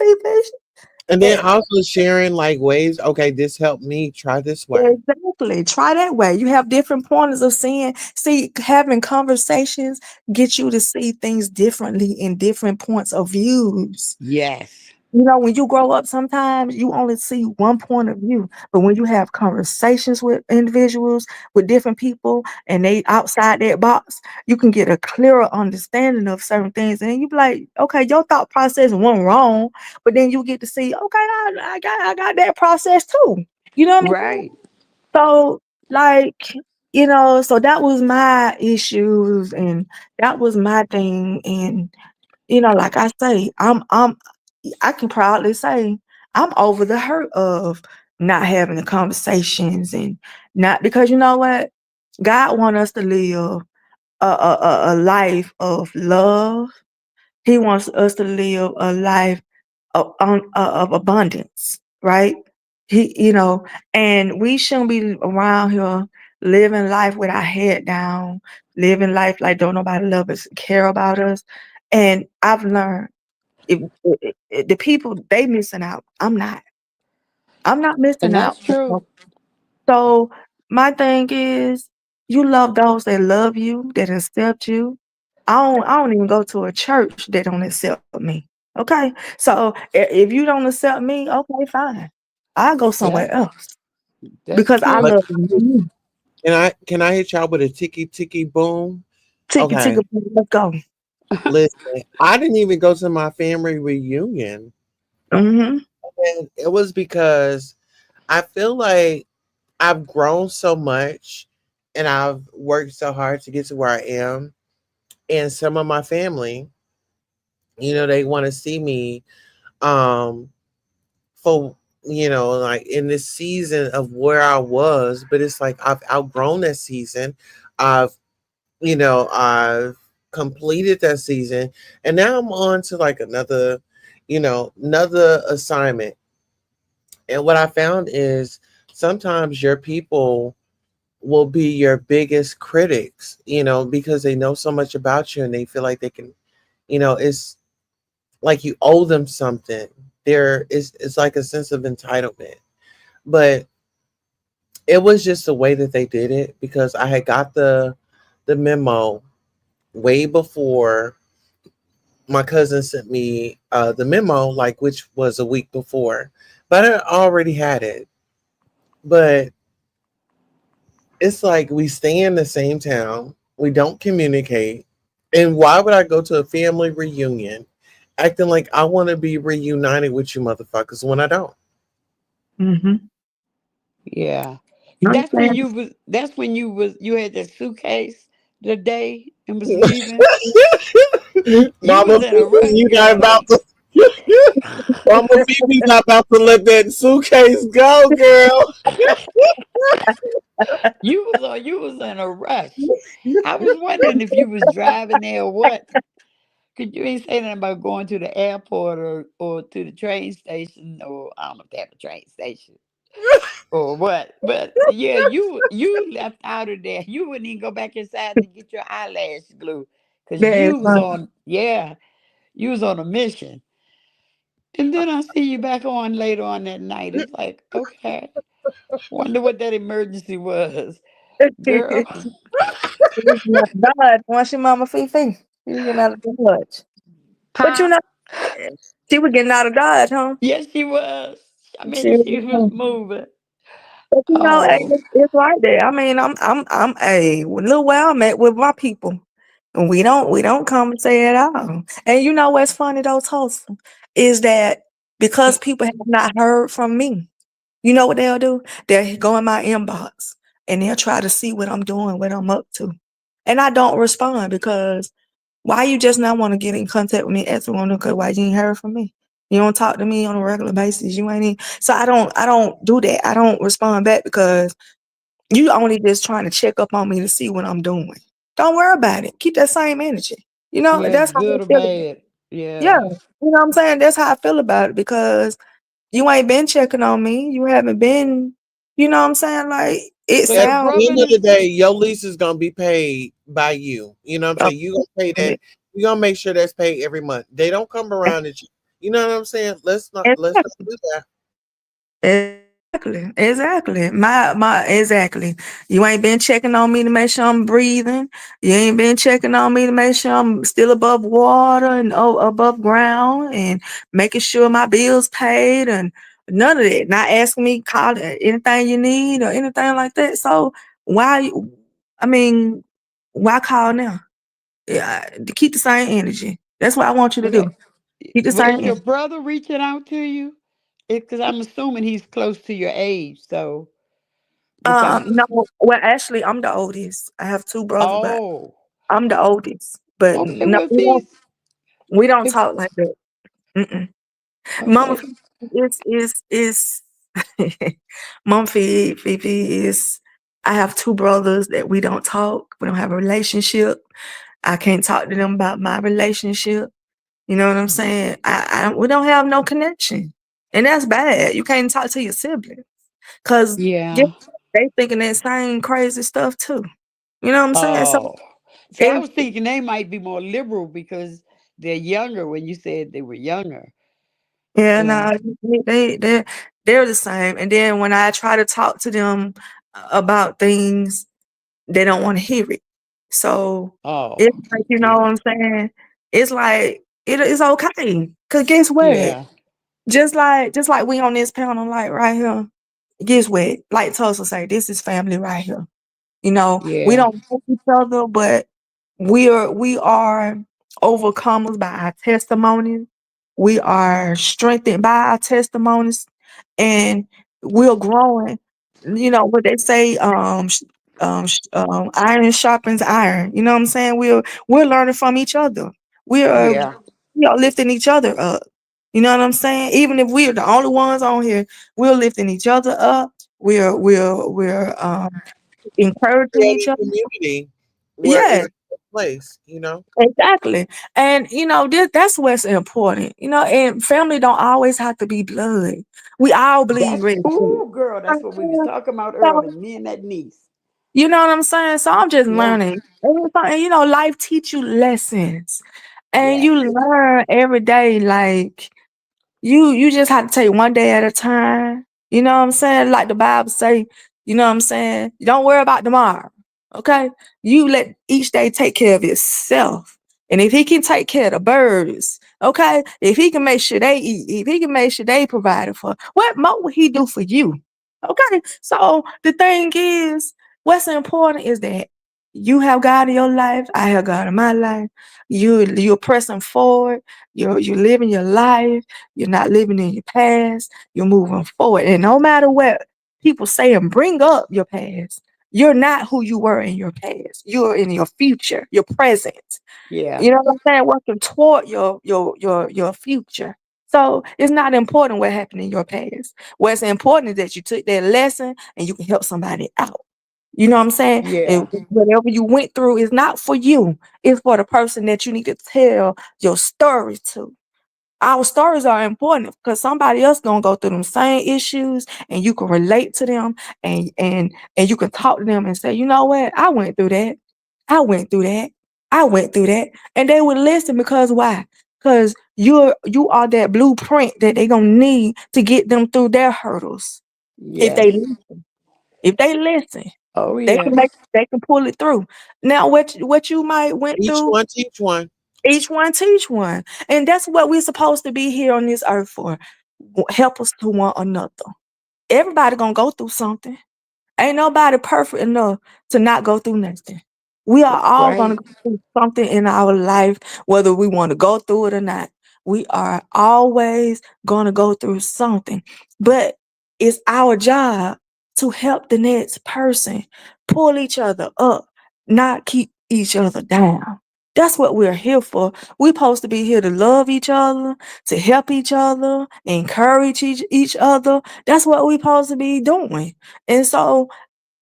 And then Fifi. also sharing like ways, okay, this helped me, try this way. Exactly. Try that way. You have different pointers of seeing. See, having conversations get you to see things differently in different points of views. Yes. When you grow up, sometimes you only see one point of view. But when you have conversations with individuals, with different people, and they outside that box, you can get a clearer understanding of certain things. And you be like, okay, your thought process wasn't wrong, but then you get to see, okay, I got that process too. You know what I'm saying? Right. So, like, so that was my issues and that was my thing. And, like I say, I can proudly say I'm over the hurt of not having the conversations and not because you know what? God want us to live a life of love. He wants us to live a life of abundance, right? And we shouldn't be around here living life with our head down, living life like don't nobody love us, care about us. And I've learned the people they missing out. I'm not. I'm not missing And out. that's true. So my thing is, you love those that love you, that accept you. I don't even go to a church that don't accept me. Okay, so if you don't accept me, okay, fine. I'll go somewhere Yep. else That's because I But true. love you. can I hit y'all with a ticky ticky boom? Ticket, Okay. ticket, let's go. Listen, I didn't even go to my family reunion. Hmm. And it was because I feel like I've grown so much and I've worked so hard to get to where I am. And some of my family, they want to see me um for like in this season of where I was, but it's like I've outgrown that season. I've completed that season, and now I'm on to like another assignment. And what I found is sometimes your people, will be your biggest critics, because they know so much about you and they feel like they can, it's like you owe them something. It's like a sense of entitlement. But it was just the way that they did it because I had got the memo way before my cousin sent me the memo, like which was a week before, but I already had it. But it's like we stay in the same town, we don't communicate, and why would I go to a family reunion acting like I want to be reunited with you motherfuckers when I don't? Mm-hmm. Yeah. I'm saying, That's when you had that suitcase the day and was leaving. You Mama was in a Fifi, rush, you not girl. about Like to. Mama Fifi not about to let that suitcase go, girl. you was in a rush. I was wondering if you was driving there or what. Cause you ain't say nothing about going to the airport or to the train station, or I don't know if they have a train station or what. But yeah, you left out of there. You wouldn't even go back inside to get your eyelash glue. Cause that is you was fun. on, yeah, you was on a mission. And then I see you back on later on that night. It's like, okay, wonder what that emergency was. Girl, She was getting out of Dodge. Once your mama Fifi, she was getting out of Dodge. But pop. she was getting out of Dodge, huh? Yes, she was. I She mean, she was was. moving. But hey, Oh, it's right there. I mean, I'm a little where I'm at with my people, and we don't conversate at all. And you know what's funny though, Tulsa, is that because people have not heard from me, you know what they'll do? They'll go in my inbox and they'll try to see what I'm doing, what I'm up to, and I don't respond because why you just not want to get in contact with me? Ask me, okay, why you ain't heard from me? You don't talk to me on a regular basis. You ain't even, so I don't do that. I don't respond back because you only just trying to check up on me to see what I'm doing. Don't worry about it. Keep that same energy. yeah, That's how I good or feel about it. bad. Yeah. Yeah. You know what I'm saying? That's how I feel about it because you ain't been checking on me. You haven't been, you know what I'm saying? Like it So At your sounds the brother end of done, the day, your lease is gonna be paid by you. You know what I'm saying? You gonna pay that. You gonna make sure that's paid every month. They don't come around and you know what I'm saying? Let's not do that. Exactly, exactly. My exactly. You ain't been checking on me to make sure I'm breathing. You ain't been checking on me to make sure I'm still above water and above ground and making sure my bills paid and none of that. Not asking me call anything you need or anything like that. So why? I mean, why call now? Yeah, to keep the same energy. That's what I want you to do. okay. Keep the Well, same is your energy. brother reaching out to you? Because I'm assuming he's close to your age. So, because, No, well, actually, I'm the oldest. I have two brothers, but oh, I'm the oldest. But okay. no, Well, if he's, we don't if, talk like that. Mm-mm. Mama okay. is Mama Fifi is. I have two brothers that we don't talk. We don't have a relationship. I can't talk to them about my relationship. You know what I'm saying? We don't have no connection, and that's bad. You can't talk to your sibling because Yeah. they thinking that same crazy stuff too. You know what I'm saying? So Oh. See, I it, was thinking they might be more liberal because they're younger when you said they were younger. yeah, Yeah. no, they're the same. And then when I try to talk to them about things, they don't want to hear it. So Oh, it's like you know what dear. I'm saying. It's like it's okay. Cause guess what? Yeah. Just like we on this panel, like right here. Guess what? Like Tulsa say, this is family right here. We Yeah. don't know each other, but we are overcomers by our testimonies. We are strengthened by our testimonies, and we're growing. You know what they say, iron sharpens iron. You know what I'm saying? We're learning from each other. We're Yeah. we are lifting each other up. You know what I'm saying? Even if we're the only ones on here, we're lifting each other up. We're encouraging each Creating other. community where it's Yes, a place. exactly. And that's what's important. And family don't always have to be blood. We all bleed That's, red. ooh, girl, that's what we was talking about So, earlier. Me and that niece. You know what I'm saying? So I'm just Yeah. learning. And you know, life teach you lessons. And you Yes. learn every day, like you just have to take one day at a time. You know what I'm saying? Like the Bible say, you know what I'm saying? Don't worry about tomorrow. Okay? You let each day take care of itself. And if he can take care of the birds, okay? If he can make sure they eat, if he can make sure they provided for, what more would he do for you? Okay. So the thing is, what's important is that you have God in your life, I have God in my life. You're pressing forward, you're living your life, you're not living in your past, you're moving forward. And no matter what people say and bring up your past, you're not who you were in your past. You're in your future, your present. Yeah. You know what I'm saying? Working toward your future. So it's not important what happened in your past. What's important is that you took that lesson and you can help somebody out. You know what I'm saying? And Yeah. whatever you went through is not for you. It's for the person that you need to tell your story to. Our stories are important because somebody else gonna go through them same issues and you can relate to them and you can talk to them and say, you know what, I went through that. I went through that. I went through that. And they would listen because why? Because you are that blueprint that they gonna need to get them through their hurdles. If they Yes. listen. If they listen, Oh they can make yes. they can pull it through. Now what you might went Each through, one teach one. each one teach one. And that's what we're supposed to be here on this earth for. Help us to one another. Everybody gonna go through something. Ain't nobody perfect enough to not go through nothing. We are That's all gonna right. go through something in our life, whether we want to go through it or not. We are always gonna go through something. But it's our job to help the next person pull each other up, not keep each other down. That's what we're here for. We're supposed to be here to love each other, to help each other, encourage each other. That's what we're supposed to be doing. And so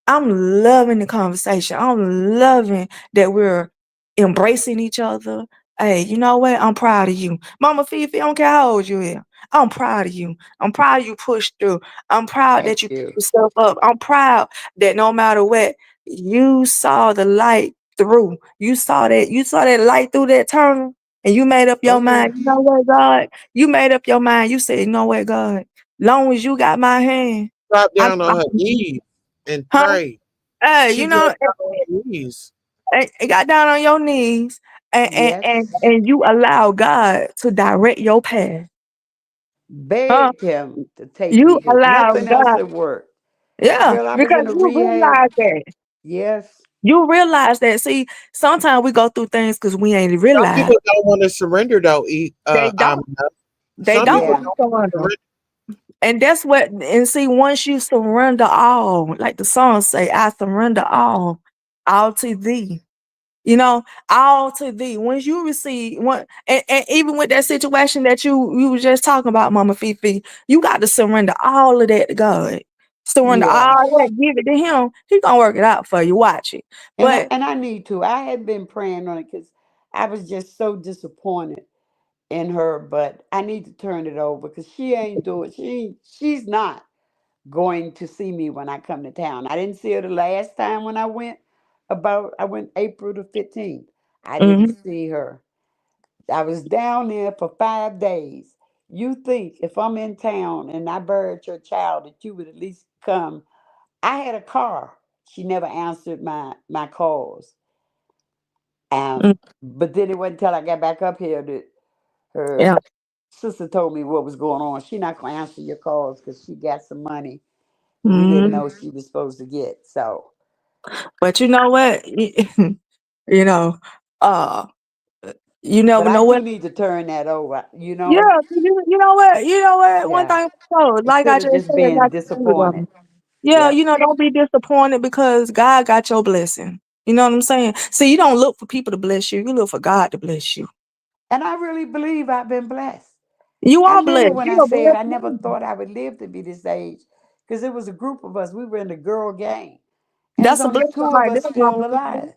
I'm loving the conversation. I'm loving that we're embracing each other. Hey, you know what? I'm proud of you. Mama Fifi, I don't care how old you are. I'm proud of you. I'm proud you pushed through. I'm proud Thank that you picked you. yourself up. I'm proud that no matter what, you saw the light through. You saw that light through that tunnel and you made up Oh your mind. You yes. know what, God? You made up your mind. You said, you know what, God? Long as you got my hand, Drop I, down I on her knees and huh? pray. Hey, She you dropped know, down on her knees. got down on your knees Yes. and you allow God to direct your path. Huh? Begged him to take You me because allow nothing else God, had worked. yeah, Girl, I was because in a you rehab. realize that. Yes. You realize that. See, sometimes we go through things because we ain't Some realize people don't want to surrender though. they don't. They Some don't people want Yeah. to don't want to surrender. surrender. And that's what, and see, once you surrender all, like the song say, I surrender all to thee. You know, all to thee. Once you receive one, and even with that situation that you were just talking about, Mama Fifi, you got to surrender all of that to God. Surrender Yeah. all that, give it to Him. He gonna work it out for you. Watch it. But And I need to. I had been praying on it because I was just so disappointed in her, but I need to turn it over because she ain't doing she's not going to see me when I come to town. I didn't see her the last time when I went April the 15th. I didn't mhm, see her. I was down there for 5 days. You think if I'm in town and I buried your child that you would at least come. I had a car. She never answered my calls. mm, But then it wasn't until I got back up here that her yeah, sister told me what was going on. She not gonna answer your calls because she got some money we didn't mhm. know she was supposed to get. So, But you know what? You know, uh, you but never I know do what. need to turn that over. Yeah, you know what? You know what? One Yeah. thing for sure, like I Instead of just just said being not too long disappointed. ago. Yeah, Yep. you know, don't be disappointed because God got your blessing. You know what I'm saying? See, you don't look for people to bless you. You look for God to bless you. And I really believe I've been blessed. You I are remember blessed. when I You are said I blessed never man. thought I would live to be this age because it was a group of us. We were in the girl gang, and there's That's a only blessing two of right there, us still Mama CC. alive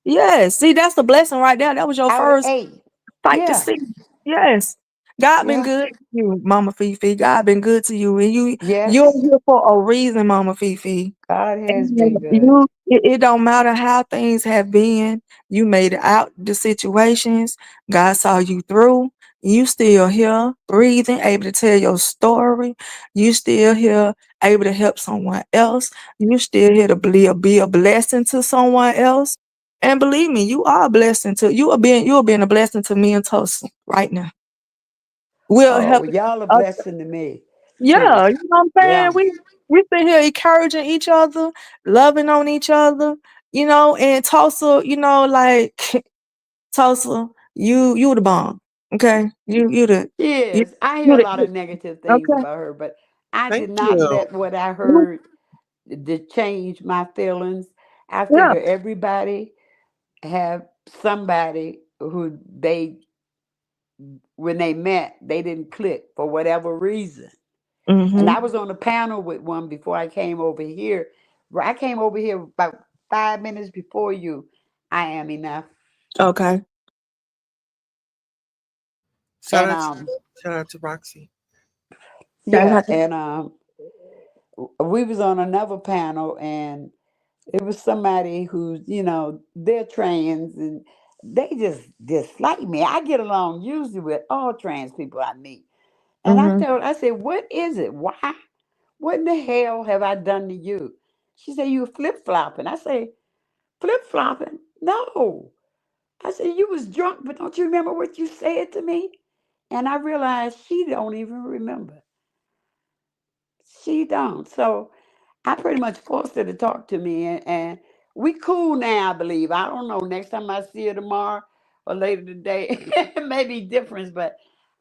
Yes. See, that's the blessing right there. That was your out of first eight. sight to Yeah. see. Yes. God been Yeah. good to you, Mama Fifi. God been good to you. And you're Yes. here for a reason, Mama Fifi. God has And been good. it don't matter how things have been. You made it out the situations. God saw you through. You still here, breathing, able to tell your story. You still here, able to help someone else. You still here to be a blessing to someone else. And believe me, you are a blessing to you are being a blessing to me and Tosa right now. We'll Oh, help. well, y'all a blessing to me too. Yeah, you know what I'm saying? Yeah. We sit here encouraging each other, loving on each other, and Tulsa, like Tulsa, you the bomb. Okay? You the She you is. I hear you a lot the of negative things okay. about her, but I Thank did not you. let what I Mhm. heard to change my feelings. I Yeah. figure everybody have somebody who they when they met, they didn't click for whatever reason. And Mhm. I was on a panel with one before I came over here. I came over here about 5 minutes before you. I am enough. Okay. Shout And out to shout out to Roxy. That's yeah, not and we was on another panel, and it was somebody who's, they're trans, and they just dislike me. I get along usually with all trans people I meet. And mhm. I said, what is it? Why? What in the hell have I done to you? She said, you flip flopping. I say, flip flopping? No. I said, you was drunk, but don't you remember what you said to me? And I realized she don't even remember. She don't. So I pretty much forced her to talk to me, and we cool now, I believe. I don't know. Next time I see her tomorrow or later today, it may be different, but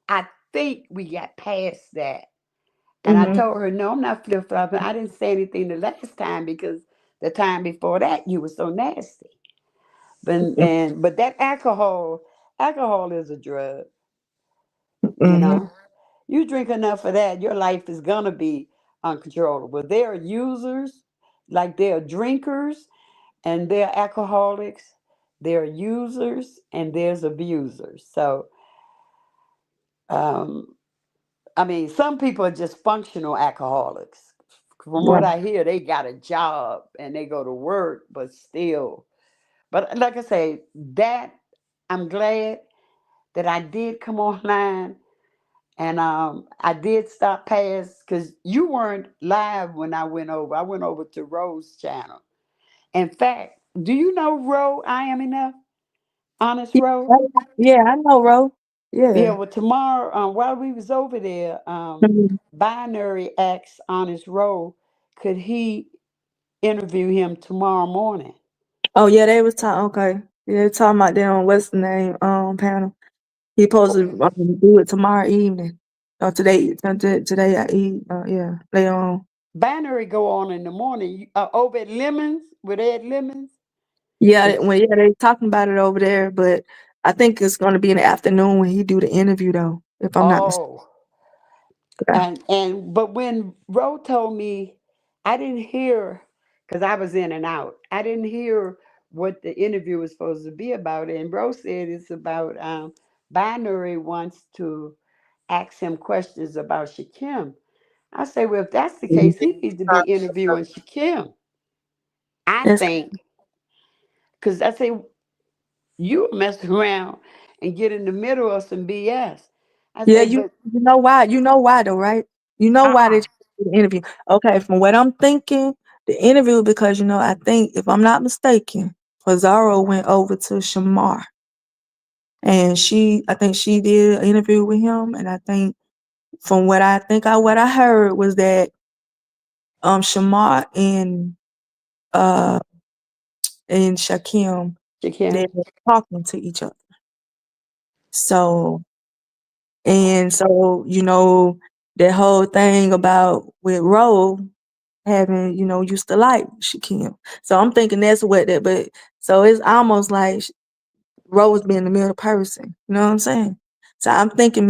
I think we got past that. And I Mhm. told her, no, I'm not flip flopping. I didn't say anything the last time because the time before that you were so nasty. But that alcohol is a drug, you Mhm. know. You drink enough of that, your life is gonna be uncontrollable. There are users, like there are drinkers, and there are alcoholics. There are users and there's abusers. So, um, I mean, some people are just functional alcoholics. From what Right. I hear, they got a job and they go to work, but still. But like I say, that I'm glad that I did come online, and I did stop past because you weren't live when I went over. I went over to Rose's channel. In fact, do you know Ro? I am enough. Honest Yeah, Ro. yeah, I know, Ro. Yeah. Yeah. Well, tomorrow, while we was over there, Mhm. Binary asked Honest Ro, could he interview him tomorrow morning? Oh yeah, they was talking. Okay, yeah, they talking about that on what's the name panel. He supposed to do it tomorrow evening. Or today I eat. Yeah, later on. Binary go on in the morning. Over at Lemons with Ed Lemons. Yeah, It's, well, yeah, they talking about it over there, but I think it's going to be in the afternoon when he do the interview, though. If I'm not mistaken. oh, and but when Ro told me, I didn't hear because I was in and out. I didn't hear what the interview was supposed to be about, and Ro said it's about Binary wants to ask him questions about Shakim. I say, well, if that's the case, he needs to be interviewing Shakim. I It's, think because I say you mess around and get in the middle of some BS. I yeah, say, you but you know why? You know why though, right? You know why they uh-uh. do the interview. Okay, from what I'm thinking, the interview because I think if I'm not mistaken, Pizarro went over to Shamar and I think she did an interview with him, and I think from what I heard was that Shamar uh and Shakim Shakim. they were talking to each other. So so that whole thing about with Ro having used to like Shakim. So I'm thinking that's what that, but so it's almost like Rose being the middle person. You know what I'm saying? So I'm thinking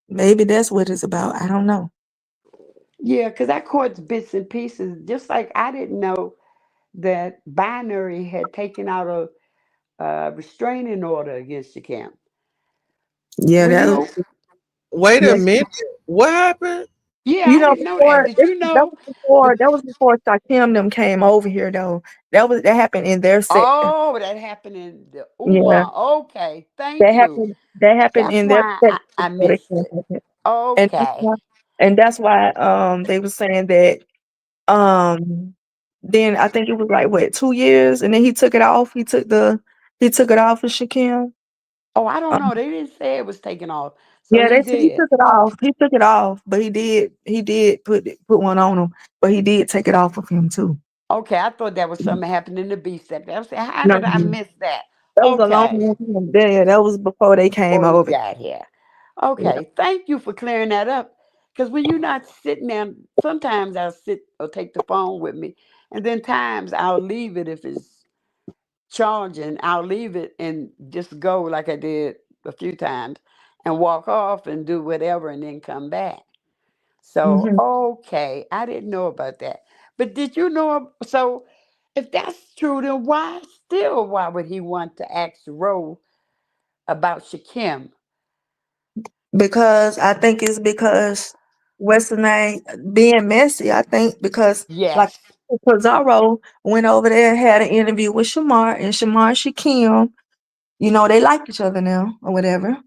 maybe that's what it's about. I don't know. Yeah, because I caught bits and pieces, just like I didn't know that Binary had taken out a restraining order against Shakim. Yeah, Well, that you Wait a yeah. minute. What happened? Yeah, You I know, didn't know that. Did you know? The, that was before Shakim them came over here though. That happened in their sector. oh, that happened in the Yeah. Okay, thank you. That happened That's in their why sector I before they missed came it. over here. And that's Okay. why they were saying that um then I think it was like what, 2 years, and then he took it off. He took it off of Shakim. Oh, I don't know. Um, They didn't say it was taken off. So yeah, he he did. took it off. He took it off, but he did put one on him, but he did take it off of him too. Okay, I thought that was something that happened in the beef step. I was saying, how No, did I miss that? that was a Okay. long time there. That was before they came Before we over. got here. Yeah. Okay, thank you for clearing that up. Because when you're not sitting there, sometimes I'll sit or take the phone with me, and then times I'll leave it if it's charging. I'll leave it and just go like I did a few times and walk off and do whatever and then come back. So, Hmm. okay, I didn't know about that. But did you know? So, if that's true, then why would he want to ask Roe about Shakim? Because I think it's because what's the name being messy. I think because like Yes. Pizarro went over there and had an interview with Shamar, and Shamar and Shakim, you know, they like each other now or whatever.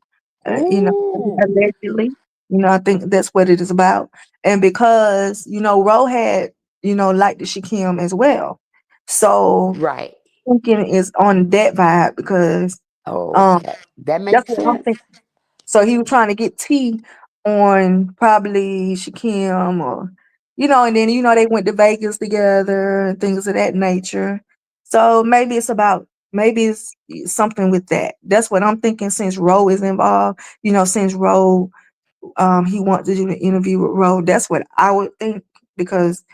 You know, Ooh, allegedly. You know, I think that's what it is about. And because, you know, Ro had, you know, liked the Shakim as well. So right. thinking is on that vibe because um Okay. That that's makes what I'm sense. thinking. So he was trying to get T on probably Shakim, or, you know, and then, you know, they went to Vegas together and things of that nature. So maybe it's something with that. That's what I'm thinking since Ro is involved, you know, since Ro, he wants to do the interview with Ro. That's what I would think because,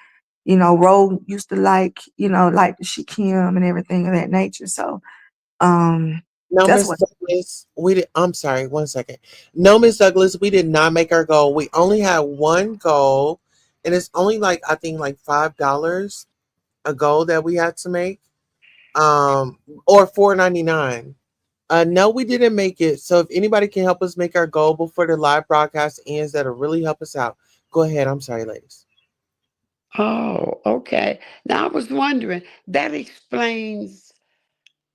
you know, Ro used to like, you know, like the Shakim and everything of that nature. So, um, No, that's Miss what. Douglas, we did. I'm sorry, one second. No, Miss Douglas, we did not make our goal. We only had one goal, and it's only like I think like $5 a goal that we had to make, um, or $4.99. No, we didn't make it. So if anybody can help us make our goal before the live broadcast ends, that'll really help us out. Go ahead. I'm sorry, ladies. Oh, okay. Now I was wondering, that explains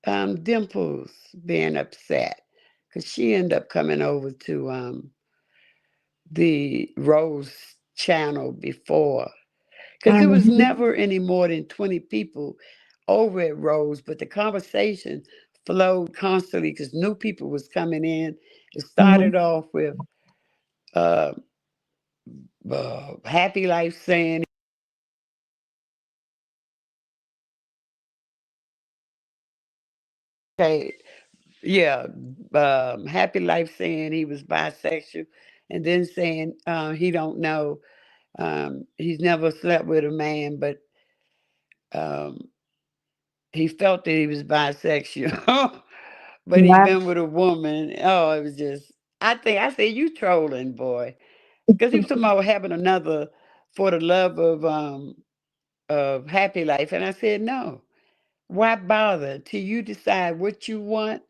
Dimples being upset because she ended up coming over to the Rose channel before. Because it was Mhm, never any more than 20 people over at Rose, but the conversation flowed constantly because new people was coming in. It mhm, started off with uh, Happy Life saying, okay, yeah, Happy Life saying he was bisexual, and then saying he don't know. He's never slept with a man, but um, he felt that he was bisexual. But he right. been with a woman. Oh, it was just. I said you trolling, boy, because he was talking about having another for the love of happy life, and I said no. Why bother till you decide what you want,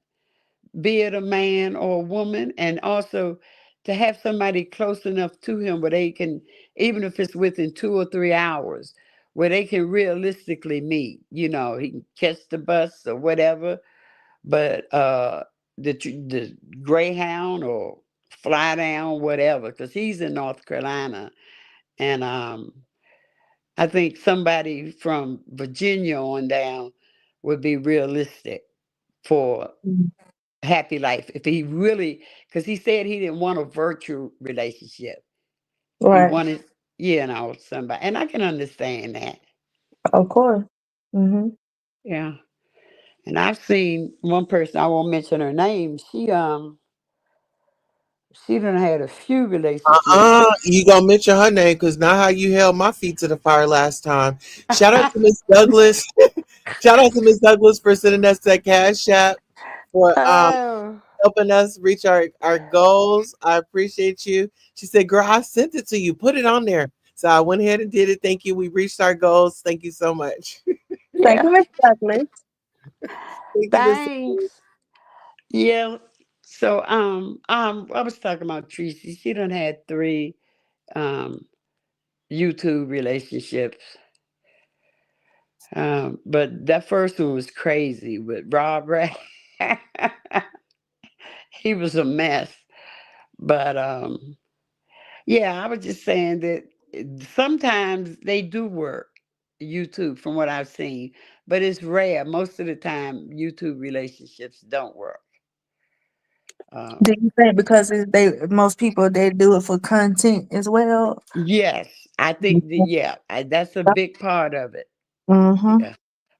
be it a man or a woman, and also to have somebody close enough to him where they can, even if it's within 2 or 3 hours, where they can realistically meet. You know, he can catch the bus or whatever, but the Greyhound or fly down, whatever, because he's in North Carolina, and I think somebody from Virginia on down would be realistic for Mhm. happy life if he really, because he said he didn't want a virtual relationship. He Right. wanted, somebody, and I can understand that. Of course. Mhm. Yeah, and I've seen one person, I won't mention her name. She done had a few relationships. You gonna mention her name because not how you held my feet to the fire last time. Shout out to Miss Douglas. Shout out to Miss Douglas for sending us that cash app for Oh, helping us reach our goals. I appreciate you. She said, "Girl, I sent it to you. Put it on there." So I went ahead and did it. Thank you. We reached our goals. Thank you so much. Thank yeah. you, Miss Douglas. Thank you, Miss. Thanks. Yeah. So I was talking about Tracy. She done had three. Um YouTube relationships. But that first one was crazy with Rob Ray. He was a mess. But yeah, I was just saying that sometimes they do work, YouTube, from what I've seen, but it's rare. Most of the time, YouTube relationships don't work. Um, Do you think because they most people they do it for content as well? yes, I think that, yeah, that's a big part of it. Mm-hmm. Yeah.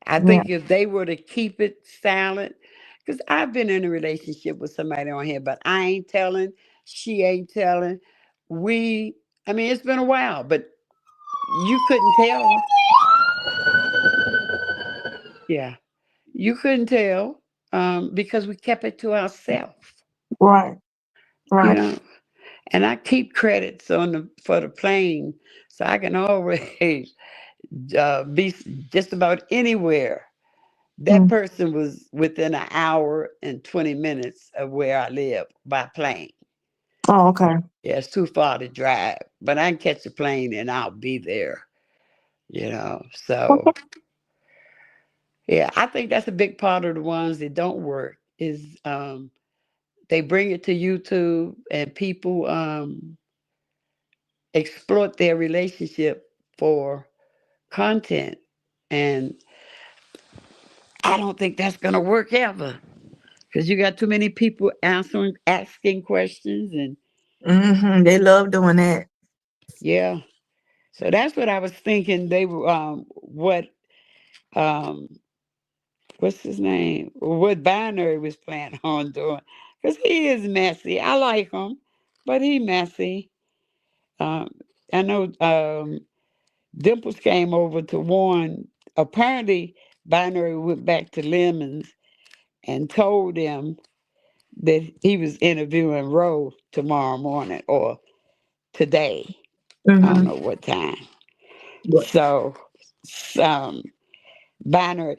I Yeah. think if they were to keep it silent, because I've been in a relationship with somebody on here, but I ain't telling, she ain't telling. We, I mean, it's been a while, but you couldn't tell. Yeah, you couldn't tell because we kept it to ourselves, Right. you Right. know. And I keep credits on the for the plane, so I can always be just about anywhere. That Mm. person was within an hour and 20 minutes of where I live by plane. Oh, okay. Yeah, it's too far to drive, but I can catch a plane and I'll be there, you know. So, Okay. yeah, I think that's a big part of the ones that don't work is they bring it to YouTube and people exploit their relationship for content. And I don't think that's going to work ever because you got too many people asking questions. And Mm-hmm. They love doing that. yeah, so that's what I was thinking. They were, um, what's his name? What Binary was planning on doing. Because he is messy. I like him, but he messy. Um, I know Dimples came over to warn. Apparently, Binary went back to Lemons and told them that he was interviewing Roe tomorrow morning or today. I don't Mm-hmm. know what time. What? So, um, Binary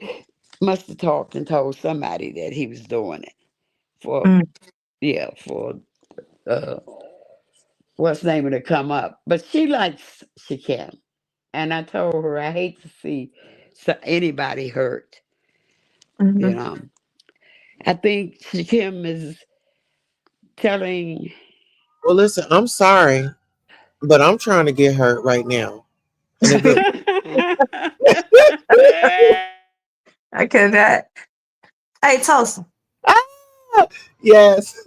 must have talked and told somebody that he was doing it for, Mm. yeah, for uh, what's the name of it come up. But she likes Shakim. And I told her I hate to see anybody hurt, you Mm-hmm. know. I think Shakim is telling. Well, listen, I'm sorry, but I'm trying to get hurt right now in a good way. I cannot. Hey, Tulsa. Ah, yes.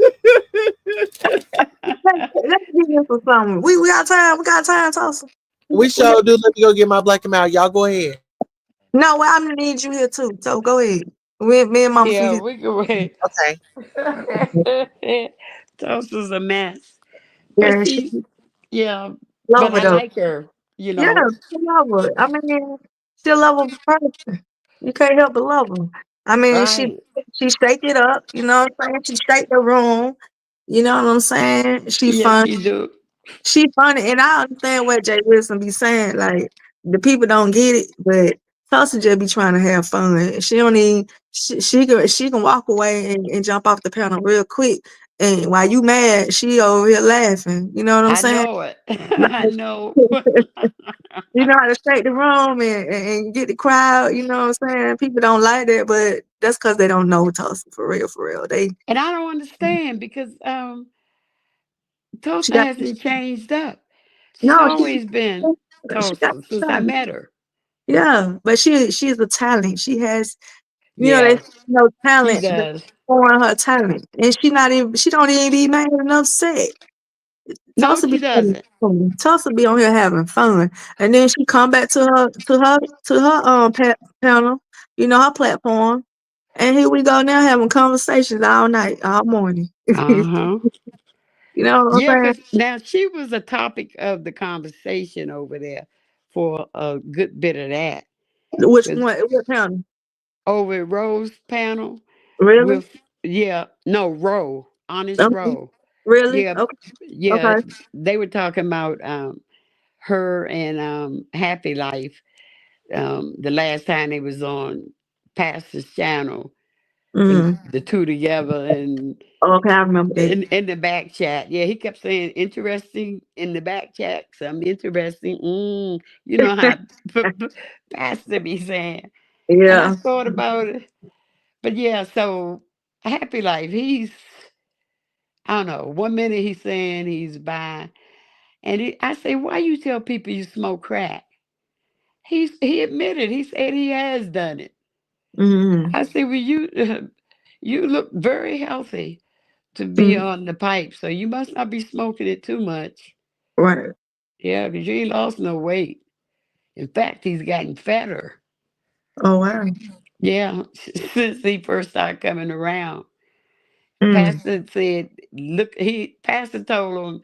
Let's get into something. We got time. We got time, Tulsa. We We got, sure do. Let me go get my black and mild. Y'all go ahead. no, well, I'm gonna need you here too. So go ahead. Me and Mama Yeah, Figure. we can wait. Okay. Tulsa's a mess. But Yeah, she she's, yeah, love but her I though. like her, you Yeah, know. she love her. I mean, she a lovable person. You can't help but love her. I mean, Right. she shake it up. You know what I'm saying? She shake the room. You know what I'm saying? She Yes, fun. you do. She funny, and I understand what Jay Wilson be saying. Like the people don't get it, but Tulsa just be trying to have fun. She don't even she can walk away and jump off the panel real quick. And while you mad, she over here laughing. You know what I'm I saying? know it. Like, I know. you know how to shake the room and get the crowd. You know what I'm saying? People don't like that, but that's because they don't know Tulsa for real. For real, they And I don't understand because she Tulsa got hasn't changed up. She's no. always been She got Tulsa since I met her. yeah, but she's a talent. She has they Yeah, know she talent does. on her talent, and she don't even be mad enough set. No, Tulsa be she doesn't. Tulsa be on here having fun, and then she come back to her panel, her platform, and here we go now having conversations all night, all morning. Uh huh. You know what Yeah, I'm saying? because now she was a topic of the conversation over there for a good bit of that. Which Because one? What panel? over at Rose panel Really? with, yeah, no, Roe, Honest Okay. Roe. Really? Yeah, Okay. yeah, Okay. they were talking about her and Happy Life the last time they was on Pastor's channel. when Mm. the two together and Okay, I remember that. in the back chat. Yeah, he kept saying interesting in the back chat. Some interesting. You know how Pastor be saying. And I Yeah. thought about it. But yeah, so Happy Life, he's I don't know. One minute he's saying he's bi, and I say, why you tell people you smoke crack? He admitted. He said he has done it. Mm. I said, well, you you look very healthy to be Mm. on the pipe, so you must not be smoking it too much. Right. Yeah, because you ain't lost no weight. In fact, he's gotten fatter. Oh wow. Yeah, since he first started coming around. Mm. Pastor said, look, Pastor told him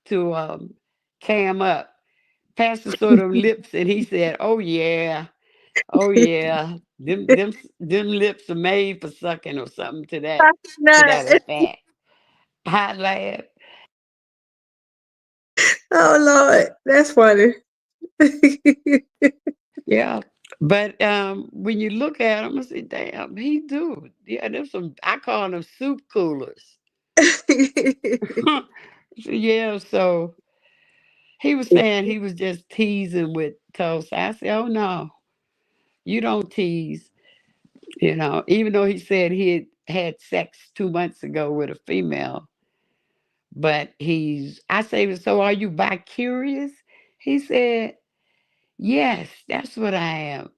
to cam up. Pastor saw them lips and he said, oh yeah, oh yeah. Them lips are made for sucking or something to Not. that effect. I laughed. Oh Lord, that's funny. Yeah. But when you look at him, I say, damn, he do. Yeah, there's some I call them soup coolers. So, yeah, so he was saying he was just teasing with Toast. I said, oh no, you don't tease. Even though he said he had sex 2 months ago with a female, but I say, so are you bi curious? He said, yes, that's what I am.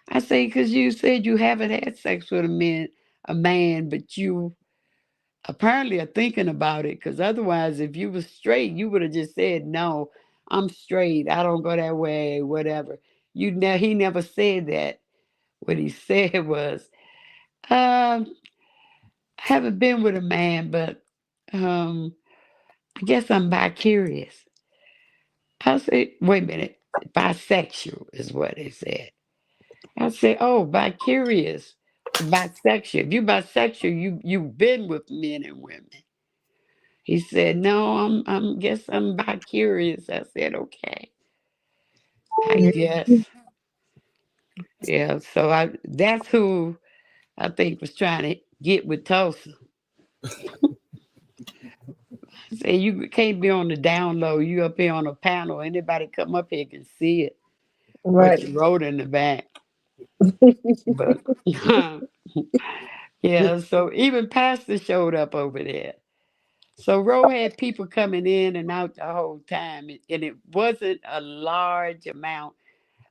I say, because you said you haven't had sex with a man, but you apparently are thinking about it. Because otherwise, if you were straight, you would have just said, no, I'm straight. I don't go that way, whatever. He never said that. What he said was, I haven't been with a man, but um, I guess I'm bi curious. I said, wait a minute, bisexual is what he said. I said, oh, bi curious, bisexual. If you bisexual, you've been with men and women. He said, no, I'm guess I'm bi curious. I said, okay, I guess. Yeah, so that's who I think was trying to get with Tulsa. Say you can't be on the down low. You up here on a panel. Anybody come up here can see it. What Right. you wrote in the back. But yeah, so even Pastor showed up over there. So Roe had people coming in and out the whole time, and it wasn't a large amount,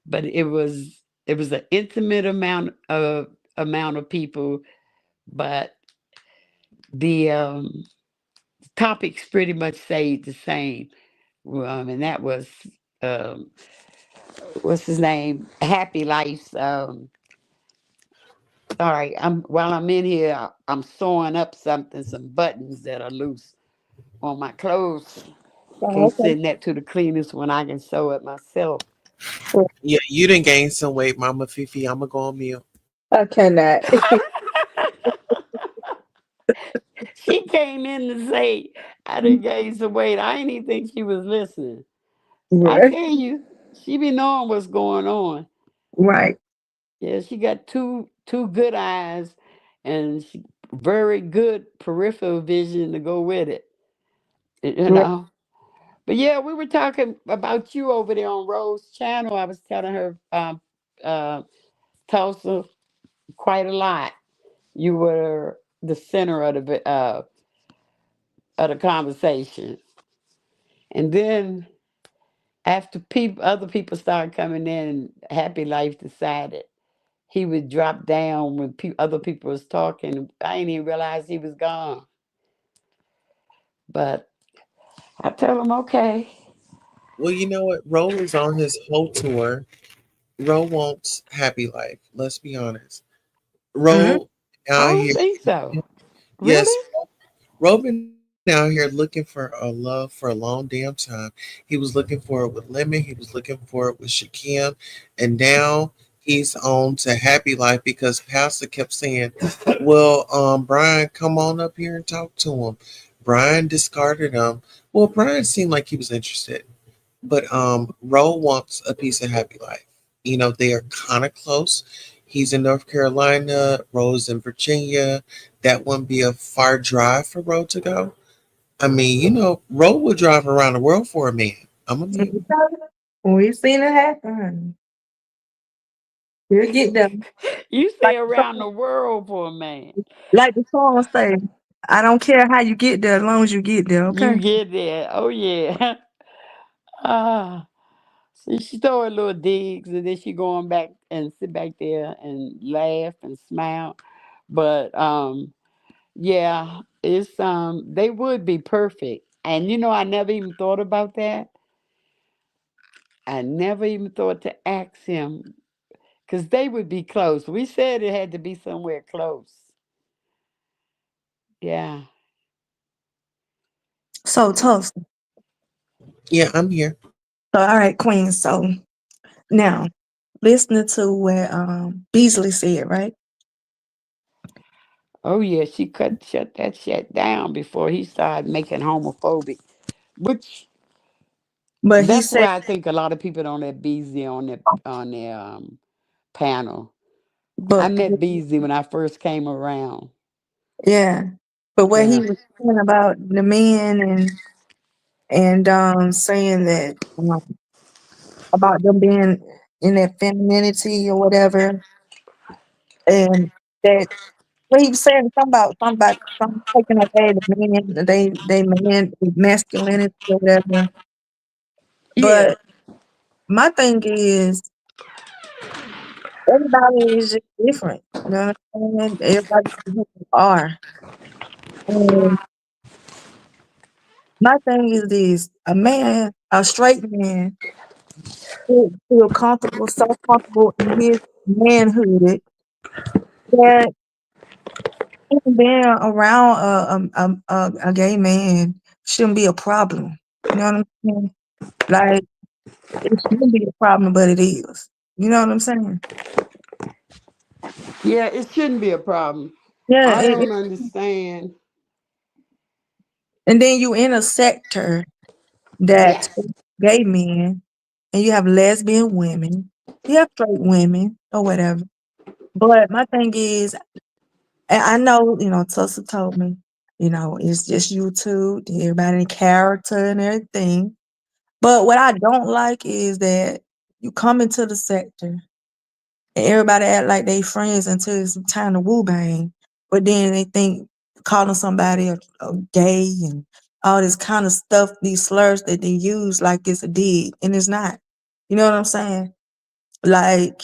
but it was an intimate amount of people, but the topics pretty much stayed the same. And that was um, what's his name? Happy Life. All right, while I'm in here, I'm sewing up some buttons that are loose on my clothes. Oh, Can't okay. send that to the cleaners when I can sew it myself. Yeah, you didn't gain some weight, Mama Fifi. I'm gonna go on mute. I cannot. She came in to say I done gained some weight. I didn't even think she was listening. I Right. tell you, she be knowing what's going on. Right. Yeah, she got two good eyes and very good peripheral vision to go with it. You Right. know. But yeah, we were talking about you over there on Rose Channel. I was telling her Tulsa quite a lot. You were the center of the conversation, and then after other people started coming in, Happy Life decided he would drop down when other people was talking. I didn't even realize he was gone. But I tell him, okay. Well, you know what? Ro is on his whole tour. Ro wants happy life. Let's be honest. Mm. Ro I out don't here. think so. Yes, Really? Ro been out here looking for a love for a long damn time. He was looking for it with Lemon. He was looking for it with Shakim, and now he's on to happy life because Pastor kept saying, "Well, Brian, come on up here and talk to him." Brian discarded him. Well, Brian seemed like he was interested. But Ro wants a piece of happy life. You know, they are kind of close. He's in North Carolina, Ro's in Virginia. That wouldn't be a far drive for Ro to go. I mean, Ro will drive around the world for a man. I'm a mute. We've seen it happen. He'll get there. You Like say the around song, the world for a man. like the song say, I don't care how you get there as long as you get there, You okay? get there. Oh yeah. Ah. See, she throw her little digs and then she going back and sit back there and laugh and smile. But yeah, it's they would be perfect. And I never even thought about that. I never even thought to ask him because they would be close. We said it had to be somewhere close. Yeah. So tough. Yeah, I'm here. So all right, Queen. So now listening to what Beasley said, right? Oh yeah, she cut shut that shit down before he started making homophobic. Which But he that's said, why I think a lot of people don't have Beasley on their panel. I but met Beasley when I first came around. yeah, but what he Yeah. was saying about the men and saying that about them being in their femininity or whatever, and that what he was saying something about some taking away the men, they men masculinity or whatever. Yeah. But my thing is everybody is just different. You know what I'm saying? Everybody who they are. And my thing is this: a straight man, feel comfortable, so comfortable in his manhood that even being around a gay man shouldn't be a problem. You know what I'm saying? Like it shouldn't be a problem, but it is. You know what I'm saying? Yeah, it shouldn't be a problem. Yeah. I don't understand. And then you in a sector Yeah. that's gay men, and you have lesbian women, you have straight women or whatever. But my thing is, and I know, Tulsa told me, it's just YouTube, everybody in character and everything. But what I don't like is that you come into the sector and everybody act like they friends until it's time to woo bang. But then they think calling somebody a gay and all this kind of stuff, these slurs that they use like it's a dig, and it's not. You know what I'm saying? Like,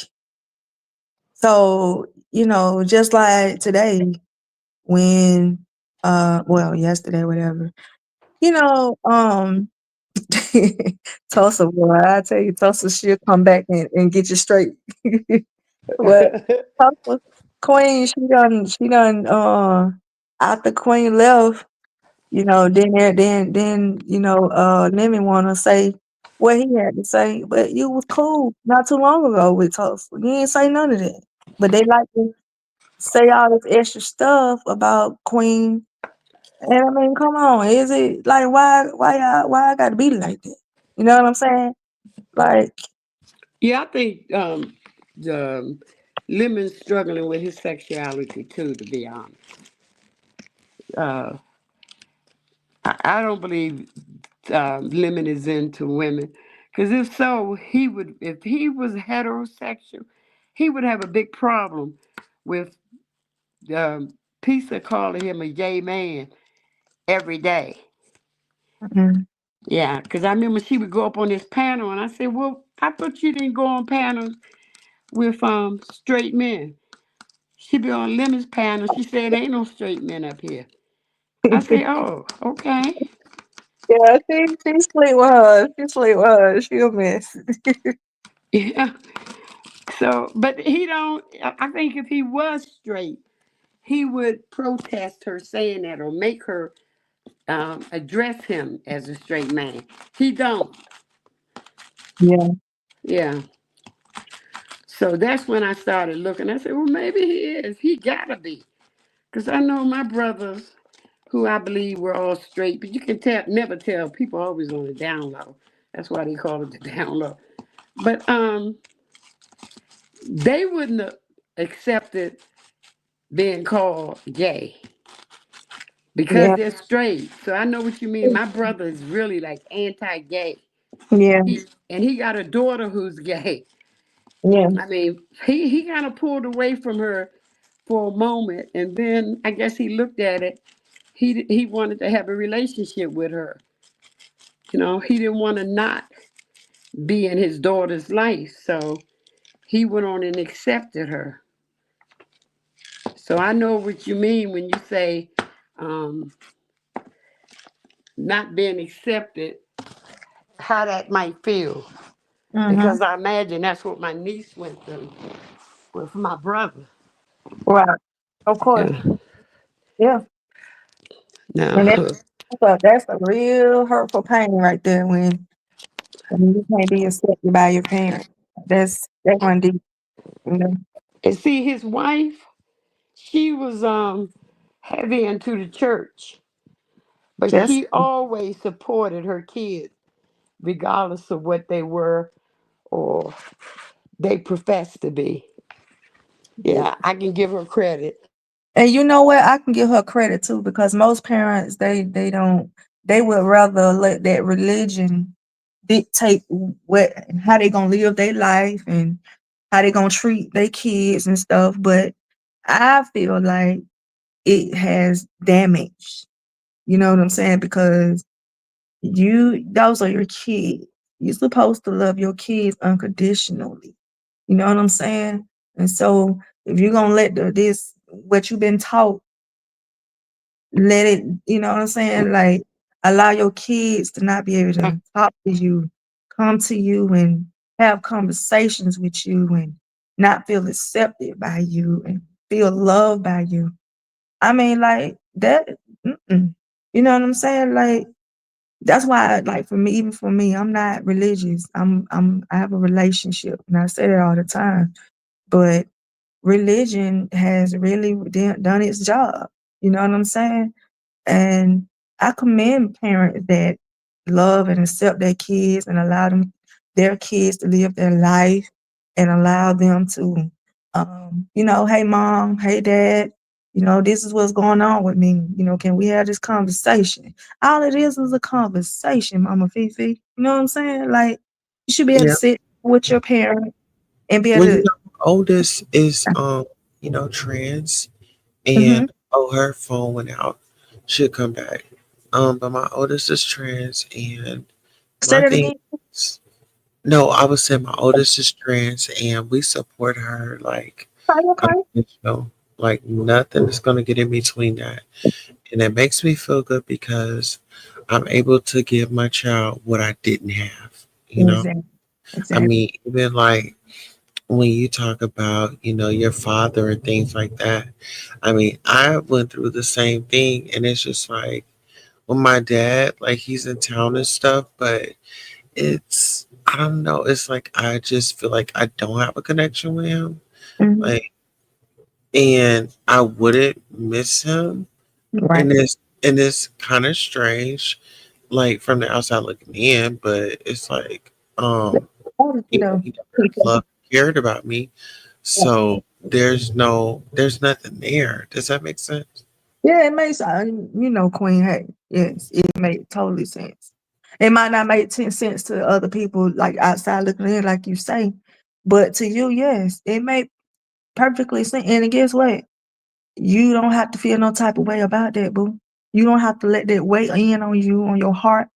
so, just like today when well, yesterday, whatever, you know, um Tulsa boy, I tell you, Tulsa she'll come back and get you straight. What Tulsa Queen, she done after Queen left, then Lemon wanna say what he had to say, but you was cool not too long ago with Tulsa. You ain't say none of that. But they like to say all this extra stuff about Queen. And I mean, come on, is it like why I gotta be like that? You know what I'm saying? Like, Yeah, I think the Lemon's struggling with his sexuality too. To be honest, uh, I don't believe Lemon is into women. Because if so, if he was heterosexual, he would have a big problem with Pisa calling him a gay man every day. mm, Yeah, because I remember she would go up on this panel, and I said, "Well, I thought you didn't go on panels with straight men." She be on Lemon's panel. She said, "Ain't no straight men up here." I say, "Oh, okay." yeah, she sleep with her. She sleep with her. She a mess. Yeah. So, but he don't. I think if he was straight, he would protest her saying that or make her address him as a straight man. He don't. Yeah. Yeah. So that's when I started looking. I said, well, maybe he is. He gotta be, because I know my brothers, who I believe were all straight, but you can never tell. People always on the down low. That's why they call it the down low. But they wouldn't have accepted being called gay because Yeah. they're straight. So I know what you mean. My brother is really like anti-gay. Yeah. And he got a daughter who's gay. Yeah. I mean, he kind of pulled away from her for a moment, and then I guess he looked at it. He wanted to have a relationship with her. He didn't want to not be in his daughter's life, so he went on and accepted her. So I know what you mean when you say um, not being accepted, how that might feel. Mm-hmm. Because I imagine that's what my niece went through with my brother. Right. Of course. Yeah. Yeah. And No. that's a real hurtful pain right there when you can't be accepted by your parents. That one deep, you know. And see, his wife, she was heavy into the church, but That's she always supported her kids, regardless of what they were or they professed to be. Yeah, I can give her credit. and you know what? I can give her credit too because most parents they don't they would rather let that religion dictate what and how they gonna live their life and how they gonna treat their kids and stuff. But I feel like it has damaged. You know what I'm saying? Because those are your kids. You're supposed to love your kids unconditionally. You know what I'm saying? And so if you're gonna let this what you've been taught, let it, you know what I'm saying? Like allow your kids to not be able to talk to you, come to you and have conversations with you and not feel accepted by you and feel loved by you. I mean, like that, mm-mm. You know what I'm saying? Like that's why, like for me, even for me, I'm not religious. I have a relationship, and I say that all the time. But religion has really done its job. You know what I'm saying? And I commend parents that love and accept their kids and allow their kids to live their life and allow them to, hey mom, hey dad, this is what's going on with me. Can we have this conversation? All it is a conversation, Mama Fifi. You know what I'm saying? Like you should be able to Yeah. sit with your parent and be Well, able to. my oldest is trans, Mhm. and oh, her phone went out. She'll come back. But my oldest is trans, and Say my that thing again. is, no, I would say my oldest is trans, and we support her like Okay, okay. unconditional. Like nothing is gonna get in between that, and it makes me feel good because I'm able to give my child what I didn't have. Exactly. I Exactly. mean, even like when you talk about, your father and things like that. I mean, I went through the same thing, and it's just like, with my dad, like he's in town and stuff, but I don't know, it's like I just feel like I don't have a connection with him. Mhm. Like, and I wouldn't miss him. Right. And it's kind of strange, like from the outside looking in, but it's like, Oh, he never loved, cared about me. So there's nothing there. Does that make sense? yeah, it makes Queen. Hey, yes, it made totally sense. It might not make sense to other people like outside looking in, like you say, but to you, yes, it made perfectly sense. And guess what? You don't have to feel no type of way about that, boo. You don't have to let that weigh in on you, on your heart,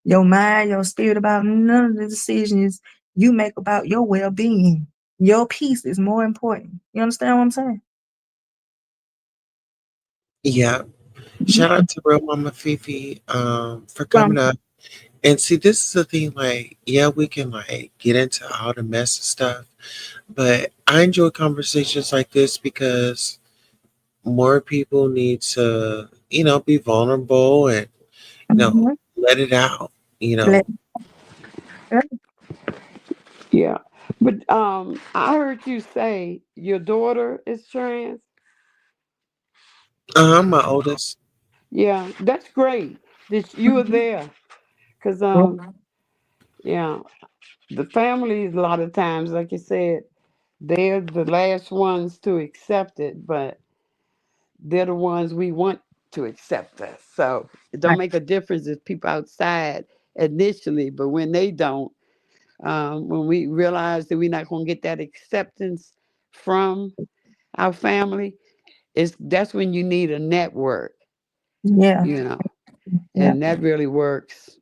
your mind, your spirit about none of the decisions you make about your well being. Your peace is more important. You understand what I'm saying? Yeah. Shout Mhm. out to Real Mama Fifi for Um, coming up. And see, this is the thing, like, yeah, we can like get into all the mess and stuff, but I enjoy conversations like this because more people need to, be vulnerable and, mhm. let it out, you Let- know. Yeah. But I heard you say your daughter is trans. My oldest. Yeah, that's great that you were there. Cause yeah, the families a lot of times, like you said, they're the last ones to accept it, but they're the ones we want to accept us. So it don't Right. make a difference if people outside initially, but when they don't, when we realize that we're not going to get that acceptance from our family, it's that's when you need a network, Yeah. you know, Yeah. and that really works.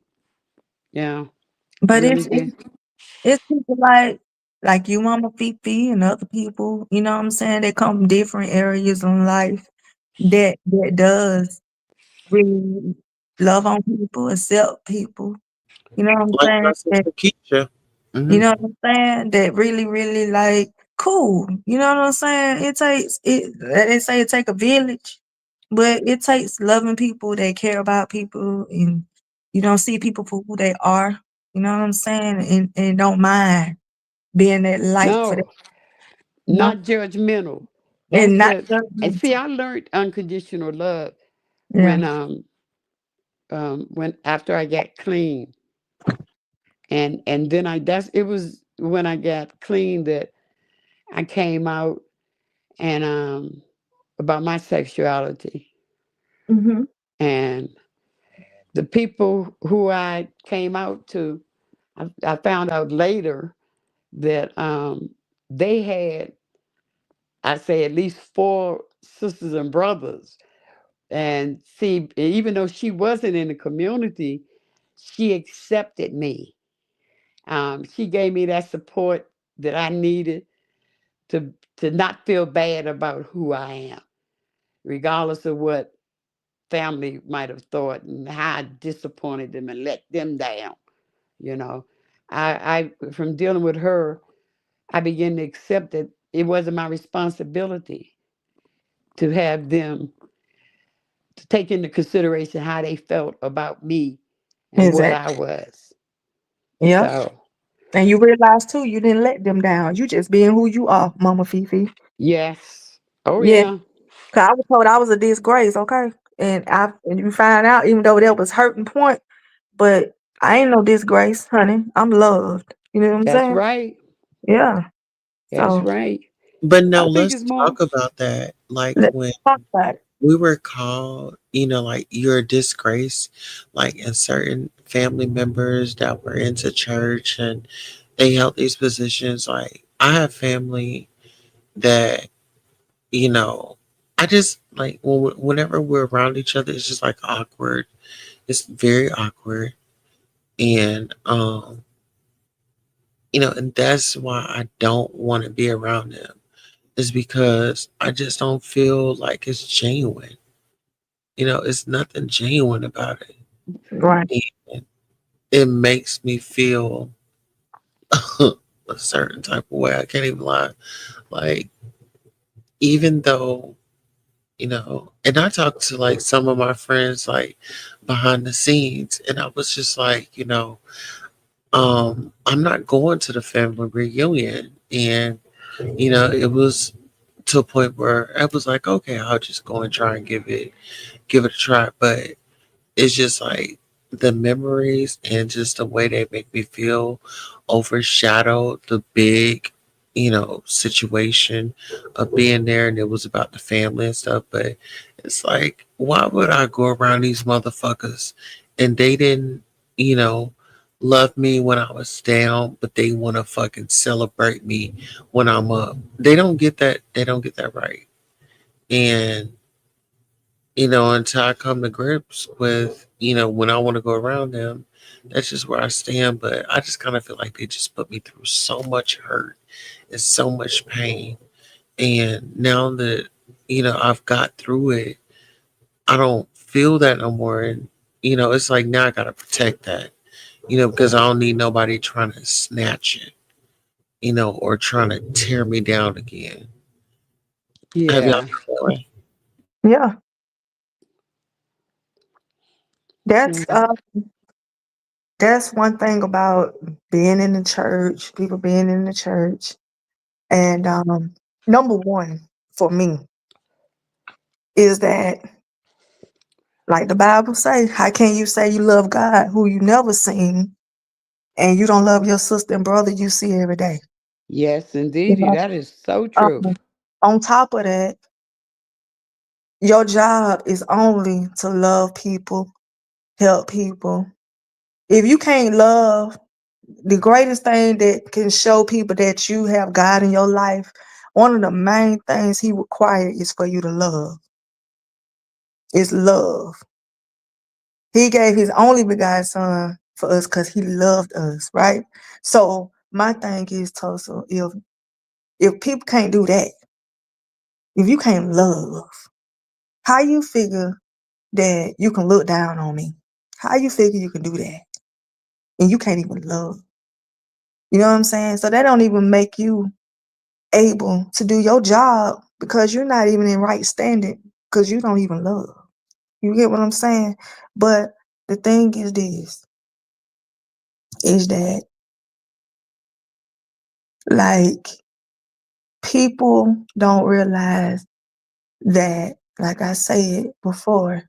Yeah, But really it's good. it's people like you, Mama Fifi, and other people. You know what I'm saying? They come from different areas in life that does really love on people, accept people. You know what I'm Like my saying? sister Keisha. You Hmm. know what I'm saying? That really, really like cool. You know what I'm saying? It takes it. They say it take a village, but it takes loving people that care about people, and you don't see people for who they are. You know what I'm saying? And don't mind being that light for them. No, You know, not judgmental. and That's not a and see, judgmental. I learned unconditional love Yeah. when after I got clean, and then I that's it was when I got clean that I came out and about my sexuality, Hmm. and the people who I came out to, I found out later that they had, I say, at least four sisters and brothers. And see, even though she wasn't in the community, she accepted me. She gave me that support that I needed to not feel bad about who I am, regardless of what family might have thought and how I disappointed them and let them down. You know, I from dealing with her, I began to accept that it wasn't my responsibility to have them to take into consideration how they felt about me and what I Exactly. was. Yeah. So And you realize too, you didn't let them down. You just being who you are, Mama Fifi. yes, oh Yeah. yeah, 'Cause I was told I was a disgrace, okay? And you find out, even though that was hurting point, but I ain't no disgrace, honey. I'm loved. You know what I'm that's saying? right, Yeah. that's So right. But I no, think let's it's more. talk about that. Like let's when talk about it. we were called, like you're a disgrace, like in certain family members that were into church and they held these positions. Like I have family that, you know, I just like whenever we're around each other, it's just like awkward. It's very awkward. And, and that's why I don't want to be around them, is because I just don't feel like it's genuine. It's nothing genuine about Right. it. And it makes me feel a certain type of way. I can't even lie. Like, even though, and I talked to like some of my friends, like behind the scenes, and I was just like, I'm not going to the family reunion. And, it was to a point where I was like, okay, I'll just go and try and give it a try. But it's just like the memories and just the way they make me feel overshadow the big, situation of being there. And it was about the family and stuff. But it's like, why would I go around these motherfuckers and they didn't, you know, love me when I was down, but they want to fucking celebrate me when I'm up? They don't get that. They don't get that right. And until I come to grips with, when I want to go around them, that's just where I stand. But I just kind of feel like they just put me through so much hurt and so much pain. And now that, I've got through it, I don't feel that no more. And, it's like now I got to protect that, because I don't need nobody trying to snatch it, or trying to tear me down again. Have y'all Yeah, felt that way? Yeah. yeah, That's that's one thing about being in the church, people being in the church. And number one for me is that, like the Bible say, how can you say you love God who you never seen and you don't love your sister and brother you see every day? Yes, You indeedy. know, That is so true. um, on top of that, your job is only to love people, help people. If you can't love, the greatest thing that can show people that you have God in your life, one of the main things He requires is for you to love. It's love. He gave His only begotten Son for us because He loved us, right? So my thing is, Tulsa, if people can't do that, if you can't love, how you figure that you can look down on me? How you figure you can do that? And you can't even love. You know what I'm saying? So that don't even make you able to do your job because you're not even in right standing because you don't even love. You get what I'm saying? But the thing is this is that like people don't realize that, like I said before,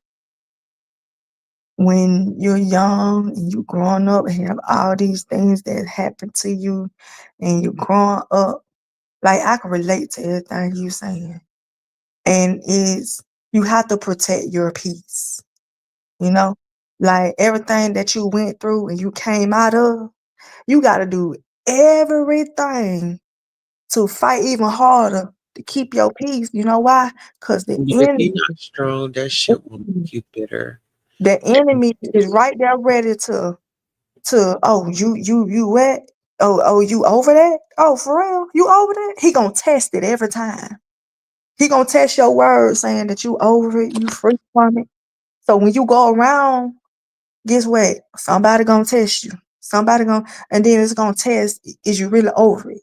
when you're young and you growing up and have all these things that happen to you and you're growing up, like I can relate to everything you saying. And it's you have to protect your peace, you know? Like everything that you went through and you came out of, you gotta do everything to fight even harder to keep your peace. You know why? Because Yeah, if you're not strong, that shit will make you bitter. the enemy is right there ready to oh you what? Oh you over that? Oh for real? You over that? He gonna test it every time. He gonna test your words saying that you over it, you free from it. So when you go around, guess what? Somebody gonna test you. Somebody gonna and then it's gonna test is you really over it.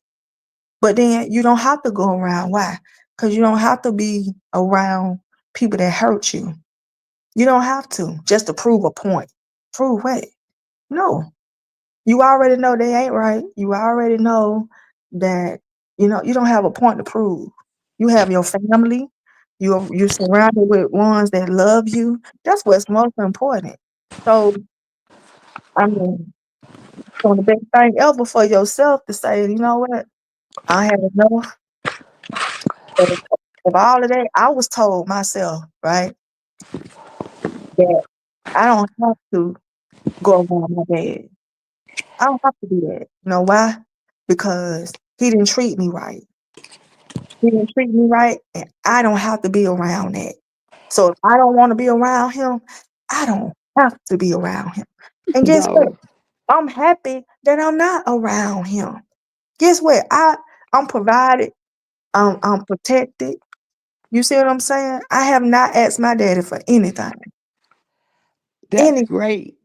But then you don't have to go around. Why? Because you don't have to be around people that hurt you. You don't have to just to prove a point. Prove what? No. You already know they ain't right. You already know that you don't have a point to prove. You have your family. You're surrounded with ones that love you. That's what's most important. So I mean, so the best thing ever for yourself to say, you know what? I had enough of, of all of that. I was told myself, right, that I don't have to go around my dad. I don't have to do that. You know why? Because he didn't treat me right. He didn't treat me right, and I don't have to be around that. So if I don't want to be around him, I don't have to be around him. And guess what? No, I'm happy that I'm not around him. Guess what? I'm provided. I'm protected. You see what I'm saying? I have not asked my daddy for anything. that's Any great.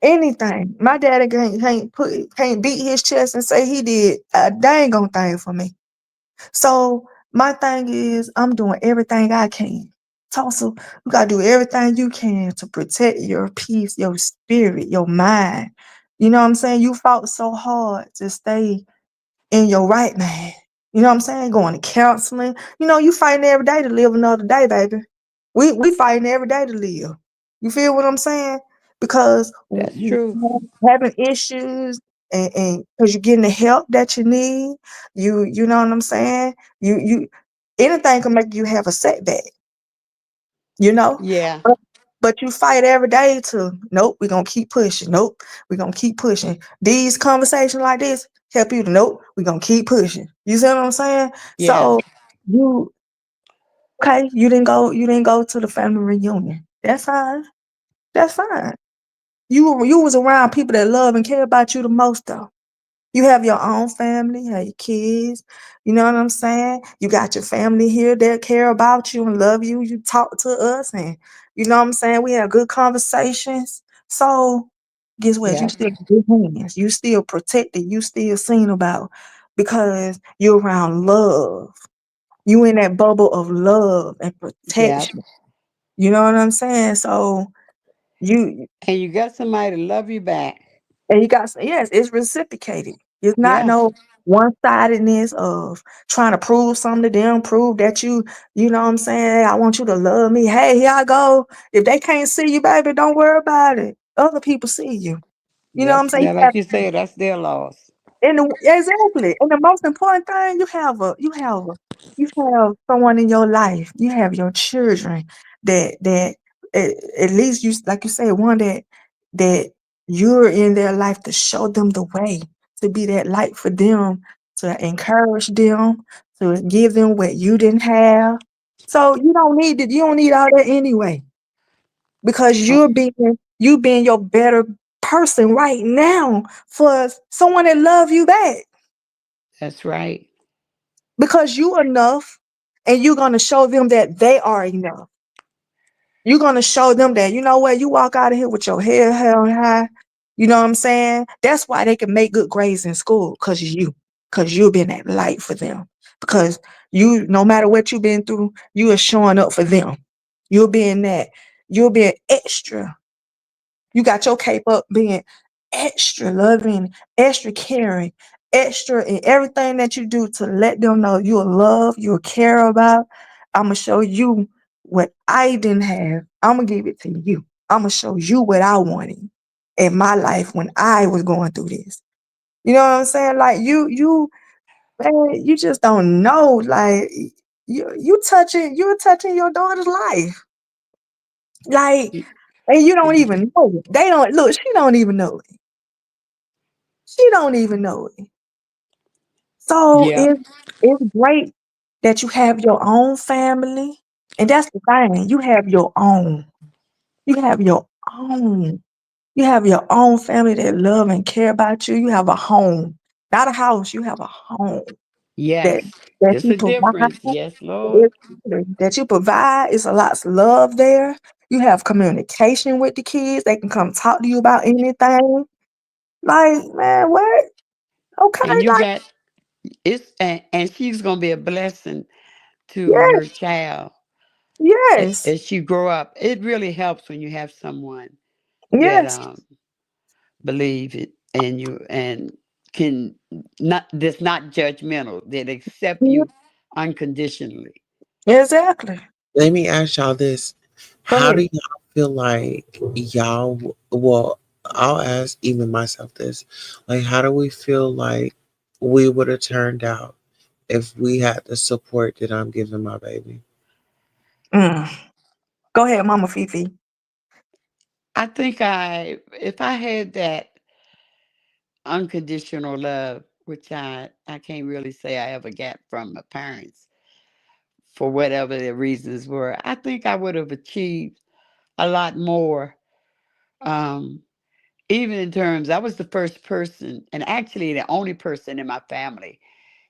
anything. My daddy can't beat his chest and say he did a dang on thing for me. So my thing is I'm doing everything I can. Tulsa, you gotta do everything you can to protect your peace, your spirit, your mind. You know what I'm saying? You fought so hard to stay in your right mind. You know what I'm saying? Going to counseling. You fighting every day to live another day, baby. We fighting every day to live. You feel what I'm saying? Because That's true. having issues and because you're getting the help that you need, you know what I'm saying? You anything can make you have a setback, you know? Yeah, But but you fight every day to nope, we're gonna keep pushing. Nope, we're gonna keep pushing. These conversations like this help you to nope, we're gonna keep pushing. You see what I'm saying? yeah, So you okay, you didn't go to the family reunion. That's fine. That's fine. You was around people that love and care about you the most though. You have your own family, you have your kids. You know what I'm saying? You got your family here that care about you and love you. You talk to us and you know what I'm saying? We have good conversations. So guess what? You yeah, still in good hands. You still protected. You still seen about because you're around love. You in that bubble of love and yeah. protection. You know what I'm saying? So you And you got somebody to love you back. and you got yes, it's reciprocated. It's not Yeah, no one-sidedness of trying to prove something to them, prove that you know what I'm saying? "Hey, I want you to love me. Hey, here I go. If they can't see you, baby, don't worry about it. Other people see you. You know what I'm that's saying? that. Like you said, that's their loss. Exactly. And the most important thing, you have someone in your life. You have your children that at least you like you say, one that you're in their life to show them the way, to be that light for them, to encourage them, to give them what you didn't have. So you don't need all that anyway. Because Oh, you being your better person right now for someone that love you back that's right. because you enough and you're gonna show them that they are enough. You're gonna show them that you know what you walk out of here with your head held high. You know what I'm saying? That's why they can make good grades in school because you've been that light for them. Because you, no matter what you've been through, you are showing up for them. You're being that. You're being extra. You got your cape up being extra loving, extra caring, extra in everything that you do to let them know you'll love, you'll care about. I'm going to show you what I didn't have. I'm going to give it to you. I'm going to show you what I wanted in my life when I was going through this. You know what I'm saying? Like man, you just don't know. Like you're touching your daughter's life. Like, Y- and you don't Yeah. even know it. They don't look, she don't even know it. She don't even know it. So Yep. it's great that you have your own family. And that's the thing. You have your own. You have your own. You have your own family that love and care about you. You have a home. Not a house. You have a home that Yes. that It's you a provide. difference. Yes, Lord. It's that you provide. It's a lots of love there. You have communication with the kids. They can come talk to you about anything. Like, man, what? Okay, And you like, got and she's gonna be a blessing to yes, your child yes, as she grow up. It really helps when you have someone that yes, believe it and you and can not that's not judgmental, that accept yeah, you unconditionally. exactly. Let me ask y'all this. Go How do ahead. y'all feel like well, I'll ask even myself this. Like, how do we feel like we would have turned out if we had the support that I'm giving my baby? Mm. Go ahead, Mama Fifi. I think if I had that unconditional love, which I can't really say I ever got from my parents for whatever the reasons were, I think I would have achieved a lot more. Um, Even in terms, I was the first person, and actually the only person in my family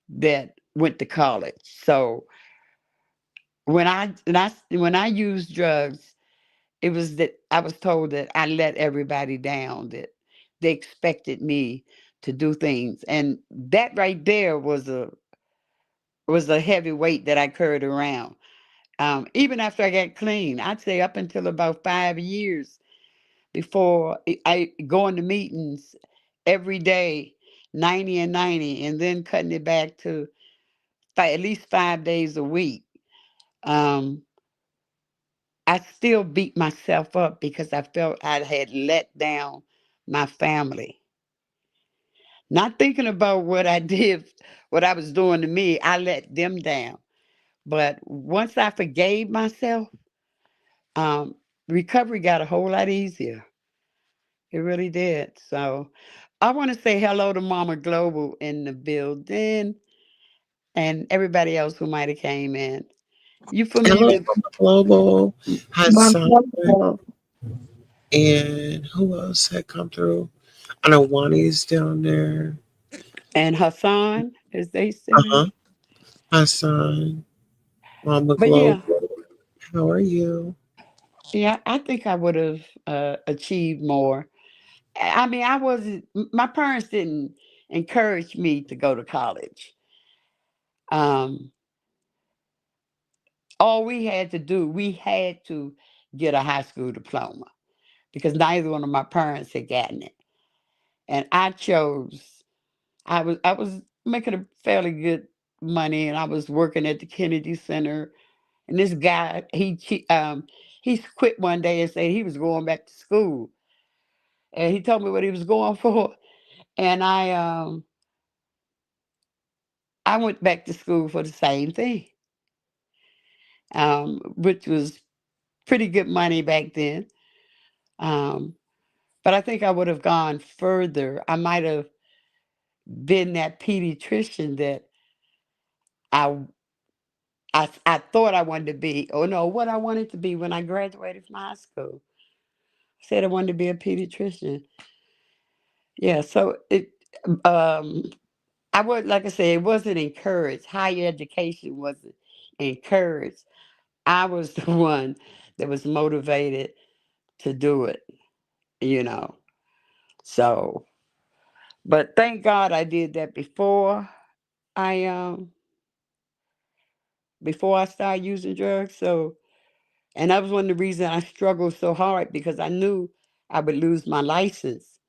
that went to college. So when I used drugs, it was that I was told that I let everybody down, that they expected me to do things, and that right there was a heavy weight that I carried around. Even after I got clean, I'd say up until about 5 years before I going to meetings every day, 90 and 90, and then cutting it back to at least 5 days a week. Um, I still beat myself up because I felt I had let down my family. Not thinking about what I did, what I was doing to me, I let them down. But once I forgave myself, um, recovery got a whole lot easier. It really did. So I want to say hello to Mama Global in the building and everybody else who might have came in. You Hello, familiar? Mama Global, Mama Hassan, Global. and who else had come through? I know Wani's down there. And Hassan, as they Uh say. huh. Hassan, Mama But Global. yeah, How are you? yeah, I think I would have achieved more. I mean, I wasn't, my parents didn't encourage me to go to college. Um, all we had to do, we had to get a high school diploma because neither one of my parents had gotten it. And I chose, I was making a fairly good money and I was working at the Kennedy Center. And this guy, he quit one day and said he was going back to school. And he told me what he was going for. And I went back to school for the same thing, which was pretty good money back then. Um, but I think I would have gone further. I might have been that pediatrician that I I thought I wanted to be, or no, what I wanted to be when I graduated from high school. I said I wanted to be a pediatrician. Yeah, so um I would, like I said, it wasn't encouraged. Higher education wasn't encouraged. I was the one that was motivated to do it, you know. So, but thank God I did that I before I started using drugs. So, and that was one of the reasons I struggled so hard because I knew I would lose my license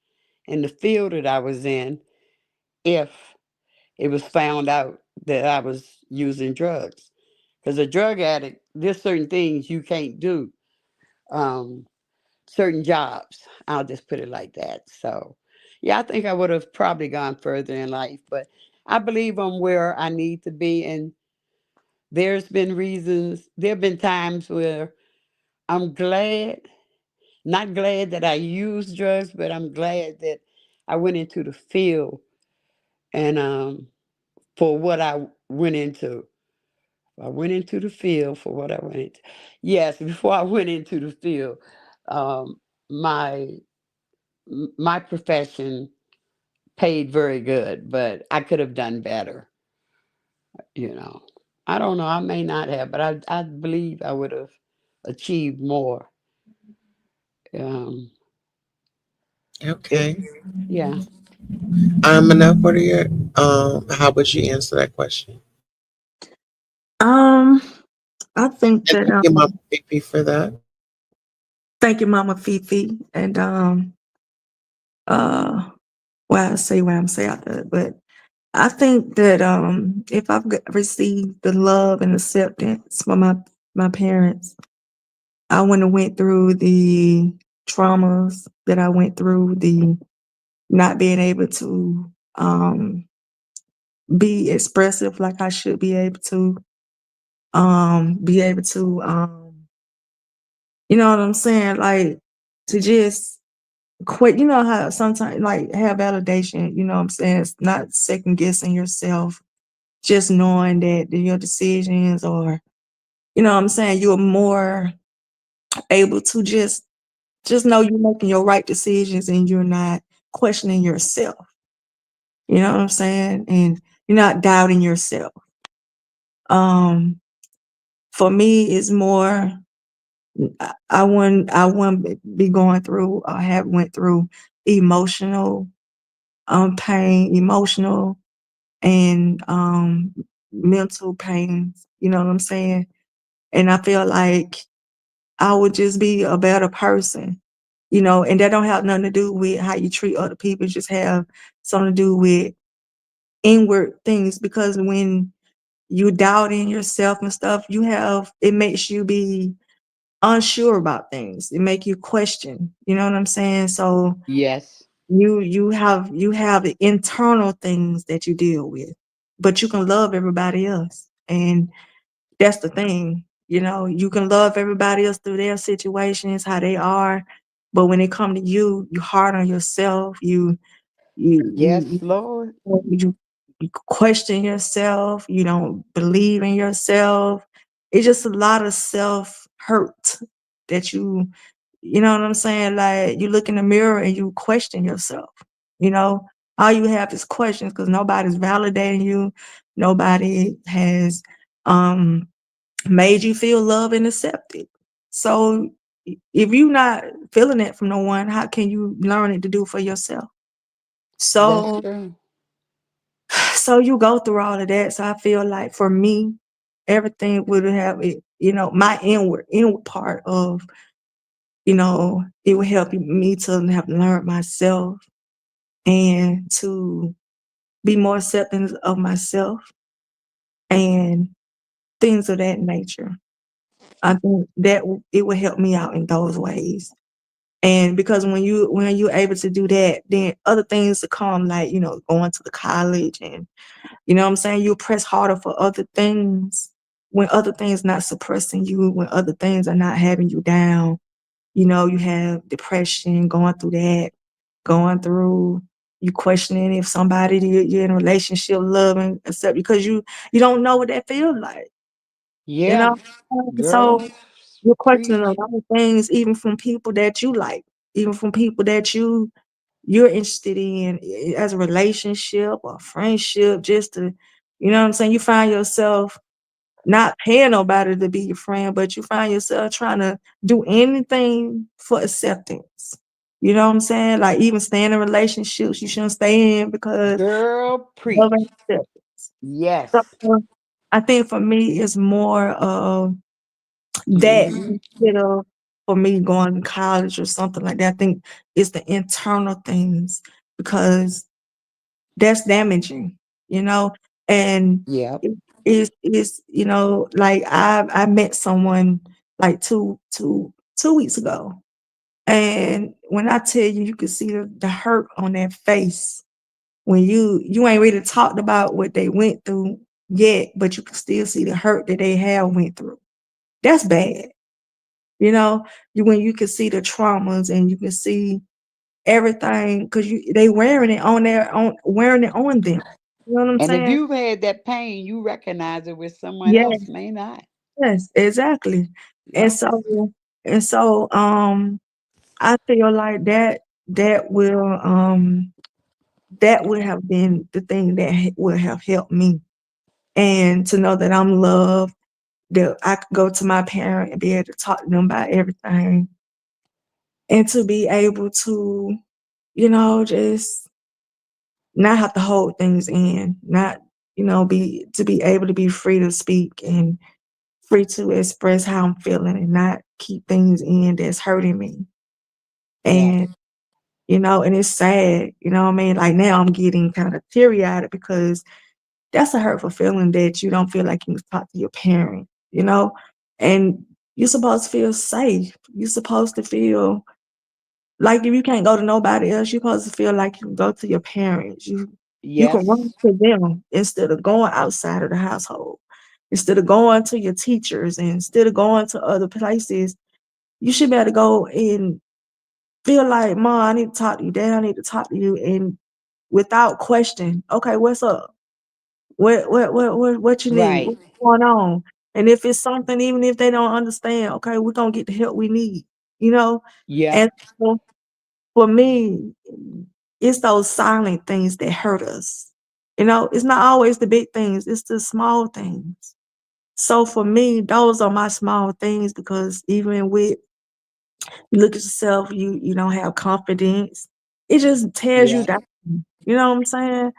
in the field that I was in if it was found out that I was using drugs. Because a drug addict, there's certain things you can't do, um, certain jobs. I'll just put it like that. So, yeah, I think I would have probably gone further in life, but I believe I'm where I need to be. And there have been times where I'm glad, not glad that I used drugs, but I'm glad that I went into the field and for what I went into. I went into the field for what I went into. Yes, before I went into the field, um, my my profession paid very good, but I could have done better. You know, I don't know. I may not have, but I believe I would have achieved more. Um, if Okay. yeah, Enough. What are your how would you answer that question? Um, I think And that thank you, Mama Fifi, for that. thank you, Mama Fifi, and uh, well, I say what I'm saying after that, but I think that if received the love and acceptance from my parents, I wouldn't have went through the traumas that I went through, the not being able to be expressive like I should be able to you know what I'm saying, like to just quit. You know how sometimes like have validation, you know what I'm saying, it's not second guessing yourself, just knowing that your decisions are, you know what I'm saying, you're more able to just know you're making your right decisions and you're not questioning yourself. You know what I'm saying? And you're not doubting yourself. Um, for me, it's more I wouldn't be going through or have went through emotional pain, emotional and mental pain. You know what I'm saying? And I feel like I would just be a better person, you know, and that don't have nothing to do with how you treat other people. It just have something to do with inward things because when you doubting yourself and stuff, it makes you be unsure about things. It make you question. You know what I'm saying? So yes, you have the internal things that you deal with, but you can love everybody else. And that's the thing. You know, you can love everybody else through their situations, how they are, but when it come to you, you hard on yourself. You yes, you Lord, you, you question yourself. You don't believe in yourself. It's just a lot of self hurt that you know what I'm saying? Like you look in the mirror and you question yourself. You know, all you have is questions because nobody's validating you. Nobody has um made you feel loved and accepted. So if you're not feeling it from no one, how can you learn it to do for yourself? that's So true. so you go through all of that. So I feel like for me, everything would have it, you know, my inward part of, you know, it would help me to have learned myself and to be more accepting of myself and things of that nature. I think that it would help me out in those ways. And because when you're able to do that, then other things to come, like, going to the college, and you know what I'm saying, you press harder for other things when other things not suppressing you, when other things are not having you down. You have depression, going through that, going through you questioning if somebody that you're in a relationship loving, except because you don't know what that feels like, you Yeah, know? So girl, you're questioning a preach. lot of things, even from people that you like, even from people that you're interested in, as a relationship or friendship, just to, you know what I'm saying? You find yourself not paying nobody to be your friend, but you find yourself trying to do anything for acceptance. You know what I'm saying? Like, even staying in relationships you shouldn't stay in because Girl, love ain't preach. acceptance. Yes. So I think for me it's more of that Hmm. instead of for me going to college or something like that. I think it's the internal things because that's damaging, you know. And Yep. it is like I met someone like two weeks ago, and when I tell you, you can see the hurt on their face when you ain't really talked about what they went through yet, but you can still see the hurt that they have went through. That's bad. When you can see the traumas and you can see everything because they wearing it on wearing it on them. You know what I'm And if saying? you've had that pain, you recognize it with someone Yeah, else, may not. yes, exactly. And Yep. so I feel like that would have been the thing that would have helped me. And to know that I'm loved, that I could go to my parent and be able to talk to them about everything, and to be able to, just not have to hold things in, not, be able to be free to speak and free to express how I'm feeling and not keep things in that's hurting me. Yes. And, and it's sad, you know what I mean? Like, now I'm getting kind of teary eyed because that's a hurtful feeling that you don't feel like you can talk to your parent, you know? And you're supposed to feel safe. You're supposed to feel like if you can't go to nobody else, you're supposed to feel like you can go to your parents. You can run Yes. to them instead of going outside of the household. Instead of going to your teachers and instead of going to other places, you should be able to go and feel like, Mom, I need to talk to you, Dad, I need to talk to you, and without question, okay, what's up? What you need? Right. What's going on? And if it's something, even if they don't understand, okay, we're gonna get the help we need, you know? Yep. And so for me, it's those silent things that hurt us. It's not always the big things, it's the small things. So for me, those are my small things because even with you look at yourself, you don't have confidence. It just tears you Yep. down. You know what I'm saying?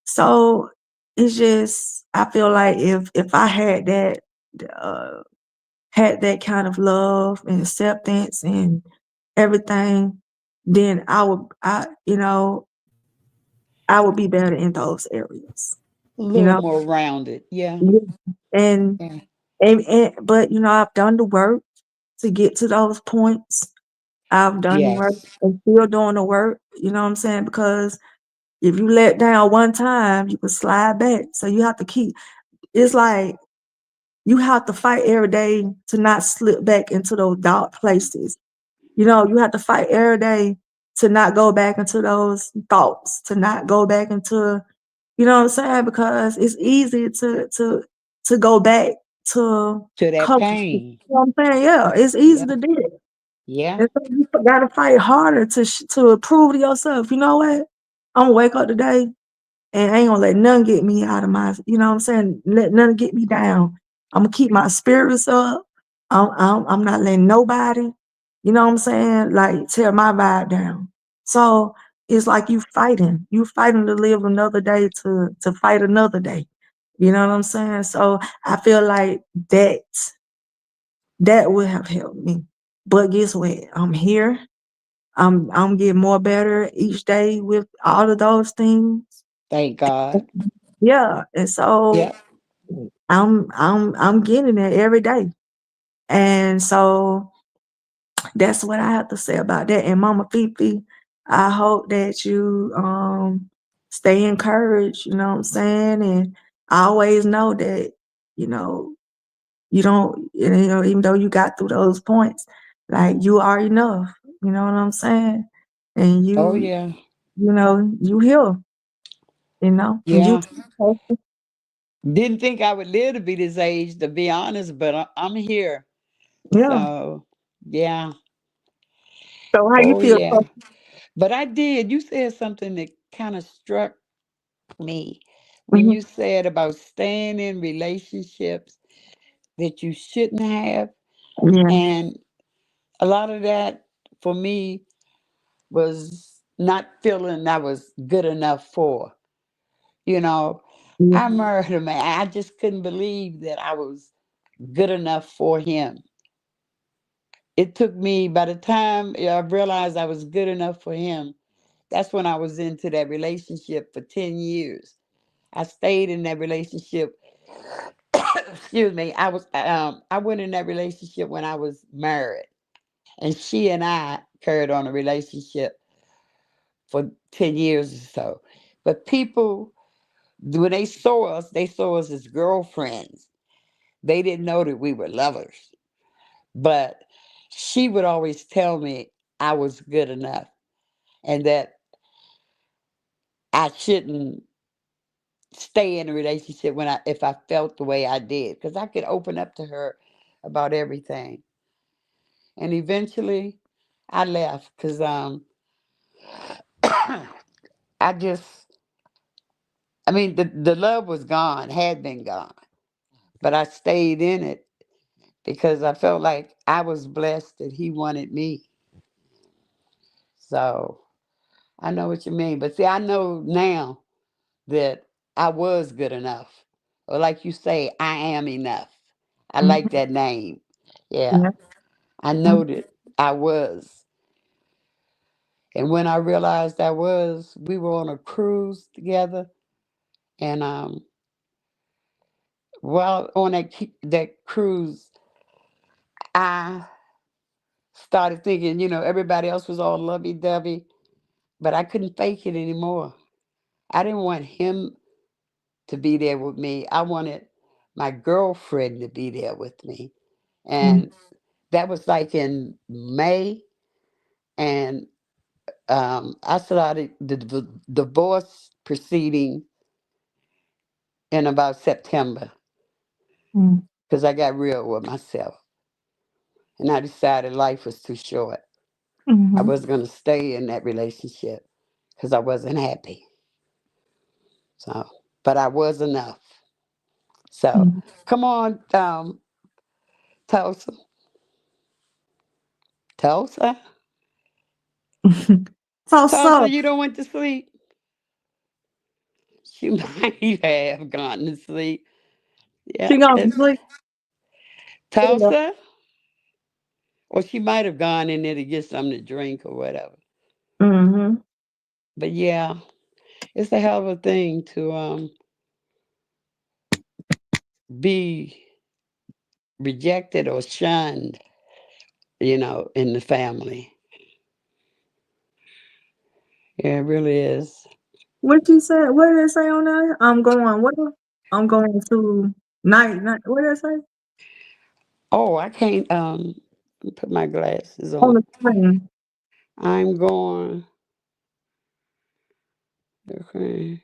So it's just I feel like if I uh had that kind of love and acceptance and everything, then I would be better in those areas. A You little know? more rounded. Yeah. Yeah. And Yeah. but I've done the work to get to those points. I've done the work Yes. and still doing the work, you know what I'm saying? Because if you let down one time, you can slide back. So you have to it's like you have to fight every day to not slip back into those dark places. You have to fight every day to not go back into those thoughts, to not go back into, you know what I'm saying? Because it's easy to go back to To that comfort. You pain. know what I'm saying? Yeah, it's easy Yep. to do it. Yeah. And so you gotta fight harder to prove to yourself, you know what? Imma wake up today and I ain't gonna let none get me out of my, you know what I'm saying? Let none get me down. Imma keep my spirits up. I'm not letting nobody, you know what I'm saying, like, tear my vibe down. So it's like you fighting to live another day to fight another day. You know what I'm saying? So I feel like that would have helped me. But guess what? I'm here. I'm getting more better each day with all of those things. Thank God. Yeah, and so Yep. I'm getting it every day. And so That's what I have to say about that. And Mama Fifi, I hope that you stay encouraged, you know what I'm saying? And I always know that, you know, you don't, even though you got through those points, like you are enough, you know what I'm saying? And Oh you, yeah, you heal, and you yeah. Didn't think I would live to be this age, to be honest, but I'm here. yeah. So yeah. So how you Oh feel? yeah. But I did. You said something that kind of struck me when Mhm. you said about staying in relationships that you shouldn't have. Yeah, And a lot of that for me was not feeling I was good enough for. You know, yeah, I married a man. I just couldn't believe that I was good enough for him. It took me, by the time I realized I was good enough for him, that's when I was into that relationship for 10 years. I stayed in that relationship. Excuse me. I went in that relationship when I was married. And she and I carried on a relationship for 10 years or so. But people, when they saw us as girlfriends. They didn't know that we were lovers. But she would always tell me I was good enough and that I shouldn't stay in a relationship when I if I felt the way I did because I could open up to her about everything. And eventually I left because I just I mean the love was gone, had been gone. But I stayed in it because I felt like I was blessed that he wanted me. So I know what you mean. But see, I know now that I was good enough. Or like you say, I am enough. I like mhm, that name. Yeah. yeah, I mhm, know that I was. And when I realized I was, we were on a cruise together. And while on that cruise, I started thinking, everybody else was all lovey dovey, but I couldn't fake it anymore. I didn't want him to be there with me. I wanted my girlfriend to be there with me. mhm, And that was like in May. And I started the divorce proceeding in about September mhm, because I got real with myself. And I decided life was too short. I mhm, was going to stay in that relationship because I wasn't happy. So, but I was enough. So, mhm. come on, Tulsa. Tulsa? So Tulsa, you don't went to sleep? She might have gone to sleep. she Yeah. gonna sleep. Tulsa? Or she might have gone in there to get something to drink or whatever. Mm-hmm. But yeah, it's a hell of a thing to be rejected or shunned, in the family. Yeah, it really is. What you said? What did it say on there? I'm going. What? I'm going to night. What did it say Oh, I can't put my glasses on on. the screen? I'm going. Okay.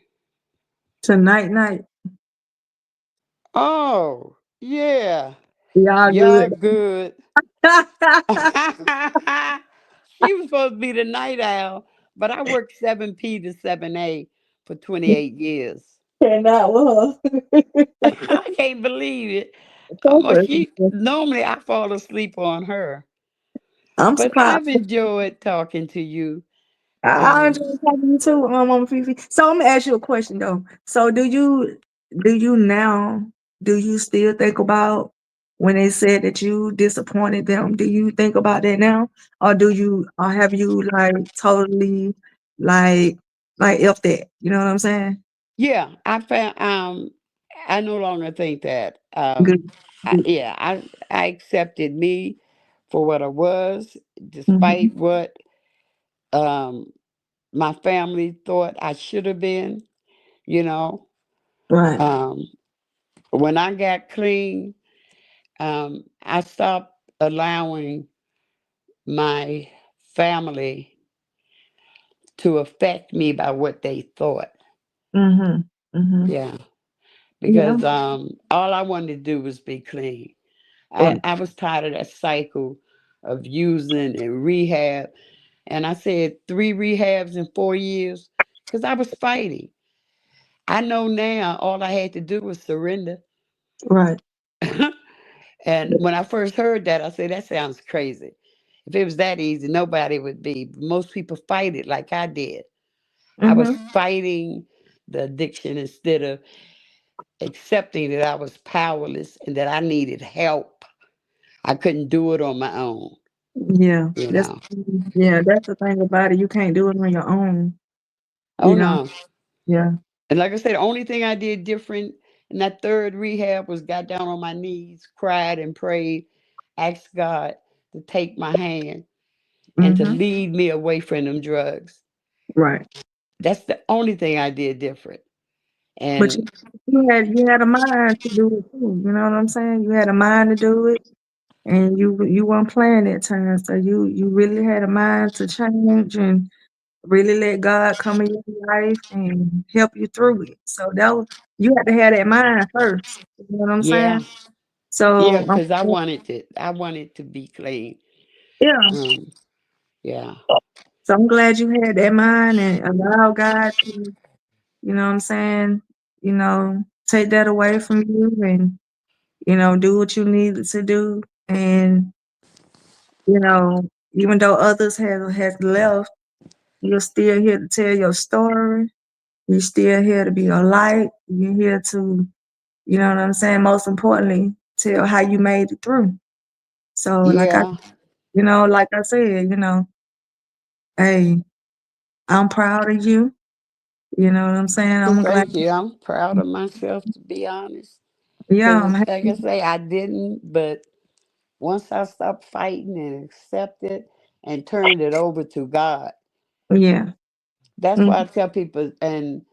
Night. Oh, yeah. Y'all Y'all good. good. She was supposed to be the night owl, but I worked 7P to 7A for 28 years. Cannot with her. I can't believe it. Normally I fall asleep on her, I'm but surprised. I've enjoyed talking to you. I Um, enjoy talking to you too, Mama Fifi. So let me ask you a question though. So do you now do you still think about when they said that you disappointed them? Do you think about that now, or have you like totally like if that? You know what I'm saying? yeah, I no longer think that. Good. Good. Yeah, I accepted me for what I was, Mhm. despite what um, my family thought I should have been, you know. Right. Um, when I got clean, I stopped allowing my family to affect me by what they thought. Mhm. Mhm. Yeah, Yeah. because all I wanted to do was be clean. Right. I was tired of that cycle of using and rehab. And I said 3 rehabs in 4 years because I was fighting. I know now all I had to do was surrender. Right. And when I first heard that, I said, that sounds crazy. If it was that easy, nobody would be. Most people fight it like I did. I was Mhm. fighting the addiction instead of accepting that I was powerless and that I needed help. I couldn't do it on my own, Yeah. you That's know. yeah, that's the thing about it. You can't do it on your own, Oh you know. no. Yeah. And like I said, the only thing I did different in that third rehab was got down on my knees, cried and prayed, asked God to take my hand and to Mhm. lead me away from them drugs. Right. That's the only thing I did different. But And you had a mind to do it too. You know what I'm saying? You had a mind to do it, and you weren't playing that time. So you really had a mind to change and really let God come in your life and help you through it. So that was, you had to have that mind first. You know what I'm saying? yeah, yeah, So because I wanted to be clean. yeah. Um, yeah, So I'm glad you had that mind and allow God to, you know what I'm saying, take that away from you and, do what you needed to do. And, you know, even though others has left, you're still here to tell your story. You're still here to be a light. You're here to, you know what I'm saying, most importantly, tell how you made it through. So yeah. like I said, hey, I'm proud of you. You know what I'm saying? Well, I'm glad. thank you. I'm proud of myself, to be honest. Yeah, I'm Because, like I happy. say, I didn't, but once I stopped fighting and accepted and turned it over to God, Yeah. that's why I Mhm, tell people. And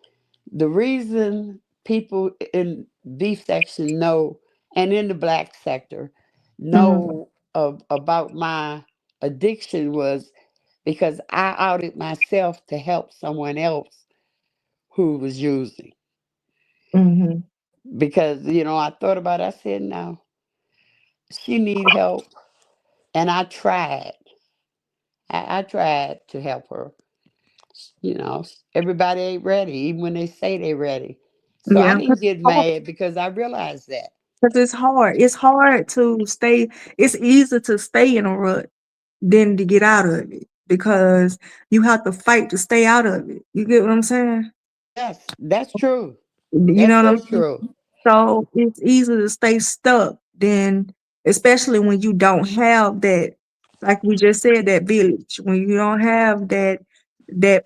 the reason people in B section know, and in the black sector, mhm, know about my addiction was because I outed myself to help someone else who was using. mhm. Because, I thought about it, I said, no, she need help. And I tried. I tried to help her. Everybody ain't ready, even when they say they ready. So I Yeah, didn't get mad because I realized that. 'cause it's hard. It's hard to stay. It's easier to stay in a rut than to get out of it because you have to fight to stay out of it. You get what I'm saying? Yes, that's true. You That's know what I'm so saying? true. So it's easy to stay stuck than, especially when you don't have that, like we just said, that village. When you don't have that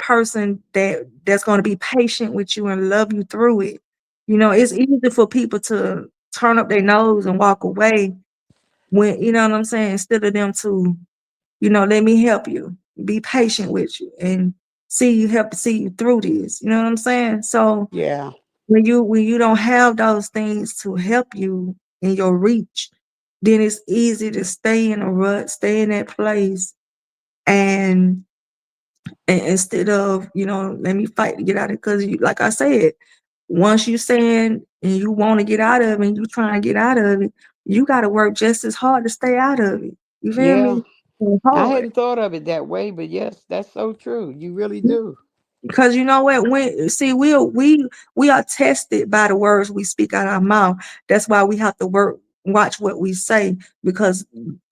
person that's going to be patient with you and love you through it. It's easy for people to turn up their nose and walk away when, you know what I'm saying, instead of them to, let me help you, be patient with you and help to see you through this. You know what I'm saying? So Yeah. when you don't have those things to help you in your reach, then it's easy to stay in a rut, stay in that place, and, instead of let me fight to get out of it. Because like I said, once you saying and you want to get out of it, and you trying to get out of it, you got to work just as hard to stay out of it. You feel Yeah. me? It's I hard. hadn't thought of it that way, but yes, that's so true. You really do. Because you know what? When see, we are tested by the words we speak out our mouth. That's why we have to watch what we say, because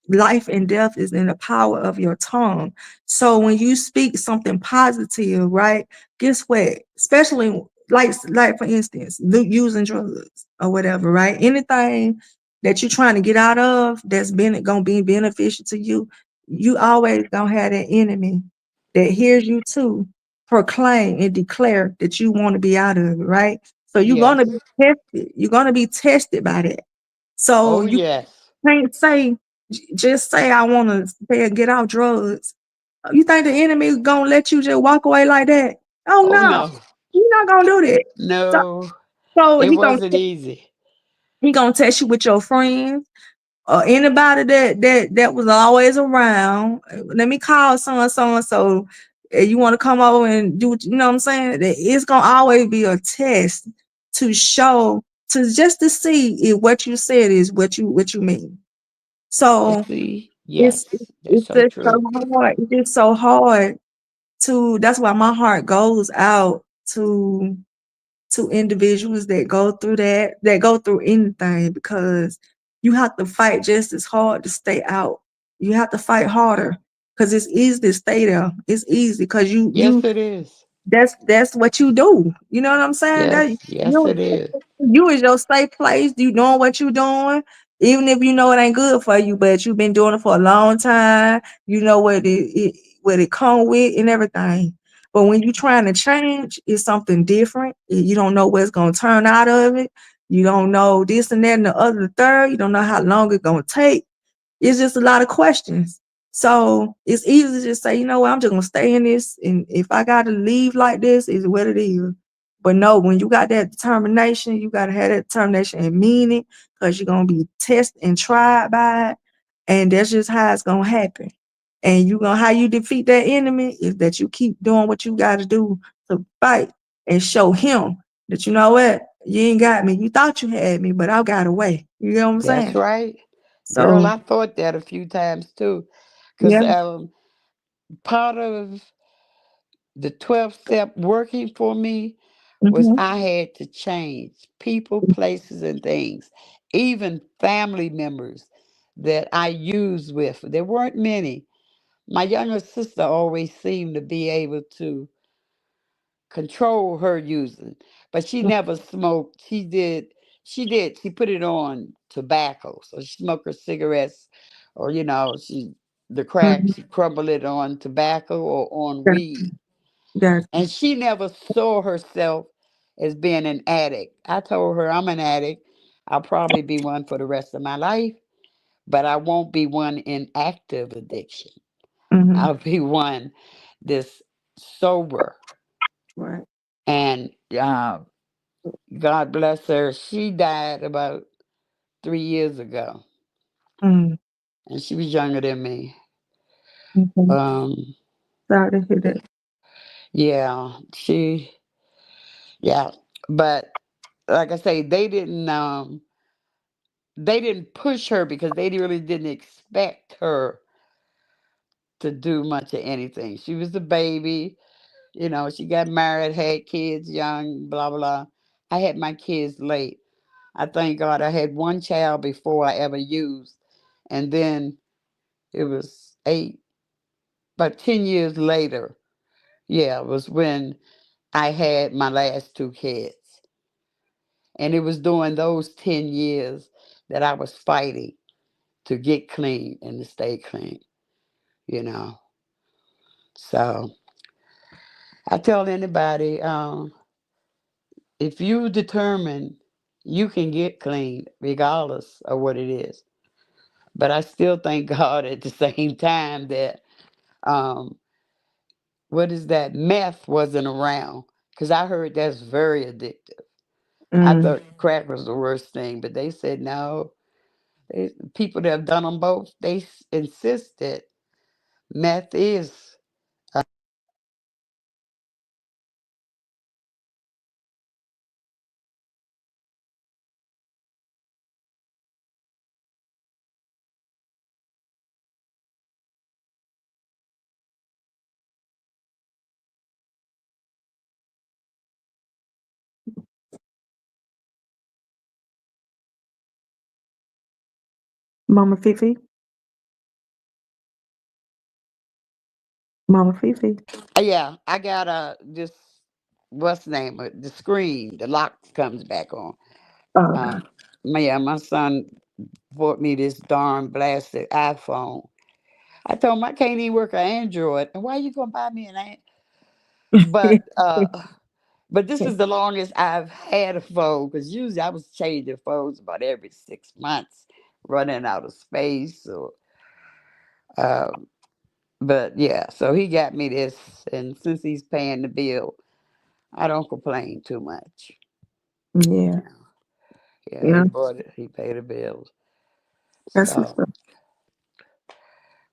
life and death is in the power of your tongue. So when you speak something positive, right? Guess what? Especially like for instance, using drugs or whatever, right? Anything that you're trying to get out of that's been gonna be beneficial to you, you always gonna have that enemy that hears you too proclaim and declare that you want to be out of it, right? So you're gonna Yes. be tested. You're gonna be tested by that. So Oh, you yes. can't say. Just say I want to get off drugs. You think the enemy is gonna let you just walk away like that? Oh Oh no, no, he's not gonna do that. So, no, so it wasn't easy. he gonna test you with your friends or anybody that was always around. Let me call so and so. You want to come over and do what you know what I'm saying? It's gonna always be a test to show to just to see if what you said is what you mean. You So see, it's yes, that's it's so just so true. hard. It's just so hard to. That's why my heart goes out to individuals that go through that go through anything because you have to fight just as hard to stay out. You have to fight harder because it's easy to stay there. It's easy because you Yes, it is. that's what you do. You know what I'm saying? That Yes, yes, you it is. you is your safe place. You doing what you doing, even if you know it ain't good for you, but you've been doing it for a long time. You know what it come with and everything. But when you trying to change, it's something different. You don't know what's gonna turn out of it. You don't know this and that and the other, the third. You don't know how long it's gonna take. It's just a lot of questions. So it's easy to just say, you know what, I'm just gonna stay in this, and if I gotta leave like this, is what it is. But no, when you got that determination, you gotta have that determination and mean it, because you're gonna be tested and tried by it, and that's just how it's gonna happen. And you gonna how you defeat that enemy is that you keep doing what you gotta do to fight and show him that you know what, you ain't got me. You thought you had me, but I got away. You know what I'm That's saying? right. Girl, So I thought that a few times too. Because yeah. part of the 12 step working for me was Mhm. I had to change people, places, and things, even family members that I used with. There weren't many. My younger sister always seemed to be able to control her using, but she never smoked. She put it on tobacco. So she smoked her cigarettes or, the crack, Mhm. she crumbled it on tobacco or on Got weed. got And she never saw herself as being an addict. I told her I'm an addict. I'll probably be one for the rest of my life, but I won't be one in active addiction. Mhm. I'll be one that's sober. Right. And God bless her. She died about 3 years ago, Mm. and she was younger than me. Mhm. Um, Sorry to hear that. yeah, yeah, but like I say, they didn't push her because they really didn't expect her to do much of anything. She was a baby, she got married, had kids young, blah, blah. I had my kids late. I thank God I had one child before I ever used. And then it was about 10 years later, yeah, was when I had my last two kids. And it was during those 10 years that I was fighting to get clean and to stay clean, you know. So I tell anybody, if you determine you can get clean regardless of what it is. But I still thank God at the same time that um, what is that? Meth wasn't around because I heard that's very addictive. I Mm. thought crack was the worst thing, but they said no. People that have done them both, they insist that meth is. Mama Fifi. Mama Fifi. Yeah, I got this. What's the name? The screen, the lock comes back on. Oh, okay. Um, my son bought me this darn blasted iPhone. I told him I can't even work an Android. And why you gonna buy me an Android? But but this is the longest I've had a phone because usually I was changing phones about every 6 months, running out of space. Um, but yeah, so he got me this, and since he's paying the bill, I don't complain too much. Yeah, Yeah, he yeah, bought it. He paid the bills. that's what's So, up.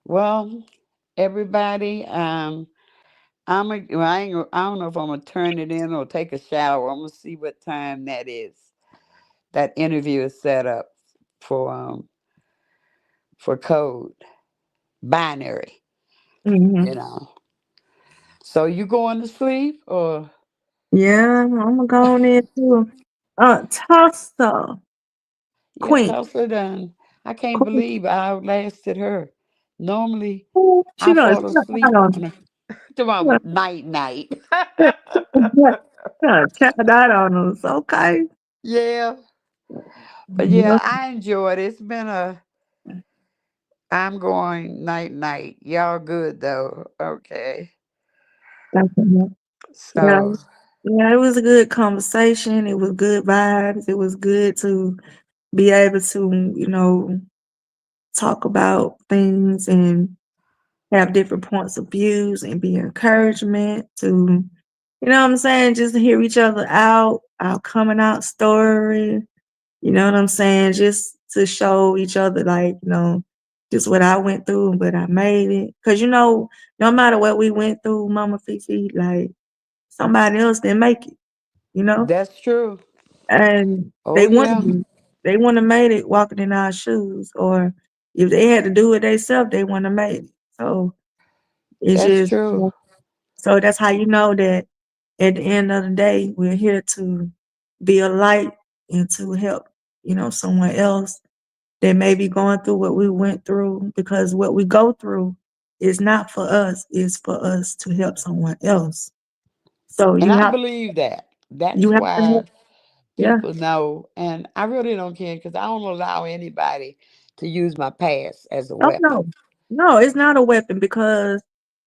well, everybody, well, I don't know if I'm gonna turn it in or take a shower. I'm gonna see what time that is. That interview is set up for um for code binary. Hmm. You know. So you going to sleep or Yeah, I'm gonna go on there too. Tulsa yeah? Queen. Tulsa done. I can't Queen. believe I outlasted her. Normally, She I gonna fall tap asleep out on on her. Tomorrow night night. tap out on us, okay? Yeah. But Yeah, yeah, I enjoyed it. It's been a. I'm going night night. Y'all good though? Okay. definitely. Yeah, So yeah, it was a good conversation. It was good vibes. It was good to be able to, talk about things and have different points of views and be encouragement to, what I'm saying, just to hear each other out, our coming out story, you know what I'm saying, just to show each other like, just what I went through, but I made it. Cause no matter what we went through, Mama Fifi, like somebody else didn't make it, you know? that's true. And Oh yeah, they wouldn't have made it walking in our shoes, or if they had to do it themselves, they wouldn't have made it. So it's that's just, true. so that's how you know that at the end of the day, we're here to be a light and to help, someone else that may be going through what we went through, because what we go through is not for us, it's for us to help someone else. So And I believe that. you That's have to why yeah. people know. And I really don't care because I don't allow anybody to use my past as a Oh, weapon. no. No, it's not a weapon because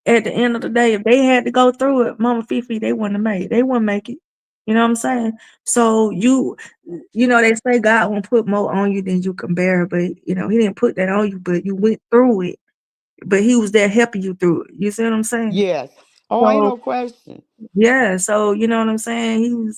at the end of the day, if they had to go through it, Mama Fifi, they wouldn't have made it. They wouldn't make it. You know what I'm saying? So they say God won't put more on you than you can bear, but He didn't put that on you, but you went through it. But He was there helping you through it. You see what I'm saying? Yes. Oh, ain't So no question. yeah, so you know what I'm saying?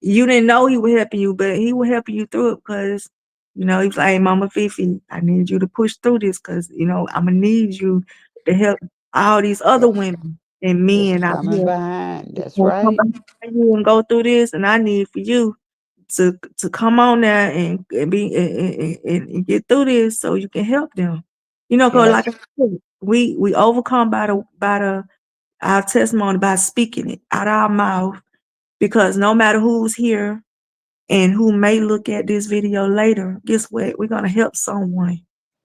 You didn't know he was helping you, but he was helping you through it because, he was like, hey, Mama Fifi, I need you to push through this because, I'm going to need you to help all these other That's women and that's men out coming here. behind. It's That's gonna come right. behind you and go through this, and I need for you to come on there and be and get through this so you can help them. Cause like Yes. I said, we overcome by the our testimony by speaking it out of our mouth, because no matter who's here and who may look at this video later, guess what? We're gonna help someone.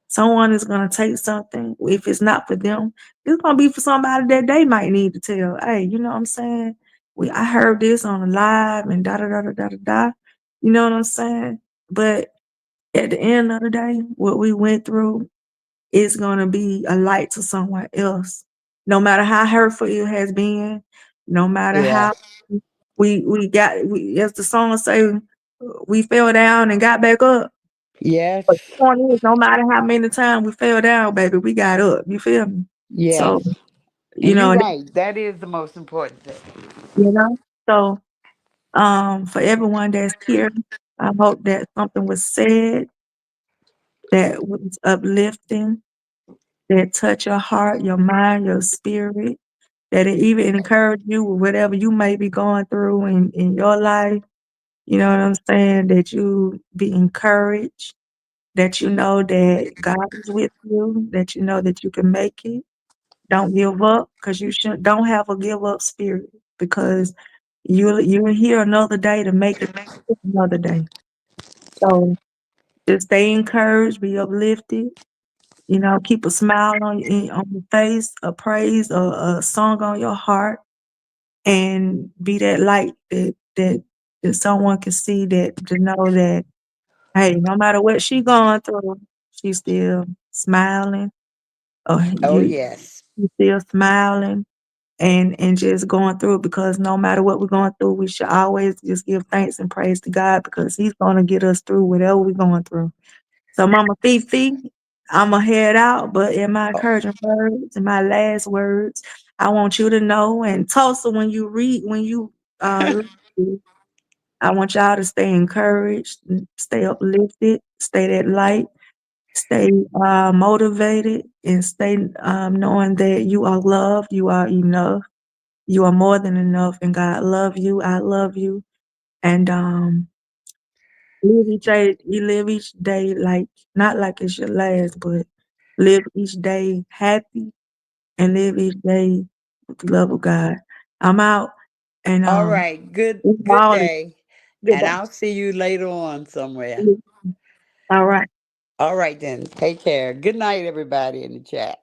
Someone is gonna take something. If it's not for them, it's gonna be for somebody that they might need to tell. Hey, you know what I'm saying? I heard this on a live and da da da da da da da. You know what I'm saying? But at the end of the day, what we went through is gonna be a light to someone else. No matter how hurtful it has been, no matter Yeah. how as the song say, we fell down and got back up. But Yes. the point is, no matter how many times we fell down, baby, we got up. You feel me? So, Yes. you And you're know, right. That is the most important thing. you know. So, for everyone that's here, I hope that something was said that was uplifting, that touch your heart, your mind, your spirit, that it even encourage you with whatever you may be going through in your life. You know what I'm saying? That you be encouraged, that you know that God is with you, that you know that you can make it. Don't give up, because you should don't have a give up spirit, because you're here another day to make it another day. So just stay encouraged, be uplifted, keep a smile on your face, a praise, a song on your heart, and be that light that someone can see, that to know that, hey, no matter what she going through, she's still smiling, or Oh you yes. still smiling and just going through it, because no matter what we're going through, we should always just give thanks and praise to God, because He's gonna get us through whatever we're going through. So Mama Fifi, I'ma head out, but in my Oh, encouraging words, in my last words, I want you to know, and Tulsa, when you read, when you read, I want y'all to stay encouraged, stay uplifted, stay that light, stay motivated, and stay knowing that you are loved, you are enough, you are more than enough, and God love you. I love you, and live each day like not like it's your last, but live each day happy and live each day with the love of God. I'm out, and all right. Good we good all day. And goodbye. I'll see you later on somewhere. All right. All right then. Take care. Good night, everybody in the chat.